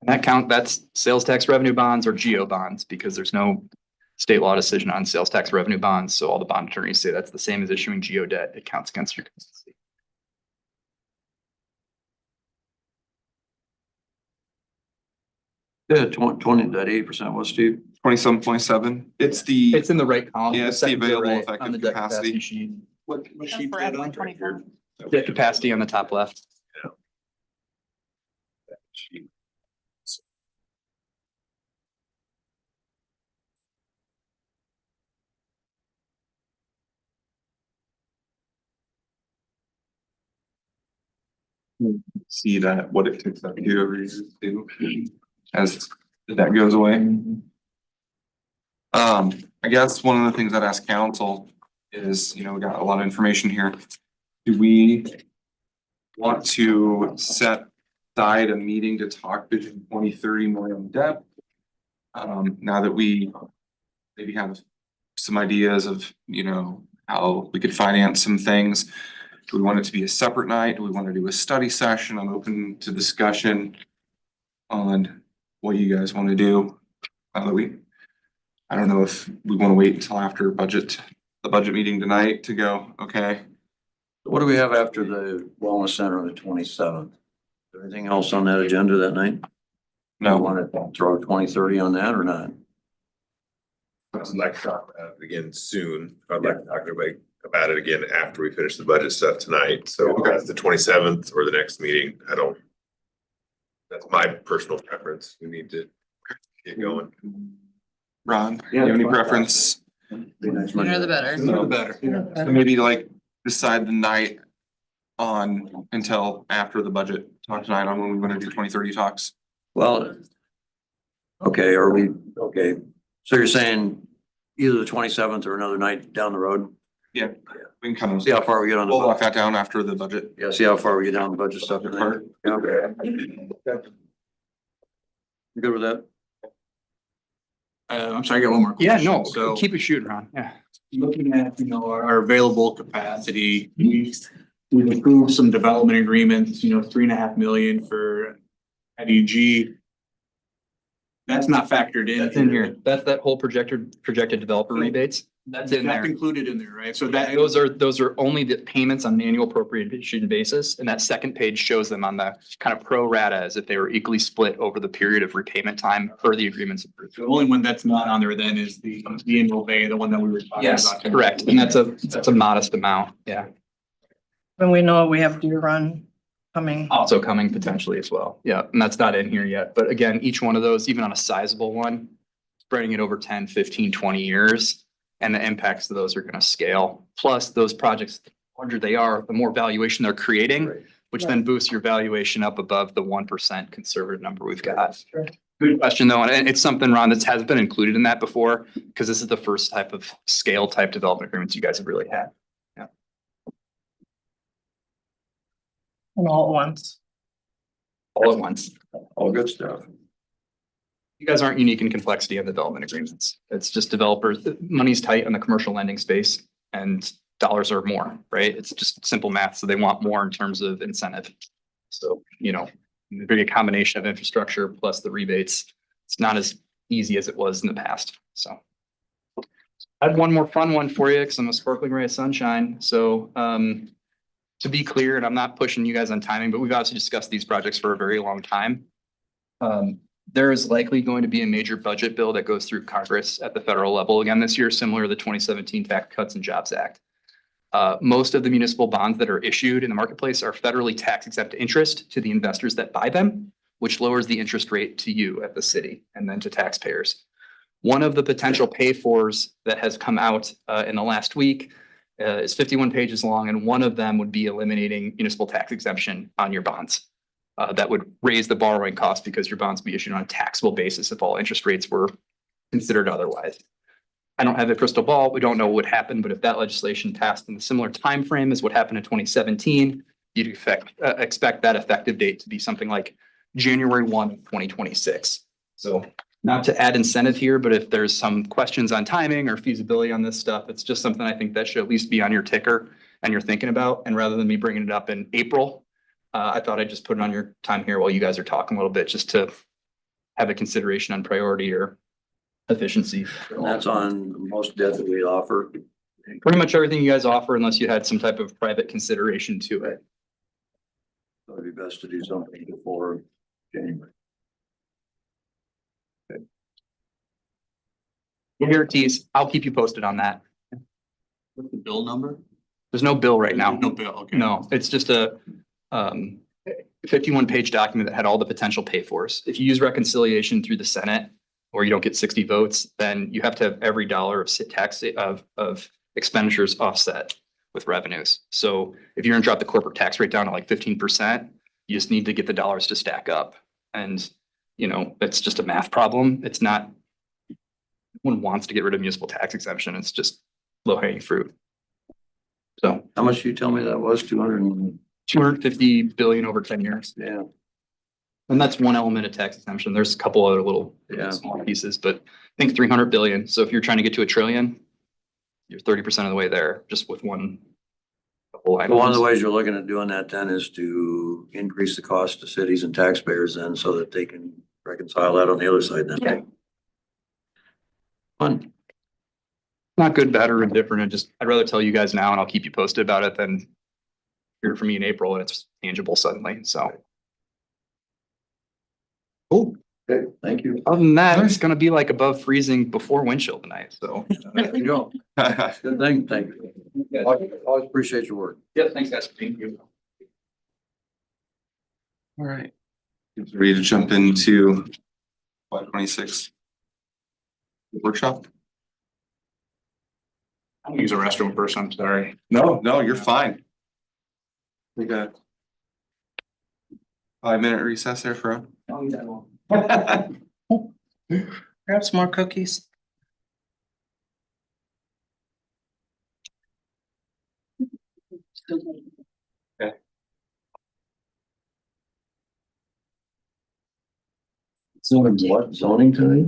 And that's sales tax revenue bonds or geo bonds, because there's no state law decision on sales tax revenue bonds. So all the bond attorneys say that's the same as issuing geo debt. It counts against your consistency. Yeah, 20, that 80% was Steve. 27.7. It's the. It's in the right column. Yeah, it's the second to available right effective on the debt capacity. sheet. What sheet For did FY on? 24. Debt capacity on the top left. See that, what it takes up to every year too, as that goes away. I guess one of the things I'd ask council is, we got a lot of information here. Do we want to set aside a meeting to talk vision 2030 more in depth? Now that we maybe have some ideas of, how we could finance some things. Do we want it to be a separate night? Do we want to do a study session? I'm open to discussion on what you guys want to do. I don't know if we want to wait until after the budget meeting tonight to go, okay? What do we have after the wellness center on the 27th? Anything else on that agenda that night? No. Want to throw 2030 on that or not? I'd like to talk about it again soon. I'd like to talk about it again after we finish the budget stuff tonight. So Okay. that's the 27th or the next meeting. That's my personal preference. We need to get going. Ron, do you have any preference? Sooner the better. Sooner the better. So maybe decide the night on until after the budget talk tonight on when we want to do 2030 talks. Well, okay, okay, so you're saying either the 27th or another night down the road? Yeah, we can kind of. See how far we get on the We'll lock budget. that down after the budget. Yeah, see how far we get down the budget stuff. and then- Yeah, okay. You good with that? I'm sorry, I got one more Yeah, question. no, So keep it shooting, Ron. Yeah. looking at, our available capacity, we've approved some development agreements, 3.5 million for IDG. That's not factored in. That's in here. That's that whole projected developer rebates. That's in That's there. included in there, right? So that. Those are only the payments on an annual appropriation basis, and that second page shows them on the kind of pro rata as if they were equally split over the period of repayment time per the agreements approved. The only one that's not on there then is the annual bay, the one that we were talking Yes, about. correct, and that's a modest amount, yeah. When we know we have Deer Run coming. Also coming potentially as well. Yeah, and that's not in here yet. But again, each one of those, even on a sizable one, spreading it over 10, 15, 20 years, and the impacts of those are gonna scale. Plus, those projects, the larger they are, the more valuation they're creating, which then boosts your valuation up above the 1% conservative number we've got. Good question, though, and it's something, Ron, that has been included in that before, because this is the first type of scale type development agreements you guys have really had. And all at once. All at once. All good stuff. You guys aren't unique in complexity of development agreements. It's just developers, money's tight on the commercial lending space and dollars are more, right? It's just simple math. So they want more in terms of incentive. So, you know, a combination of infrastructure plus the rebates. It's not as easy as it was in the past. So I have one more fun one for you because I'm a sparkling ray of sunshine. So to be clear, and I'm not pushing you guys on timing, but we've obviously discussed these projects for a very long time. There is likely going to be a major budget bill that goes through Congress at the federal level again this year, similar to the 2017 Tax Cuts and Jobs Act. Most of the municipal bonds that are issued in the marketplace are federally tax exempt interest to the investors that buy them, which lowers the interest rate to you at the city and then to taxpayers. One of the potential pay-fors that has come out in the last week is 51 pages long, and one of them would be eliminating municipal tax exemption on your bonds. That would raise the borrowing cost because your bonds be issued on a taxable basis if all interest rates were considered otherwise. I don't have a crystal ball. We don't know what would happen, but if that legislation passed in a similar time frame as what happened in 2017, you'd expect that effective date to be something like January 1 of 2026. So not to add incentive here, but if there's some questions on timing or feasibility on this stuff, it's just something I think that should at least be on your ticker and you're thinking about. And rather than me bringing it up in April, I thought I'd just put it on your time here while you guys are talking a little bit, just to have a consideration on priority or efficiency. That's on most debt that we offer. Pretty much everything you guys offer, unless you had some type of private consideration to it. So it'd be best to do something before January. Guarantees, I'll keep you posted on that. What's the bill number? There's no bill right now. No bill, okay. No, it's just a 51-page document that had all the potential pay-fors. If you use reconciliation through the Senate, or you don't get 60 votes, then you have to have every dollar of tax of expenditures offset with revenues. So if you're gonna drop the corporate tax rate down to like 15%, you just need to get the dollars to stack up. And, you know, it's just a math problem. It's not, no one wants to get rid of municipal tax exemption. It's just low-hanging fruit. So How much do you tell me that was? 250 billion over 10 years. Yeah. And that's one element of tax exemption. There's a couple other little small pieces, but I think 300 billion. So if you're trying to get to $1 trillion, you're 30% of the way there just with one. One of the ways you're looking at doing that then is to increase the cost to cities and taxpayers then so that they can reconcile that on the other side then. Yeah. Fun. Not good, bad, or indifferent. I'd rather tell you guys now and I'll keep you posted about it than hear from me in April and it's tangible suddenly. So. Cool. Okay, thank you. Other than that, it's gonna be like above freezing before wind chill tonight, so. There you go. Good thing, thank you. Always appreciate your work. Yeah, thanks guys for being here. All right. Ready to jump into 526 workshop? I'm gonna use a restroom first, I'm sorry. No, you're fine. We got 5-minute recess there for. Grab some more cookies. Okay. Zoning tonight?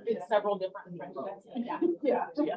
It's several different. Yeah. Yeah.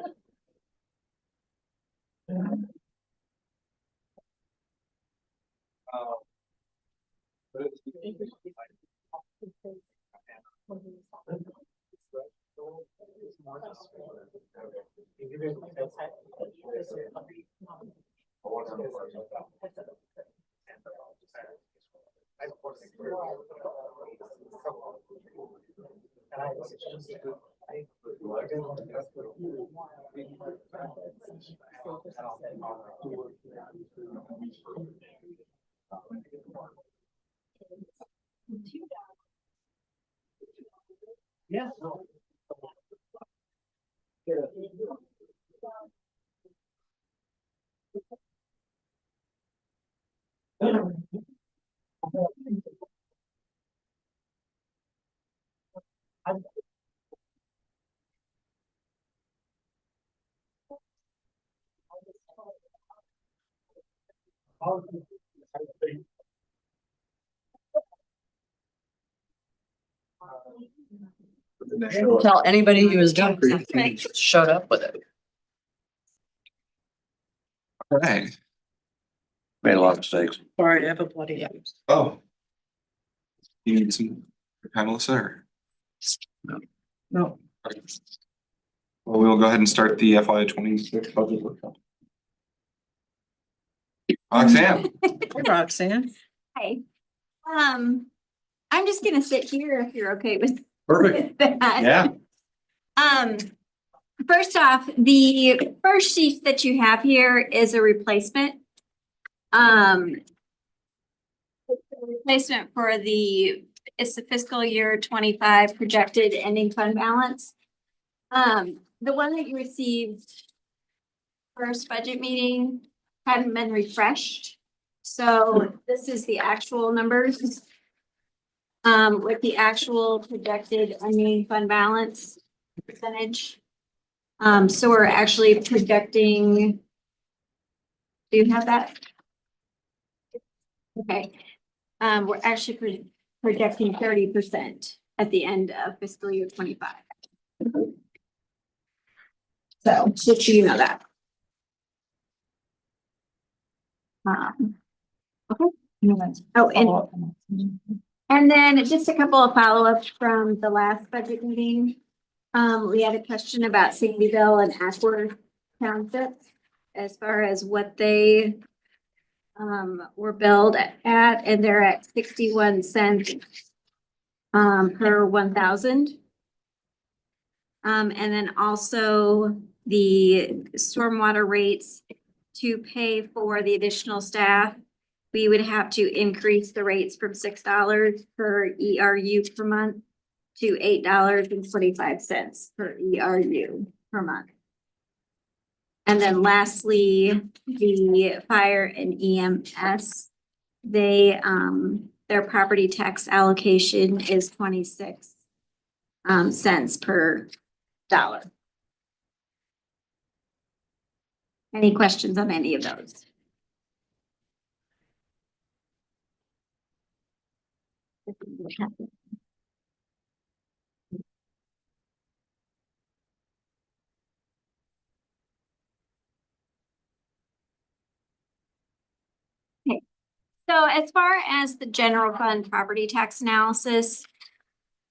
Tell anybody who was doing something, showed up with it. Right. Made a lot of mistakes. Sorry, I have a bloody nose. Oh. You need some time, Melissa, or? No. Well, we'll go ahead and start the FY 26 budget workshop. Roxanne. Hey, Roxanne. Hi. I'm just gonna sit here if you're okay with Perfect. that. Yeah. First off, the first sheet that you have here is a replacement. It's a replacement for it's the fiscal year 25 projected ending fund balance. The one that you received first budget meeting hadn't been refreshed. So this is the actual numbers. With the actual projected ending fund balance percentage. So we're actually projecting. Do you have that? Okay. We're actually projecting 30% at the end of fiscal year 25. So just so you know that. Okay. Oh, and then just a couple of follow-ups from the last budget meeting. We had a question about Sandyville and Ashworth townships as far as what they were billed at, and they're at 61 cents per 1,000. And then also the stormwater rates to pay for the additional staff. we would have to increase the rates from $6 per ERU per month to $8.25 per ERU per month. And then lastly, the fire and EMS, they, their property tax allocation is 26 cents per dollar. Any questions on any of those? Okay. So as far as the general fund property tax analysis,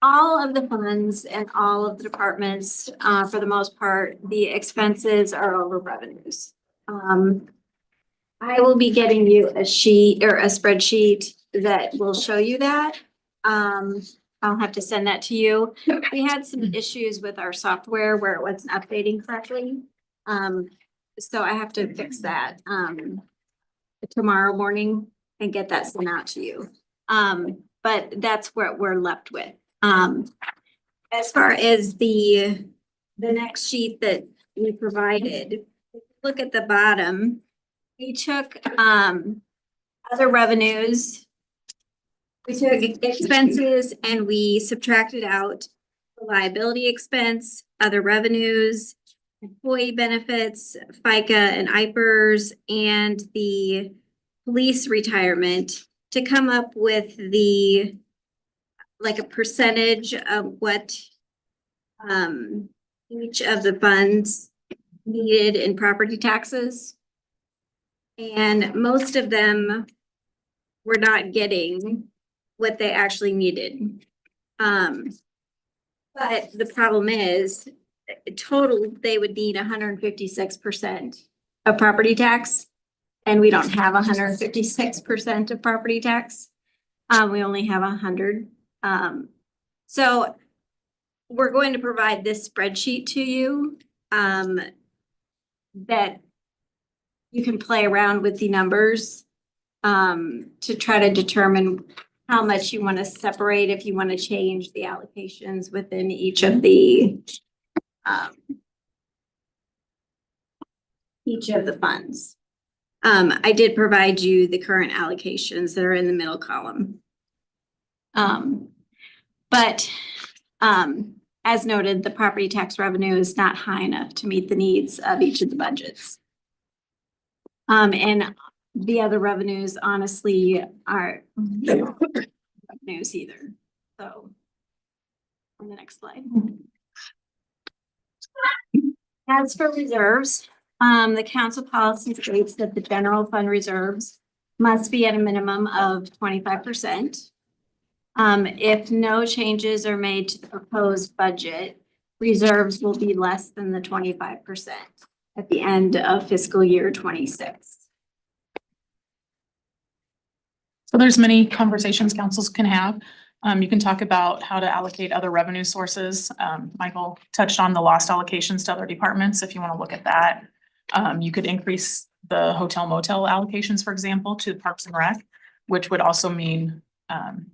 all of the funds and all of the departments, for the most part, the expenses are over revenues. I will be getting you a sheet or a spreadsheet that will show you that. I'll have to send that to you. We had some issues with our software where it wasn't updating correctly. So I have to fix that, tomorrow morning and get that sent out to you. But that's what we're left with. As far as the next sheet that we provided, look at the bottom. We took other revenues. We took expenses and we subtracted out the liability expense, other revenues, employee benefits, FICA and IPERS, and the police retirement to come up with the, like, a percentage of what each of the funds needed in property taxes. And most of them were not getting what they actually needed. But the problem is, total, they would need 156% of property tax. And we don't have 156% of property tax. We only have 100. So we're going to provide this spreadsheet to you that you can play around with the numbers to try to determine how much you want to separate, if you want to change the allocations within each of the funds. I did provide you the current allocations that are in the middle column. But as noted, the property tax revenue is not high enough to meet the needs of each of the budgets. And the other revenues honestly are revenues either. So on the next slide. As for reserves, the council policy states that the general fund reserves must be at a minimum of 25%. If no changes are made to the proposed budget, reserves will be less than the 25% at the end of fiscal year 26. So there's many conversations councils can have. You can talk about how to allocate other revenue sources. Michael touched on the lost allocations to other departments. If you want to look at that, you could increase the hotel motel allocations, for example, to Parks and Rec, which would also mean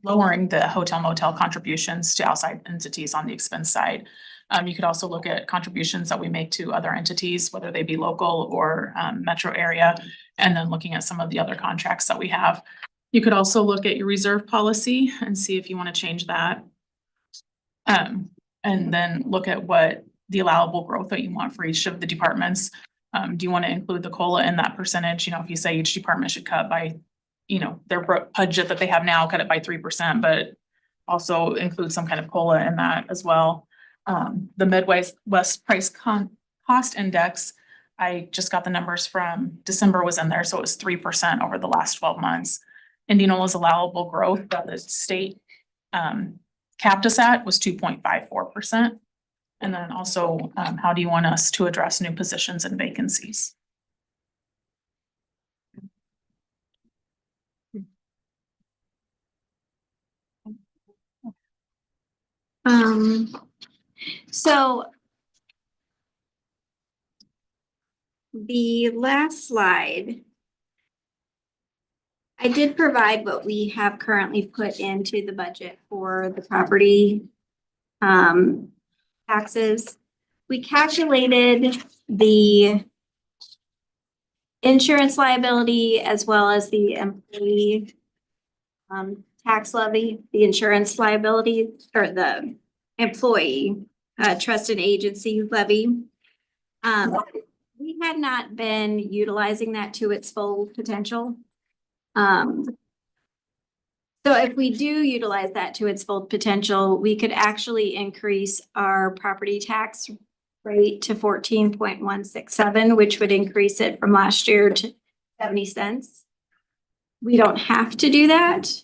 lowering the hotel motel contributions to outside entities on the expense side. You could also look at contributions that we make to other entities, whether they be local or metro area, and then looking at some of the other contracts that we have. You could also look at your reserve policy and see if you want to change that. And then look at what the allowable growth that you want for each of the departments. Do you want to include the COLA in that percentage? You know, if you say each department should cut by, you know, their budget that they have now, cut it by 3%, but also include some kind of COLA in that as well. The Midwest Price Cost Index, I just got the numbers from December was in there, so it was 3% over the last 12 months. Indianola's allowable growth that the state capped us at was 2.54%. And then also, how do you want us to address new positions and vacancies? So the last slide, I did provide what we have currently put into the budget for the property taxes. We calculated the insurance liability as well as the employee tax levy, the insurance liability, or the employee trust and agency levy. We had not been utilizing that to its full potential. So if we do utilize that to its full potential, we could actually increase our property tax rate to 14.167, which would increase it from last year to 70 cents. We don't have to do that.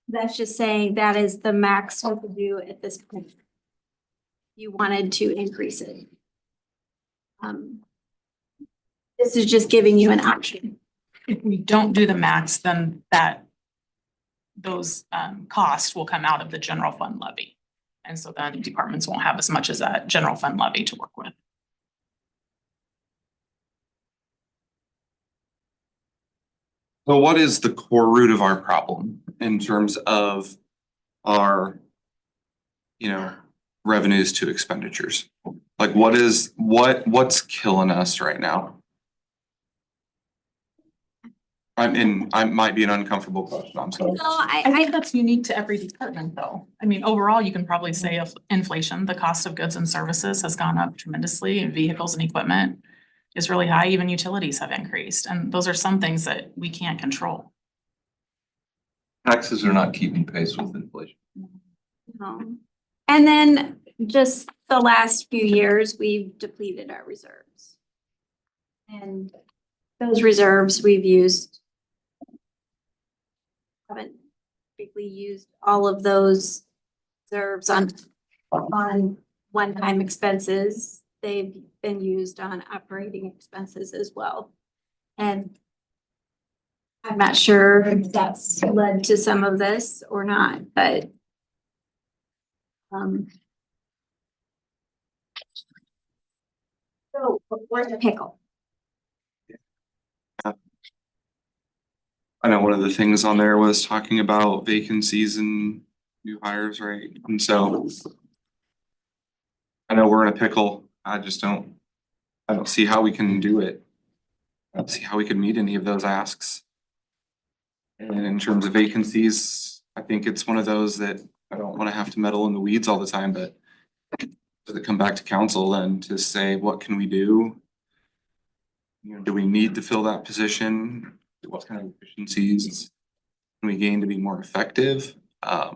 That's just saying that is the max we could do at this point. You wanted to increase it. This is just giving you an option. If we don't do the max, then those costs will come out of the general fund levy. And so then departments won't have as much as that general fund levy to work with. So what is the core root of our problem in terms of our, revenues to expenditures? Like what's killing us right now? I might be an uncomfortable question, I'm sorry. No, I think that's unique to every department though. I mean, overall, you can probably say of inflation, the cost of goods and services has gone up tremendously, and vehicles and equipment is really high, even utilities have increased, and those are some things that we can't control. Taxes are not keeping pace with inflation. no. And then just the last few years, we've depleted our reserves. And those reserves we've used. Haven't typically used all of those reserves on one-time expenses. They've been used on operating expenses as well. And I'm not sure if that's led to some of this or not, but so we're in a pickle. I know one of the things on there was talking about vacancies and new hires, right? And so I know we're in a pickle. I don't see how we can do it. I don't see how we can meet any of those asks. And in terms of vacancies, I think it's one of those that I don't want to have to meddle in the weeds all the time, but does it come back to council and to say, what can we do? Do we need to fill that position? What kind of efficiencies can we gain to be more effective? I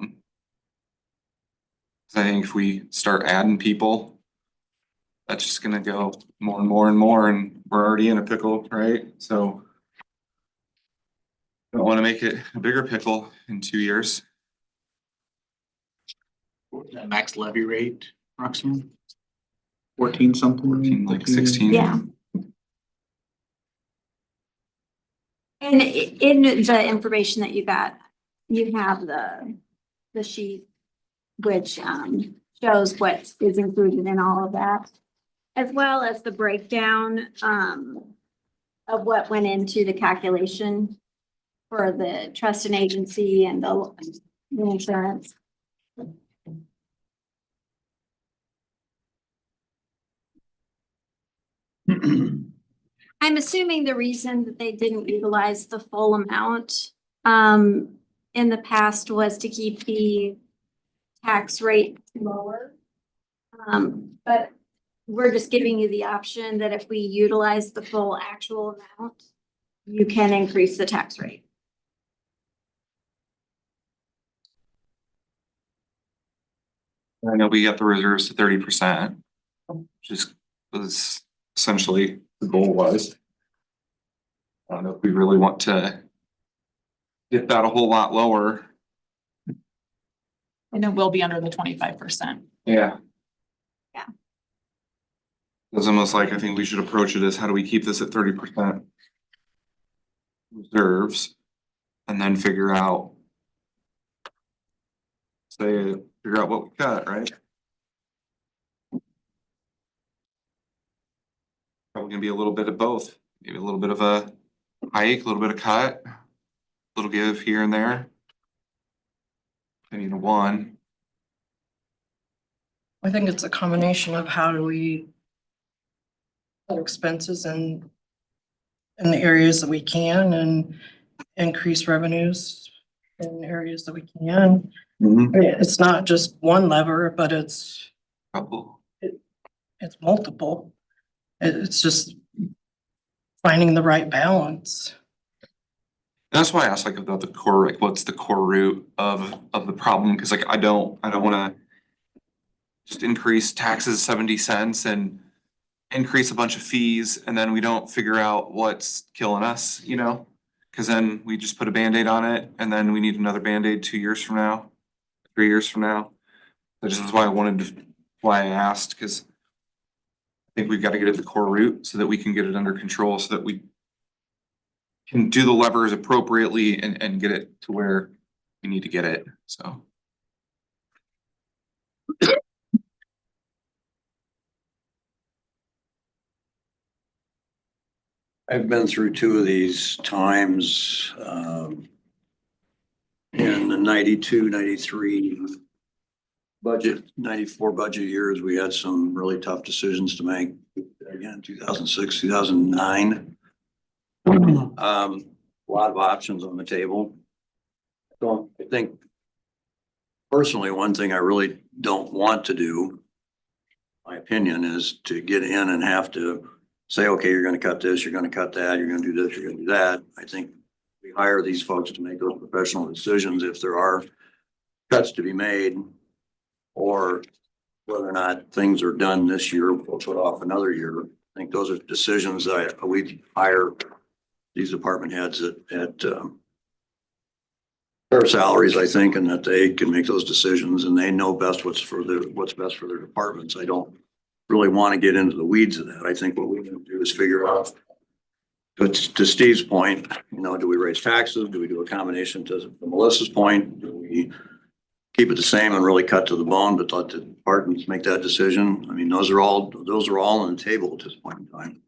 think if we start adding people, that's just gonna go more and more and more, and we're already in a pickle, right? So don't wanna make it a bigger pickle in 2 years. That max levy rate approximately? 14 something? 14, like 16. Yeah. And in the information that you got, you have the sheet which shows what is included in all of that, as well as the breakdown of what went into the calculation for the trust and agency and the insurance. I'm assuming the reason that they didn't utilize the full amount in the past was to keep the tax rate lower. But we're just giving you the option that if we utilize the full actual amount, you can increase the tax rate. I know we got the reserves to 30%, which was essentially the goal was. I don't know if we really want to get that a whole lot lower. And it will be under the 25%. Yeah. Yeah. It's almost like I think we should approach it as how do we keep this at 30% reserves and then figure out what we cut, right? Probably gonna be a little bit of both, maybe a little bit of a hike, a little bit of cut. little give here and there. I need a one. I think it's a combination of how do we cut expenses in the areas that we can and increase revenues in areas that we can. I mean, it's not just one lever, but it's Couple. it's multiple. It's just finding the right balance. That's why I asked like about the core, like what's the core root of the problem? Cause like I don't wanna just increase taxes 70 cents and increase a bunch of fees and then we don't figure out what's killing us, you know? Cause then we just put a Band-Aid on it and then we need another Band-Aid 2 years from now, 3 years from now. That just is why I asked, cause I think we've got to get at the core root so that we can get it under control so that we can do the levers appropriately and get it to where we need to get it, so. I've been through two of these times, in the 92, 93 budget, 94 budget years, we had some really tough decisions to make. Again, 2006, 2009. A lot of options on the table. So I think personally, one thing I really don't want to do, my opinion, is to get in and have to say, okay, you're gonna cut this, you're gonna cut that, you're gonna do this, you're gonna do that. I think we hire these folks to make those professional decisions if there are cuts to be made, or whether or not things are done this year, we'll put off another year. I think those are decisions that we hire these department heads at their salaries, I think, and that they can make those decisions and they know best what's best for their departments. I don't really want to get into the weeds of that. I think what we need to do is figure out, but to Steve's point, you know, do we raise taxes? Do we do a combination? To Melissa's point, do we keep it the same and really cut to the bone, but let the departments make that decision? I mean, those are all on the table at this point in time.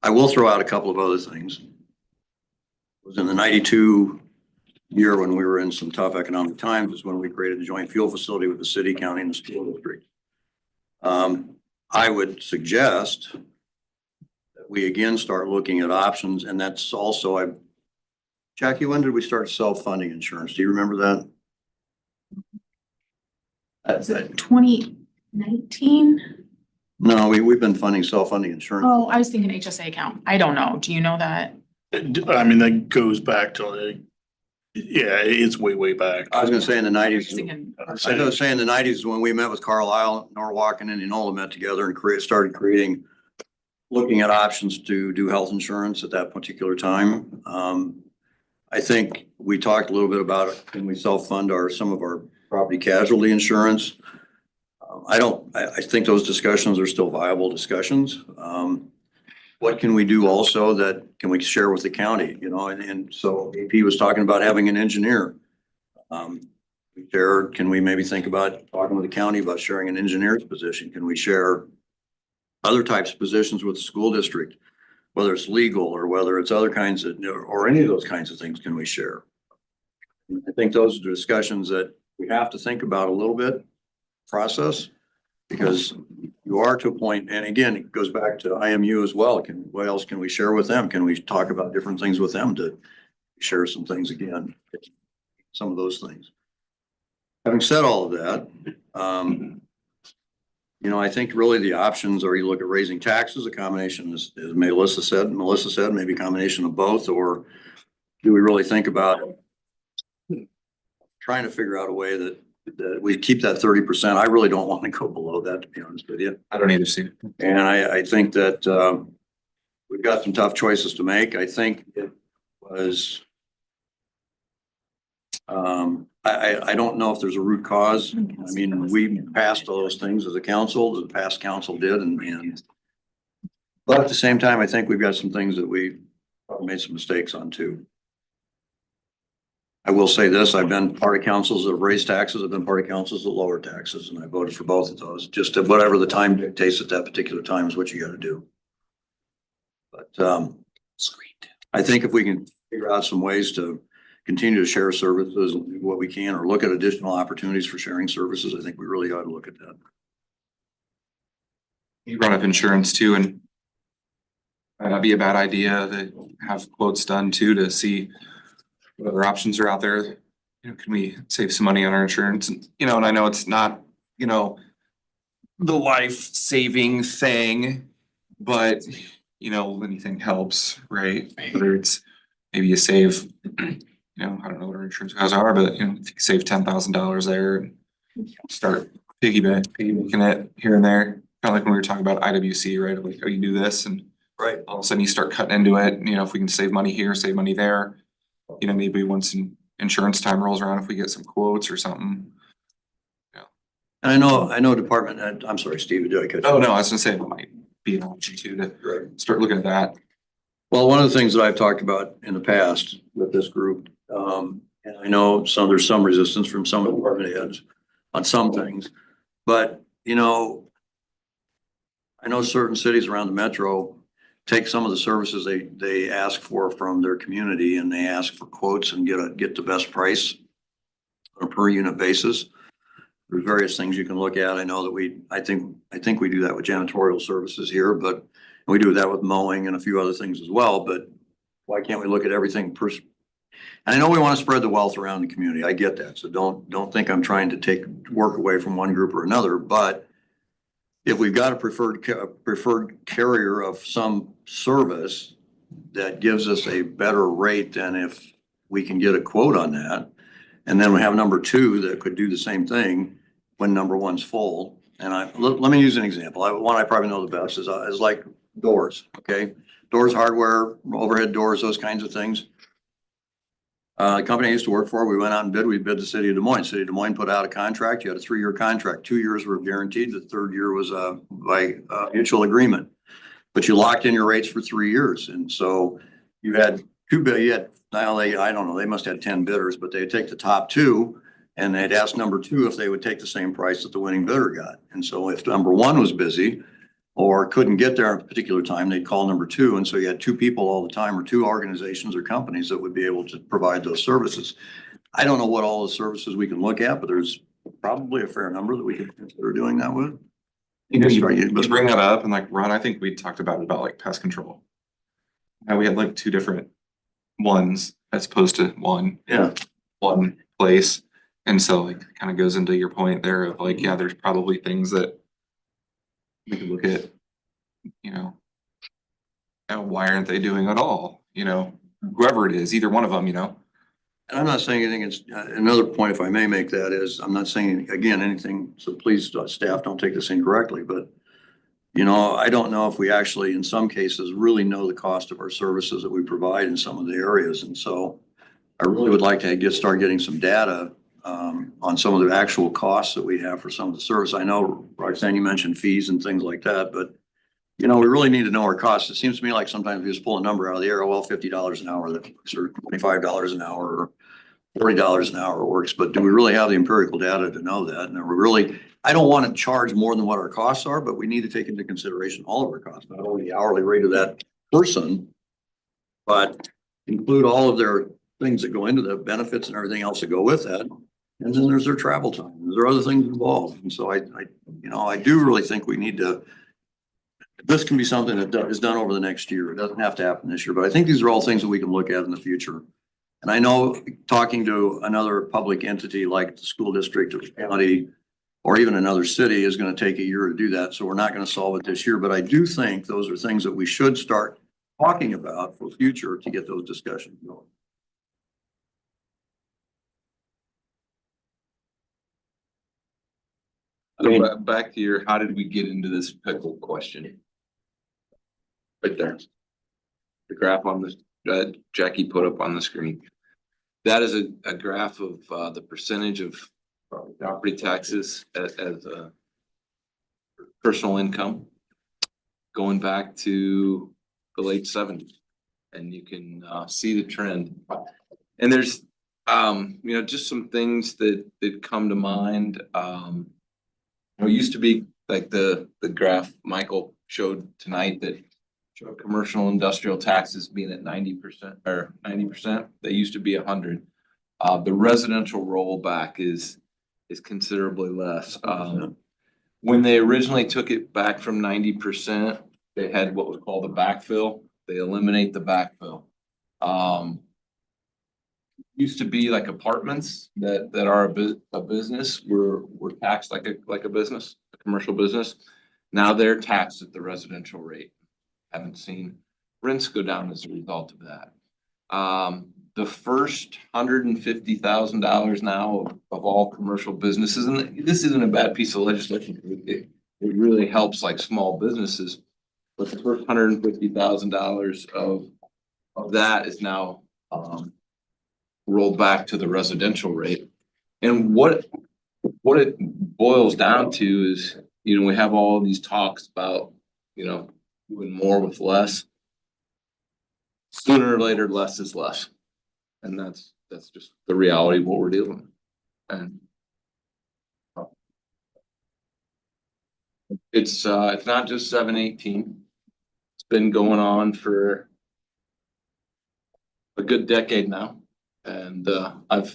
I will throw out a couple of other things. It was in the 92 year when we were in some tough economic times is when we created the joint fuel facility with the city, county, and the school district. I would suggest that we again start looking at options, and that's also, Jackie, when did we start self-funding insurance? Do you remember that? Was it 2019? No, we've been self-funding insurance. Oh, I was thinking HSA account. I don't know. Do you know that? I mean, that goes back to like, yeah, it's way back. I was gonna say in the I was nineties. thinking, I was gonna say in the nineties when we met with Carlisle, Norwalk, and Indianola met together and started looking at options to do health insurance at that particular time. I think we talked a little bit about, can we self-fund some of our property casualty insurance? I think those discussions are still viable discussions. What can we do also can we share with the county, you know, and so AP was talking about having an engineer. Can we maybe think about talking with the county about sharing an engineer's position? Can we share other types of positions with the school district, whether it's legal or whether it's other kinds of, or any of those kinds of things can we share? I think those are the discussions that we have to think about a little bit, process, because you are to a point, and again, it goes back to IMU as well. What else can we share with them? Can we talk about different things with them to share some things again? Some of those things. Having said all of that, you know, I think really the options are you look at raising taxes, a combination, as Melissa said, maybe a combination of both, or do we really think about trying to figure out a way that we keep that 30%. I really don't want to go below that, to be honest with you. I don't need to see it. And I think that we've got some tough choices to make. I think it was, I don't know if there's a root cause. I mean, we passed all those things as a council, the past council did, but at the same time, I think we've got some things that we probably made some mistakes on too. I will say this, I've been part of councils that have raised taxes, I've been part of councils that lower taxes, and I voted for both of those. Just whatever the time dictates at that particular time is what you gotta do. But I think if we can figure out some ways to continue to share services, and do what we can, or look at additional opportunities for sharing services. I think we really ought to look at that. You brought up insurance too, and that'd be a bad idea to have quotes done too, to see what other options are out there. You know, can we save some money on our insurance? And, you know, and I know it's not, you know, the life-saving thing, but, you know, anything helps, right? Whether it's, maybe you save, you know, I don't know what our insurance guys are, but, you know, if you save $10,000 there and start piggybacking it here and there. Kind of like when we were talking about IWC, right? Like, oh, you do this and Right. all of a sudden you start cutting into it. You know, if we can save money here, save money there. You know, maybe once insurance time rolls around, if we get some quotes or something. And I know department, I'm sorry, Steve, did I catch you? Oh, no, I was gonna say it might be an option too to start looking at that. Well, one of the things that I've talked about in the past with this group, and I know there's some resistance from some department heads on some things, but, you know, I know certain cities around the metro take some of the services they ask for from their community, and they ask for quotes and get the best price on a per unit basis. There's various things you can look at. I know that I think we do that with janitorial services here, but we do that with mowing and a few other things as well. But why can't we look at everything and I know we want to spread the wealth around the community. I get that. So don't think I'm trying to take work away from one group or another, but if we've got a preferred carrier of some service that gives us a better rate than if we can get a quote on that, and then we have number two that could do the same thing when number one's full. And let me use an example. One I probably know the best is like doors, okay? Doors, hardware, overhead doors, those kinds of things. The company I used to work for, we went out and we bid the city of Des Moines. City of Des Moines put out a contract. You had a 3-year contract. 2 years were guaranteed. The third year was by mutual agreement. But you locked in your rates for 3 years. And so you had I don't know, they must have had 10 bidders, but they'd take the top two and they'd ask number two if they would take the same price that the winning bidder got. And so if number one was busy or couldn't get there at a particular time, they'd call number two. And so you had two people all the time, or two organizations or companies that would be able to provide those services. I don't know what all the services we can look at, but there's probably a fair number that we could consider doing that with. You know, you bring that up, and like Ron, I think we talked about like pest control. Now we had like two different ones as opposed to one place. And so like it kind of goes into your point there of like, yeah, there's probably things that we could look at, you know, why aren't they doing it all? You know, whoever it is, either one of them, you know. And I'm not saying anything, it's another point, if I may make that, is I'm not saying again anything, so please staff don't take this incorrectly, but you know, I don't know if we actually in some cases really know the cost of our services that we provide in some of the areas. And so I really would like to start getting some data on some of the actual costs that we have for some of the service. I know, Roxanne, you mentioned fees and things like that, but you know, we really need to know our costs. It seems to me like sometimes we just pull a number out of the air, well, $50 an hour, that works, or $25 an hour, or $40 an hour works. But do we really have the empirical data to know that? And we really, I don't want to charge more than what our costs are, but we need to take into consideration all of our costs, not only the hourly rate of that person, but include all of their things that go into the benefits and everything else that go with that. And then there's their travel time. There are other things involved. And so I do really think we need to, this can be something that is done over the next year. It doesn't have to happen this year, but I think these are all things that we can look at in the future. And I know talking to another public entity like the school district or county or even another city is going to take a year to do that. So we're not going to solve it this year, but I do think those are things that we should start talking about for future to get those discussions going. So back to your, how did we get into this pickle question? Right there. The graph on this, Jackie put up on the screen. That is a graph of the percentage of property taxes as a personal income going back to the late 70s. And you can see the trend. And there's, you know, just some things that come to mind. It used to be like the graph Michael showed tonight that showed commercial industrial taxes being at 90% or 90%. They used to be 100. The residential rollback is considerably less. When they originally took it back from 90%, they had what was called a backfill. They eliminate the backfill. Used to be like apartments that are a business were taxed like a business, a commercial business. Now they're taxed at the residential rate. Haven't seen rents go down as a result of that. The first $150,000 now of all commercial businesses, and this isn't a bad piece of legislation. It really helps like small businesses. But the first $150,000 of that is now rolled back to the residential rate. And what it boils down to is, you know, we have all these talks about, you know, doing more with less. Sooner or later, less is less. And that's just the reality of what we're dealing with. And it's not just 718. It's been going on for a good decade now. And I've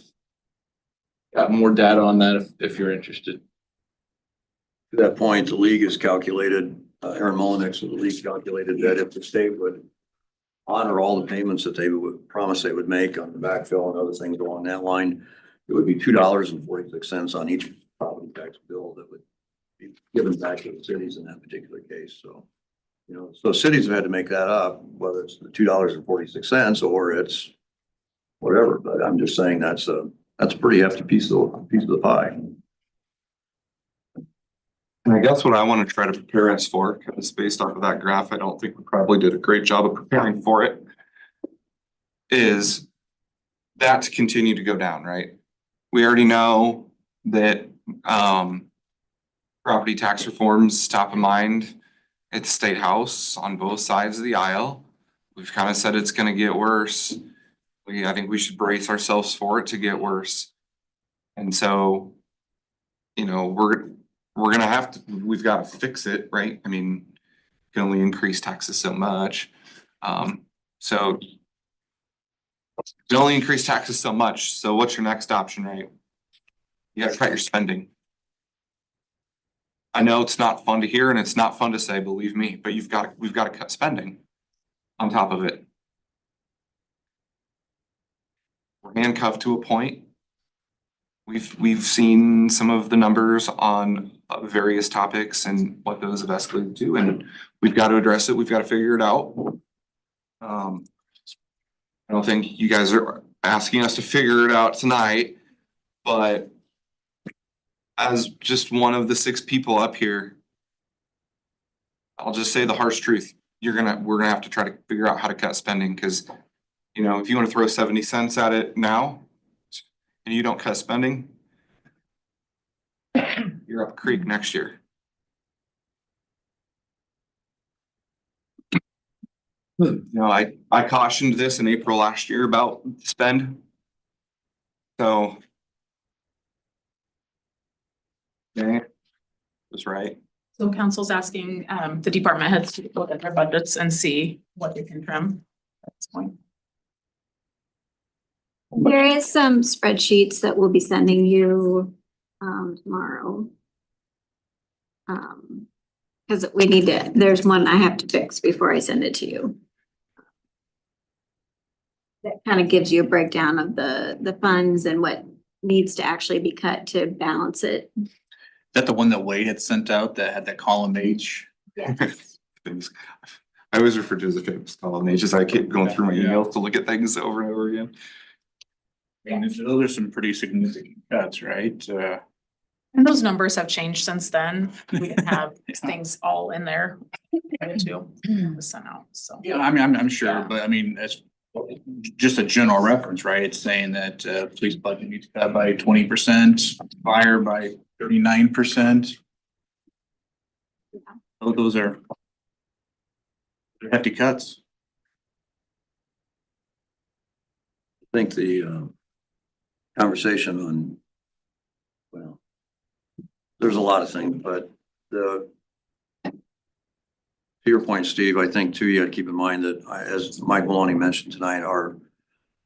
got more data on that if you're interested. To that point, the league has calculated, Aaron Mullenix of the league calculated that if the state would honor all the payments that they would promise they would make on the backfill and other things along that line, it would be $2.46 on each property tax bill that would be given back to the cities in that particular case. So, you know, so cities have had to make that up, whether it's the $2.46 or it's whatever. But I'm just saying that's a pretty hefty piece of the pie. And I guess what I want to try to prepare us for, because based off of that graph, I don't think we probably did a great job of preparing for it, is that to continue to go down, right? We already know that property tax reform's top of mind at the State House on both sides of the aisle. We've kind of said it's going to get worse. I think we should brace ourselves for it to get worse. And so, you know, we're gonna have to, we've got to fix it, right? I mean, you can only increase taxes so much. So you can only increase taxes so much. So what's your next option, right? You gotta cut your spending. I know it's not fun to hear and it's not fun to say, believe me, but we've got to cut spending on top of it. We're handcuffed to a point. We've seen some of the numbers on various topics and what those have escalated to, and we've got to address it. We've got to figure it out. I don't think you guys are asking us to figure it out tonight, but as just one of the 6 people up here, I'll just say the harsh truth. We're gonna have to try to figure out how to cut spending, because, you know, if you want to throw 70 cents at it now and you don't cut spending, you're up creek next year. You know, I cautioned this in April last year about spend. So yeah, was right. So council's asking the department heads to look at their budgets and see what they can trim at this point. There is some spreadsheets that we'll be sending you tomorrow. Because we need to, there's one I have to fix before I send it to you. That kind of gives you a breakdown of the funds and what needs to actually be cut to balance it. Is that the one that Wade had sent out that had that column H? Yes. I always refer to it as a famous column. It's just I keep going through my emails to look at things over and over again. And those are some pretty significant cuts, right? And those numbers have changed since then. We didn't have things all in there too, was sent out, so. Yeah, I mean, I'm sure, but I mean, as just a general reference, right? It's saying that police budget needs to cut by 20%, fire by 39%. Oh, those are hefty cuts. I think the conversation on, well, there's a lot of things, but to your point, Steve, I think too, you got to keep in mind that as Mike Maloney mentioned tonight, our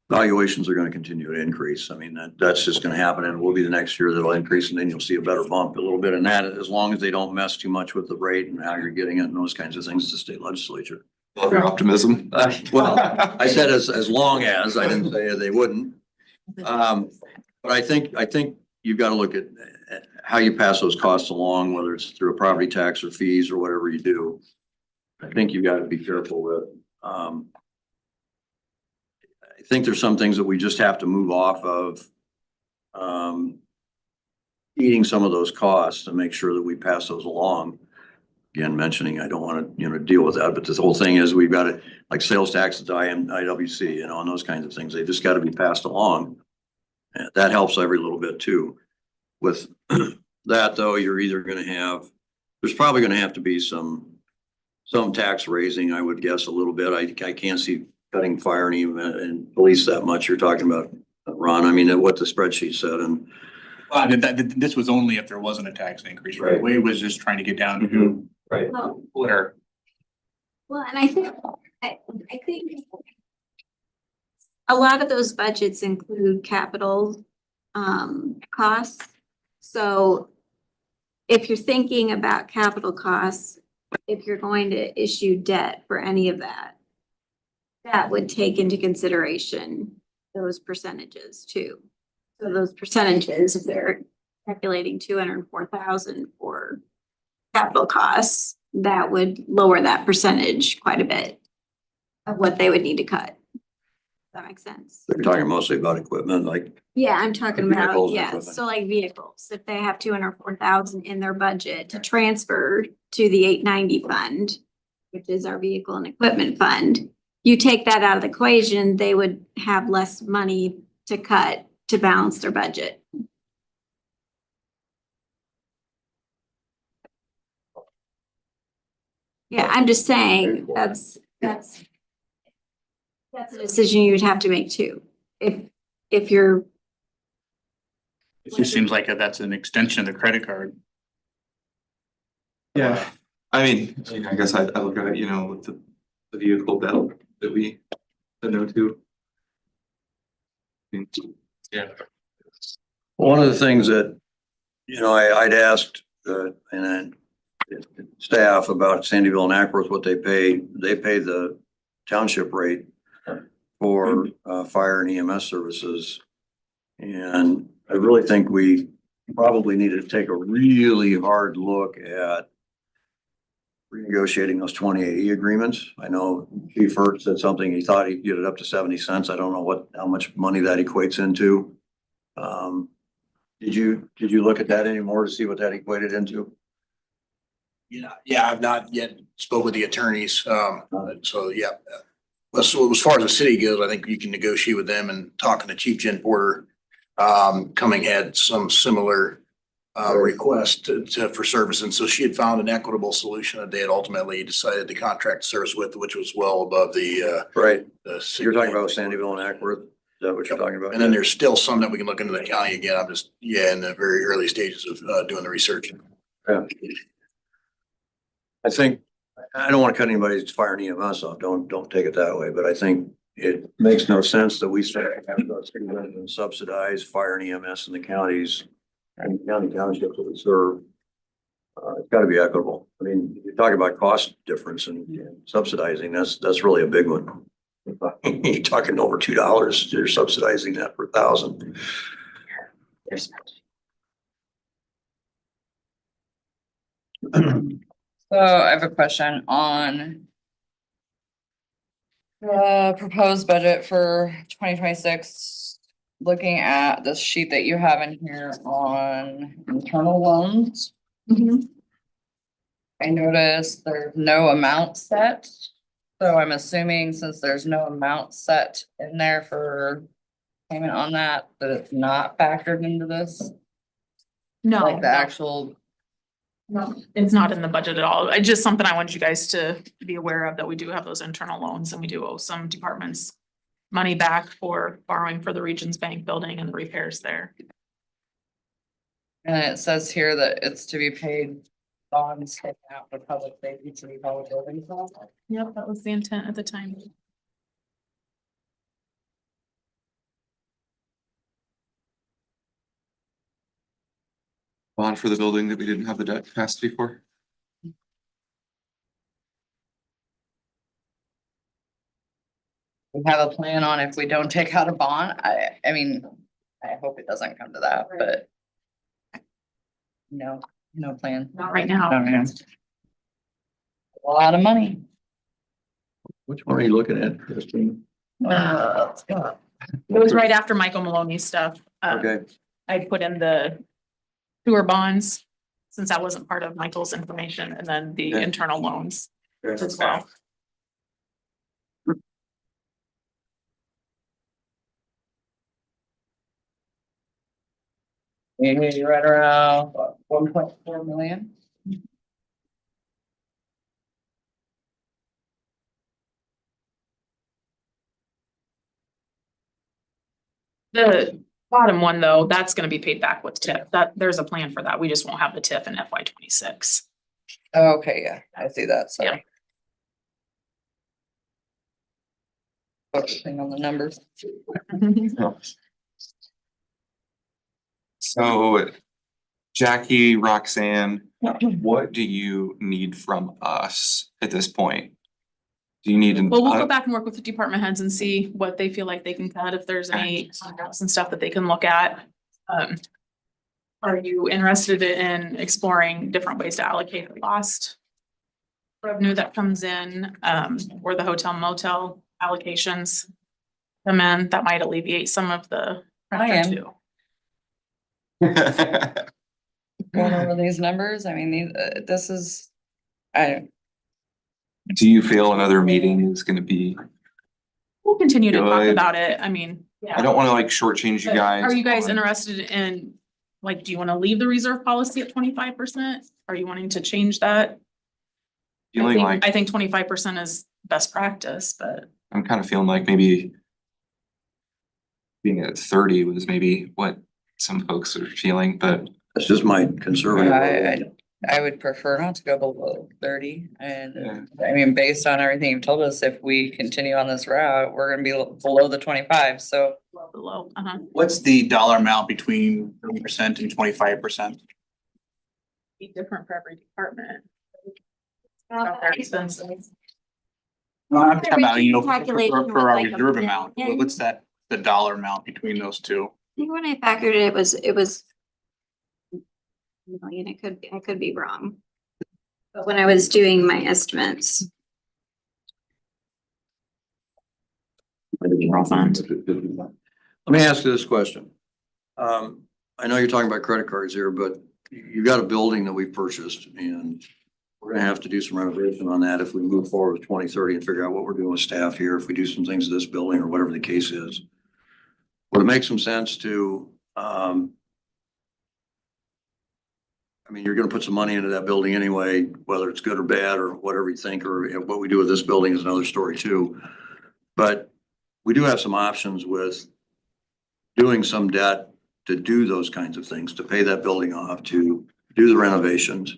valuations are gonna continue to increase. I mean, that's just gonna happen and will be the next year that'll increase and then you'll see a better bump a little bit in that, as long as they don't mess too much with the rate and how you're getting it and those kinds of things to the state legislature. Love your optimism. Well, I said as long as, I didn't say they wouldn't. But I think you've got to look at how you pass those costs along, whether it's through a property tax or fees or whatever you do. I think you've got to be careful with. I think there's some things that we just have to move off of. Eating some of those costs to make sure that we pass those along. Again, mentioning, I don't want to, deal with that, but this whole thing is we've got to, like sales tax at IWC, and those kinds of things, they just got to be passed along. And that helps every little bit too. With that though, you're either going to have, there's probably going to have to be some tax raising, I would guess a little bit. I can't see cutting fire and police that much you're talking about, Ron. I mean, what the spreadsheet said and. This was only if there wasn't a tax increase, Right. right? Wade was just trying to get down to Right. where. Well, and I think a lot of those budgets include capital costs. So if you're thinking about capital costs, if you're going to issue debt for any of that, that would take into consideration those percentages too. So those percentages, if they're calculating 204,000 for capital costs, that would lower that percentage quite a bit of what they would need to cut. Does that make sense? They're talking mostly about equipment, like. Yeah, I'm talking about, Vehicles and yeah, equipment. so like vehicles, if they have 204,000 in their budget to transfer to the 890 fund, which is our vehicle and equipment fund, you take that out of the equation, they would have less money to cut to balance their budget. Yeah, I'm just saying, that's a decision you'd have to make too. If you're, It just seems like that's an extension of the credit card. Yeah, I mean, I guess I look at it, with the vehicle that we said no to. Yeah. One of the things that, I'd asked, and then staff about Sandyville and Ackworth, what they pay the township rate for, fire and EMS services. And I really think we probably need to take a really hard look at renegotiating those 2080 agreements. I know Chief Hurt said something, he thought he'd get it up to 70 cents. I don't know how much money that equates into. Did you look at that anymore to see what that equated into? Yeah, I've not yet spoke with the attorneys, so yeah. So as far as the city goes, I think you can negotiate with them, and talking to Chief Jen Porter, Cumming had some similar request for service, and so she had found an equitable solution that they had ultimately decided to contract service with, which was well above the Right. the You're talking about Sandyville and Ackworth? Is that what you're talking about? And then there's still some that we can look into the county again. I'm just, in the very early stages of doing the research. Yeah. I think, I don't want to cut anybody's fire and EMS off, don't take it that way, but I think it makes no sense that we start having to subsidize fire and EMS in the counties and county townships that we serve. It's gotta be equitable. I mean, you're talking about cost difference and subsidizing, that's really a big one. You're talking over $2, you're subsidizing that per 1,000. So I have a question on the proposed budget for 2026. Looking at this sheet that you have in here on internal loans. I noticed there's no amount set. So I'm assuming since there's no amount set in there for payment on that it's not factored into this, No. like the actual. No, it's not in the budget at all. It's just something I wanted you guys to be aware of, that we do have those internal loans and we do owe some departments money back for borrowing for the Regions Bank building and the repairs there. And it says here that it's to be paid bonds taken out for public safety to be public building. Yep, that was the intent at the time. bond for the building that we didn't have the debt capacity for? We have a plan on if we don't take out a bond. I mean, I hope it doesn't come to that, but. No, no plan. Not right now. A lot of money. Which one are you looking at, Christine? It was right after Michael Maloney's stuff. Okay, I put in the sewer bonds, since that wasn't part of Michael's information, and then the Okay. internal loans as well. Maybe right around 1.4 million. The bottom one, though, that's gonna be paid back with TIF. There's a plan for that. We just won't have the TIF in FY 26. Okay, yeah, I see that, so. Yeah. Focusing on the numbers. So Jackie, Roxanne, what do you need from us at this point? Do you need? Well, we'll go back and work with the department heads and see what they feel like they can cut, if there's any contracts and stuff that they can look at. Are you interested in exploring different ways to allocate the lost revenue that comes in, or the hotel motel allocations come in? That might alleviate some of the I pressure am. too. Going over these numbers, I mean, this is, Do you feel another meeting is gonna be? We'll continue to talk Good. about it. I mean, yeah. I don't wanna like shortchange you But guys. Are you guys on- interested in, like, do you wanna leave the reserve policy at 25%? Are you wanting to change that? Feeling like, I think 25% is best practice, but I'm kind of feeling like maybe being at 30 was maybe what some folks are feeling, but that's just my conservative. I would prefer not to go below 30. Yeah. And I mean, based on everything you've told us, if we continue on this route, we're gonna be below the 25, so. below, What's the dollar amount between 30% and 25%? be different for every department. Well, They're expensive. No, I'm talking about, you know, Calculation for with our like a reserve amount, million. what's that, the dollar amount between those two? I think when I factored it, it was. Million, I could be wrong. But when I was doing my estimates, General fund. Let me ask you this question. I know you're talking about credit cards here, but you got a building that we purchased and we're gonna have to do some renovation on that if we move forward with 2030 and figure out what we're doing with staff here, if we do some things to this building or whatever the case is. Would it make some sense to, I mean, you're gonna put some money into that building anyway, whether it's good or bad or whatever you think, or what we do with this building is another story too. But we do have some options with doing some debt to do those kinds of things, to pay that building off, to do the renovations.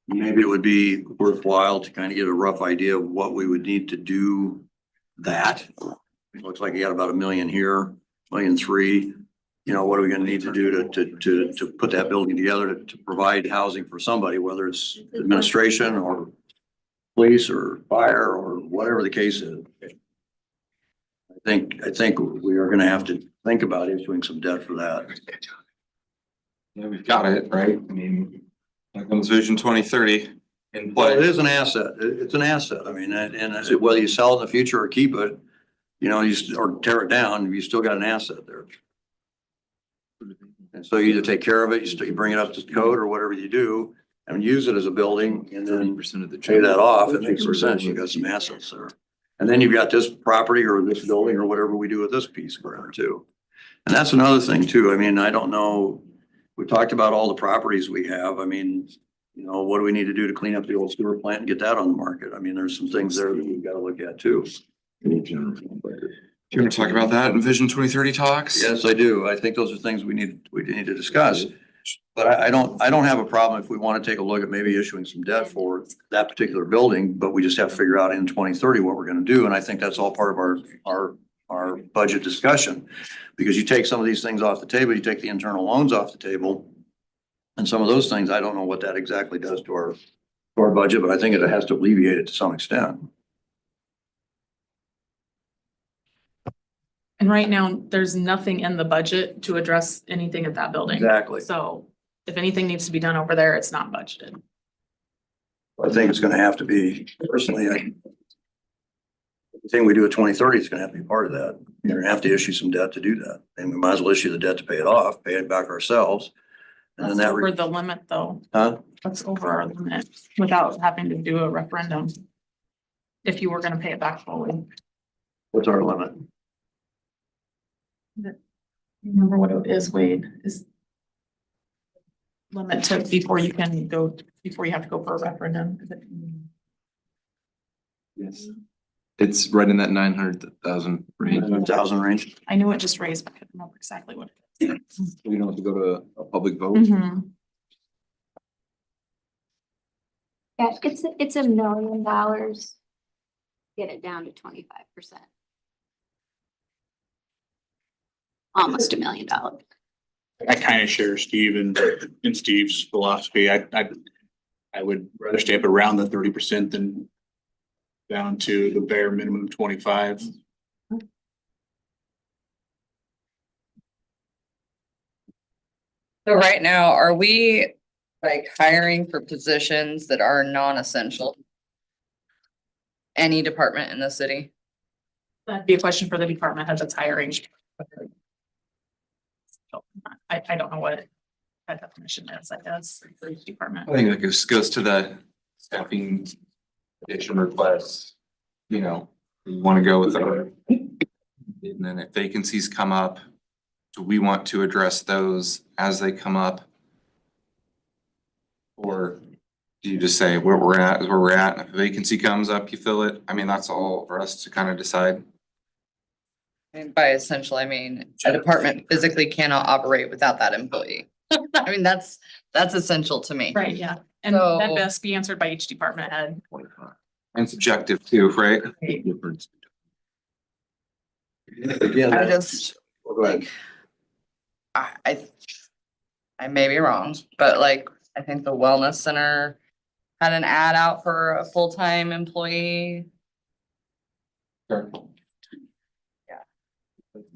Maybe it would be worthwhile to kind of get a rough idea of what we would need to do that. It looks like you got about $1 million here, $1.3 million. You know, what are we gonna need to do to put that building together to provide housing for somebody, whether it's administration or police or fire or whatever the case is. I think we are gonna have to think about issuing some debt for that. yeah, we've got it, right? I mean, here comes Vision 2030 in Well, it play. is an asset. It's an asset. I mean, and whether you sell it in the future or keep it, you know, or tear it down, you still got an asset there. And so you either take care of it, you bring it up to code or whatever you do and use it as a building and then pay that off. It makes some sense. You got some assets there. And then you've got this property or this building or whatever we do with this piece of ground too. And that's another thing too. I mean, I don't know, we talked about all the properties we have. I mean, you know, what do we need to do to clean up the old sewer plant and get that on the market? I mean, there's some things there that we've got to look at too. Do you want to talk about that in Vision 2030 talks? Yes, I do. I think those are things we need to discuss. But I don't have a problem if we want to take a look at maybe issuing some debt for that particular building, but we just have to figure out in 2030 what we're going to do. And I think that's all part of our our budget discussion. Because you take some of these things off the table, you take the internal loans off the table. And some of those things, I don't know what that exactly does to our budget, but I think it has to alleviate it to some extent. And right now, there's nothing in the budget to address anything at that building. Exactly. So if anything needs to be done over there, it's not budgeted. I think it's gonna have to be, personally, the thing we do at 2030 is gonna have to be part of that. You're gonna have to issue some debt to do that. And we might as well issue the debt to pay it off, pay it back ourselves. And then That's that, over the limit though. huh? That's over our limit without having to do a referendum. If you were gonna pay it back fully. What's our limit? Remember what it is, Wade, is limit to before you can go, before you have to go for a referendum. Is it- Yes. It's right in that 900,000 range. 1,000 range. I knew it just raised, but I couldn't remember exactly what it is. We don't have to go to a public vote. Mhm. Yeah, it's $1 million. Get it down to 25%. Almost $1 million. I kind of share Steve and Steve's philosophy. I would rather stay up around the 30% than down to the bare minimum 25. So right now, are we like hiring for positions that are non-essential? Any department in the city? That'd be a question for the department head that's hiring. I don't know what that definition is, I guess, for each department. I think that goes to the staffing addition requests, you know, we want to go with our. And then if vacancies come up, do we want to address those as they come up? Or do you just say where we're at is where we're at, and if a vacancy comes up, you fill it? I mean, that's all for us to kind of decide. And by essential, I mean, a department physically cannot operate without that employee. I mean, that's essential to me. Right, yeah, and that So- best be answered by each department head. And subjective too, right? Again, I just, go ahead. I may be wrong, but like, I think the wellness center had an ad out for a full-time employee. Sure.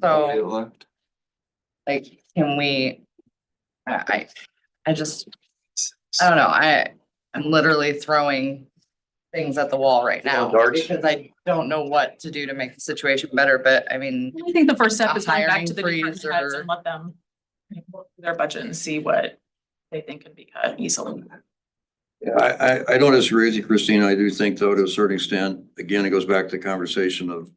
So, like, can we, I just, I don't know, I'm literally throwing things at the wall right now Darts. because I don't know what to do to make the situation better, but I mean, I think the first step A is going back hiring to the freeze department heads or- and let them look through their budget and see what they think can be cut easily. Yeah, I don't disagree with you, Christine. I do think though, to a certain extent, again, it goes back to the conversation of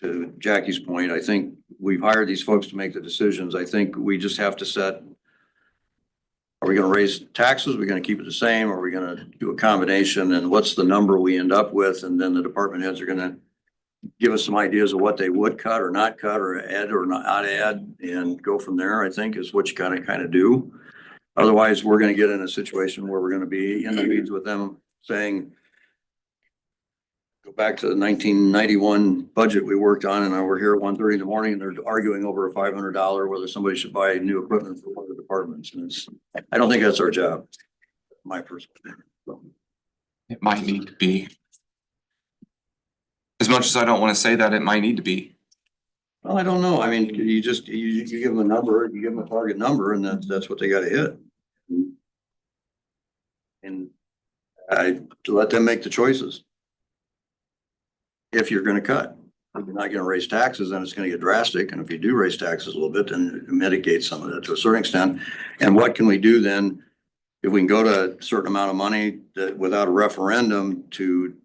to Jackie's point, I think we've hired these folks to make the decisions. I think we just have to set, are we gonna raise taxes? Are we gonna keep it the same? Are we gonna do a combination? And what's the number we end up with? And then the department heads are gonna give us some ideas of what they would cut or not cut or add or not add and go from there, I think is what you kind of do. Otherwise, we're gonna get in a situation where we're gonna be in the weeds with them saying, go back to the 1991 budget we worked on, and we're here at 1:30 in the morning, and they're arguing over a $500 whether somebody should buy new equipment for one of the departments. And I don't think that's our job, my personal opinion. It might need to be. As much as I don't want to say that, it might need to be. Well, I don't know. I mean, you give them a number, you give them a target number, and that's what they gotta hit. And to let them make the choices. If you're gonna cut, if you're not gonna raise taxes, then it's gonna get drastic. And if you do raise taxes a little bit, then it mitigates some of that to a certain extent. And what can we do then? If we can go to a certain amount of money that without a referendum to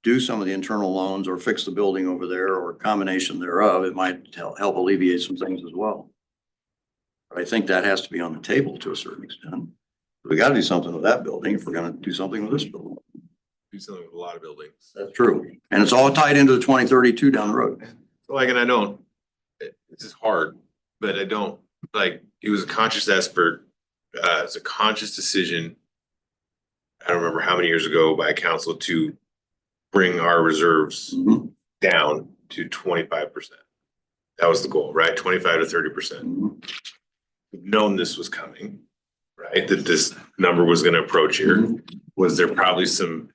do some of the internal loans or fix the building over there or a combination thereof, it might help alleviate some things as well. But I think that has to be on the table to a certain extent. We gotta do something with that building if we're gonna do something with this building. Do something with a lot of buildings. That's true. And it's all tied into the 2032 down the road. Like, and I don't, this is hard, but I don't, like, it was a conscious effort, it's a conscious decision. I don't remember how many years ago by council to bring our reserves down to 25%. That was the goal, right? 25 to 30%. We've known this was coming, right? That this number was gonna approach here. Was there probably some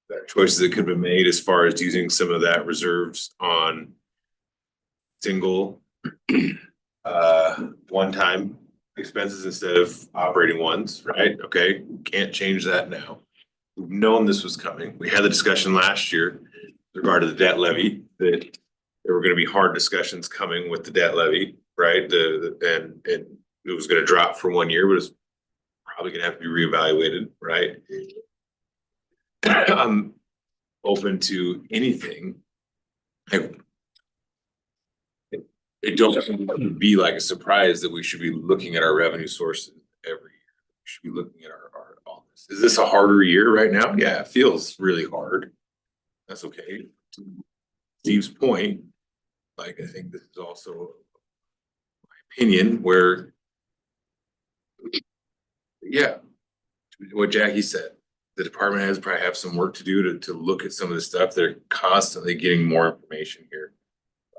better choices that could have been made as far as using some of that reserves on single one-time expenses instead of operating ones, right? Okay, can't change that now. We've known this was coming. We had the discussion last year with regard to the debt levy, that there were gonna be hard discussions coming with the debt levy, right? And it was gonna drop for 1 year, but it's probably gonna have to be reevaluated, right? I'm open to anything. It don't be like a surprise that we should be looking at our revenue sources every year. We should be looking at our all this. Is this a harder year right now? Yeah, it feels really hard. That's okay. To Steve's point, like, I think this is also my opinion where, yeah, what Jackie said, the department heads probably have some work to do to look at some of the stuff. They're constantly getting more information here.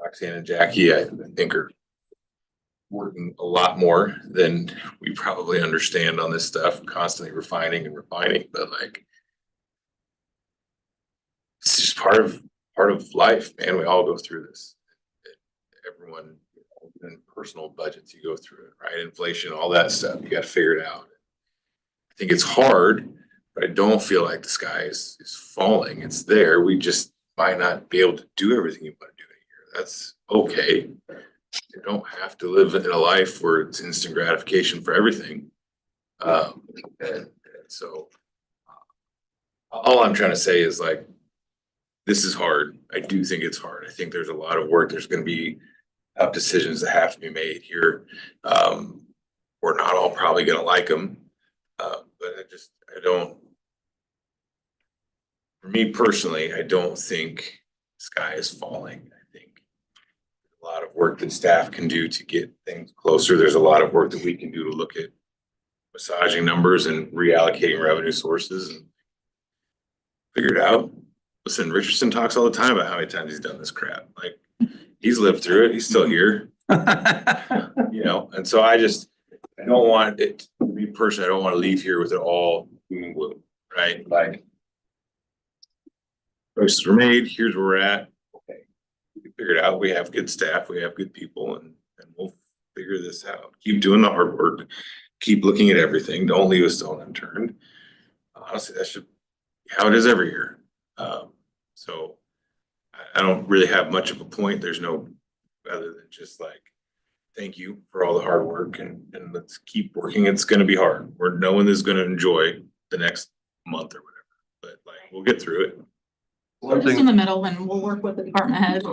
Roxanne and Jackie, I think, are working a lot more than we probably understand on this stuff, constantly refining and refining, but like, it's just part of life, man. We all go through this. Everyone, in personal budgets, you go through it, right? Inflation, all that stuff, you gotta figure it out. I think it's hard, but I don't feel like the sky is falling. It's there. We just might not be able to do everything you want to do in a year. That's okay. You don't have to live in a life where it's instant gratification for everything. And so all I'm trying to say is, like, this is hard. I do think it's hard. I think there's a lot of work. There's going to be tough decisions that have to be made here. We're not all probably going to like them. But I don't, for me personally, I don't think the sky is falling. I think a lot of work that staff can do to get things closer. There's a lot of work that we can do to look at massaging numbers and reallocating revenue sources and figure it out. Listen, Richardson talks all the time about how many times he's done this crap. Like, he's lived through it. He's still here. You know, and so I don't want it, me personally, I don't want to leave here with it all doom and gloom, right? Like, choices were made, here's where we're at. Okay, we can figure it out. We have good staff, we have good people, and we'll figure this out. Keep doing the hard work, keep looking at everything. Don't leave a stone unturned. Honestly, that should be how it is every year. So I don't really have much of a point. There's no, other than just like, thank you for all the hard work, and let's keep working. It's gonna be hard. No one is gonna enjoy the next month or whatever, but like, we'll get through it. We're just in the middle, and we'll work with the department head,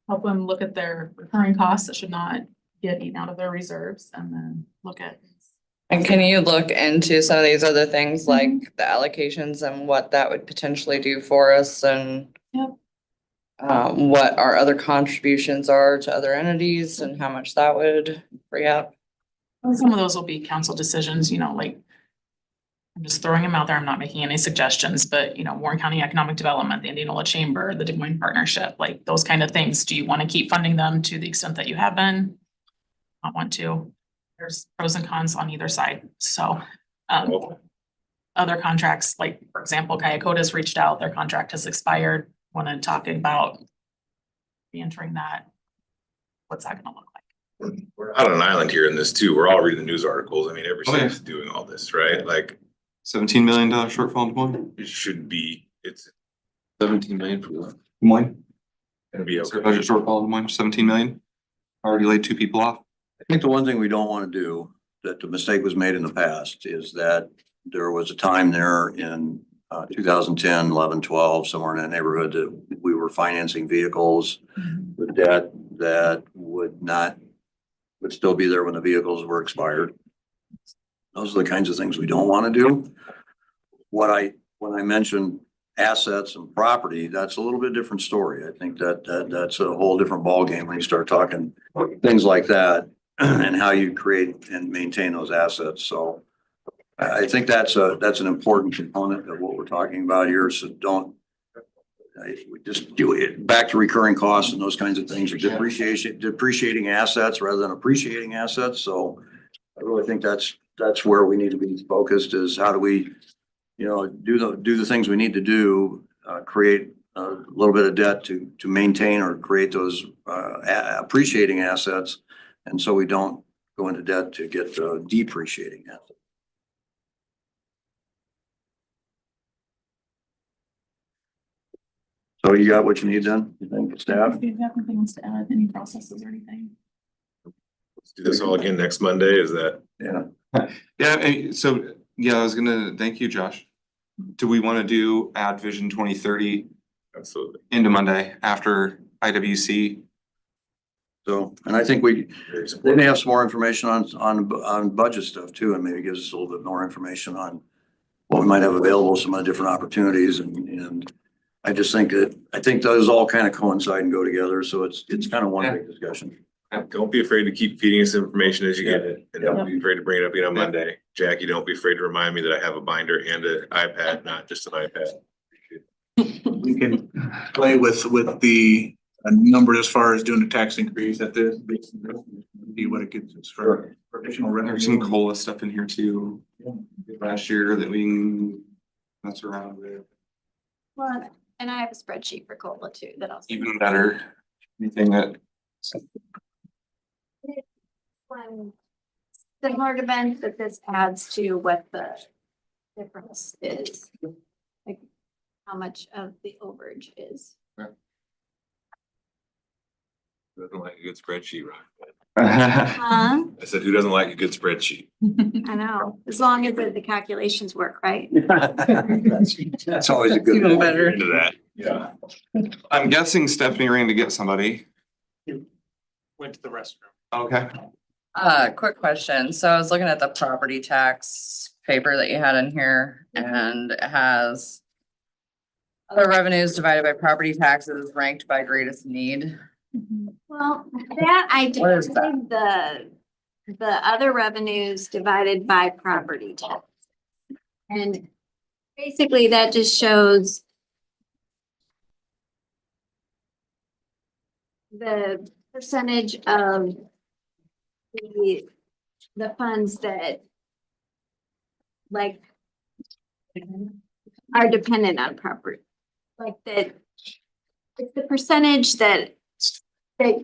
help them look at their recurring costs that should not get eaten out of their reserves, and then look at. And can you look into some of these other things like the allocations and what that would potentially do for us, and Yep. What our other contributions are to other entities and how much that would free up? Some of those will be council decisions, like, I'm just throwing them out there. I'm not making any suggestions, but Warren County Economic Development, the Indianola Chamber, the Des Moines Partnership, like those kind of things. Do you want to keep funding them to the extent that you have been? Not want to. There's pros and cons on either side. So, other contracts, like, for example, Coyote's reached out, their contract has expired. Want to talk about re-entering that. What's that gonna look like? We're out on an island here in this too. We're all reading the news articles. I mean, every state's doing all this, right? Like, $17 million shortfall in Des Moines. it should be, it's 17 million for what? Des Moines. Gonna be So okay. budget shortfall in Des Moines, 17 million. Already laid 2 people off. I think the one thing we don't want to do, that the mistake was made in the past, is that there was a time there in 2010, 11, 12, somewhere in that neighborhood, that we were financing vehicles with debt that would still be there when the vehicles were expired. Those are the kinds of things we don't want to do. When I mentioned assets and property, that's a little bit different story. I think that's a whole different ballgame when you start talking things like that and how you create and maintain those assets. So I think that's an important component of what we're talking about here. So we just do it back to recurring costs and those kinds of things, or depreciating assets rather than appreciating assets. So I really think that's where we need to be focused, is how do we, do the things we need to do, create a little bit of debt to maintain or create those appreciating assets. And so we don't go into debt to get depreciating assets. So you got what you need then, you think, staff? Do you have anything else to add, any processes or anything? Let's do this all again next Monday, is that? Yeah. Yeah, so, yeah, I was gonna, thank you, Josh. Do we wanna add Vision 2030 Absolutely. into Monday after IWC? So, and I think they may have some more information on budget stuff too, and maybe gives us a little bit more information on what we might have available, some of the different opportunities, and I just think I think those all kind of coincide and go together, so it's kind of one big discussion. Don't be afraid to keep feeding us information as you get it, and don't be afraid to bring it up again on Monday. Jackie, don't be afraid to remind me that I have a binder and an iPad, not just an iPad. We can play with the numbers as far as doing the tax increase at this, see what it gets us for additional There's some revenue. COLA stuff in here too, last year that we can mess around with. Well, and I have a spreadsheet for COLA too that I'll. Even better, anything that. One similar to Ben's, that this adds to what the difference is. Like how much of the overage is. Doesn't like a good spreadsheet, right? Huh? I said, who doesn't like a good spreadsheet? I know, as long as the calculations work, right? That's always a good. Even better. Into that. Yeah. I'm guessing Stephanie ran to get somebody. Went to the restroom. Okay. Quick question. So I was looking at the property tax paper that you had in here, and it has other revenues divided by property taxes ranked by greatest need. Well, that I What is did the other revenues divided by property tax. And basically that just shows the percentage of the funds that like are dependent on property. Like that, it's the percentage that I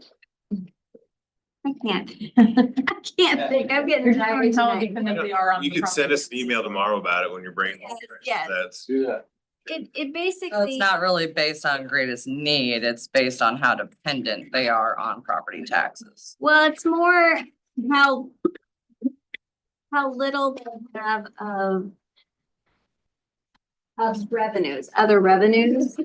can't, I can't think, I'm getting tired How tonight. dependent they are on. You the could send property. us an email tomorrow about it when your brain. Yes. That's. It So basically. it's not really based on greatest need, it's based on how dependent they are on property taxes. Well, it's more how little they have of revenues, other revenues.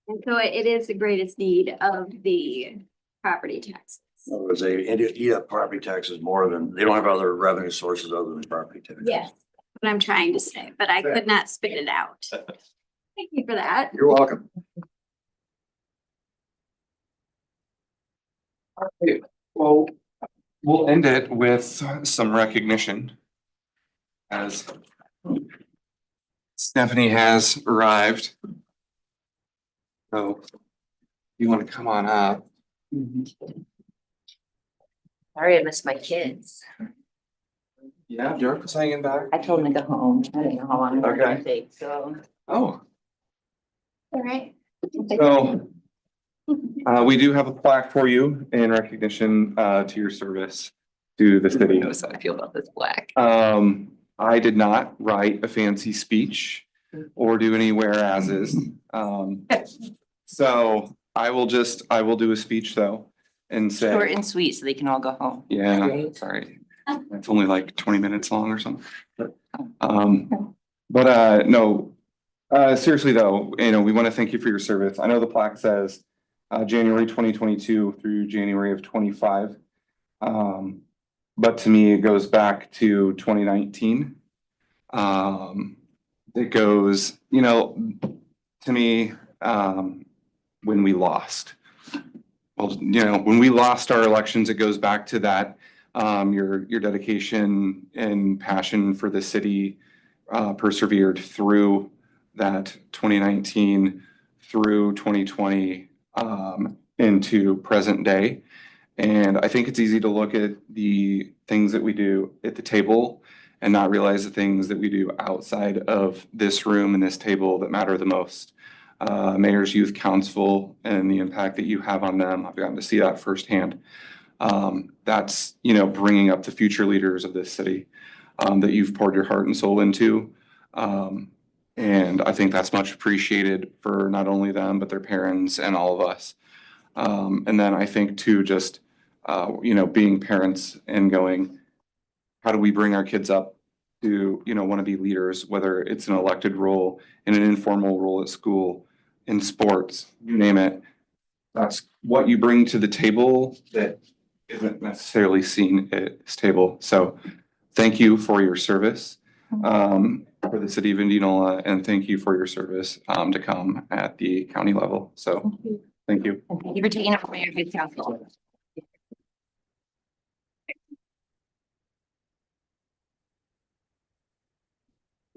And so it is the greatest need of the property taxes. In other words, they eat up property taxes more than, they don't have other revenue sources other than property taxes. Yes, what I'm trying to say, but I could not spit it out. Thank you for that. You're welcome. Well, we'll end it with some recognition. As Stephanie has arrived. So you want to come on up? Sorry, I missed my kids. Yeah, Dirk was hanging back. I told them to go home. I didn't know how long it was gonna Okay. take, so. Oh, All right. so we do have a plaque for you in recognition to your service to the city. That's how I feel about this black. I did not write a fancy speech or do any whereases. So I will do a speech though and say. Short and sweet, so they can all go home. Yeah, Right. sorry. It's only like 20 minutes long or something. No, seriously though, we want to thank you for your service. I know the plaque says January 2022 through January of 25. But to me, it goes back to 2019. It goes, to me, when we lost. Well, when we lost our elections, it goes back to that, your dedication and passion for the city persevered through that 2019 through 2020 into present day. And I think it's easy to look at the things that we do at the table and not realize the things that we do outside of this room and this table that matter the most. Mayor's Youth Council and the impact that you have on them, I've gotten to see that firsthand. That's, you know, bringing up the future leaders of this city that you've poured your heart and soul into. And I think that's much appreciated for not only them, but their parents and all of us. And then I think too, just, you know, being parents and going, how do we bring our kids up to, you know, want to be leaders, whether it's an elected role, in an informal role at school, in sports, you name it. That's what you bring to the table that isn't necessarily seen at this table. So thank you for your service for the city of Indianola, and thank you for your service to come at the county level. So thank you. Thank you for taking up Mayor Youth Council.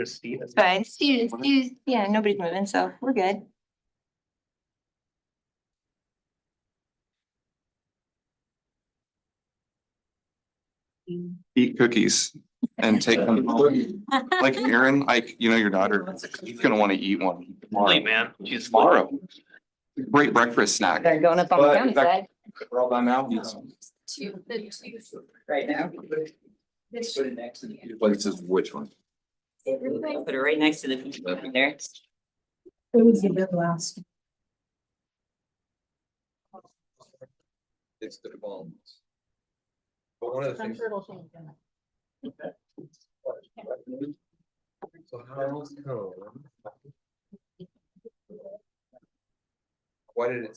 It's fine. Steve, yeah, nobody's moving, so we're good. Eat cookies and take them. Like Erin, like, you know, your daughter, she's gonna want to eat one tomorrow. man. She's Tomorrow. Great breakfast snack. They're going up on the But county in fact, side we're all done now. Yes. right now. Places, which one? Put it right next to the food right there. It was the bid last. It's the bones. But one of the things. So Harold's Cone. Why did it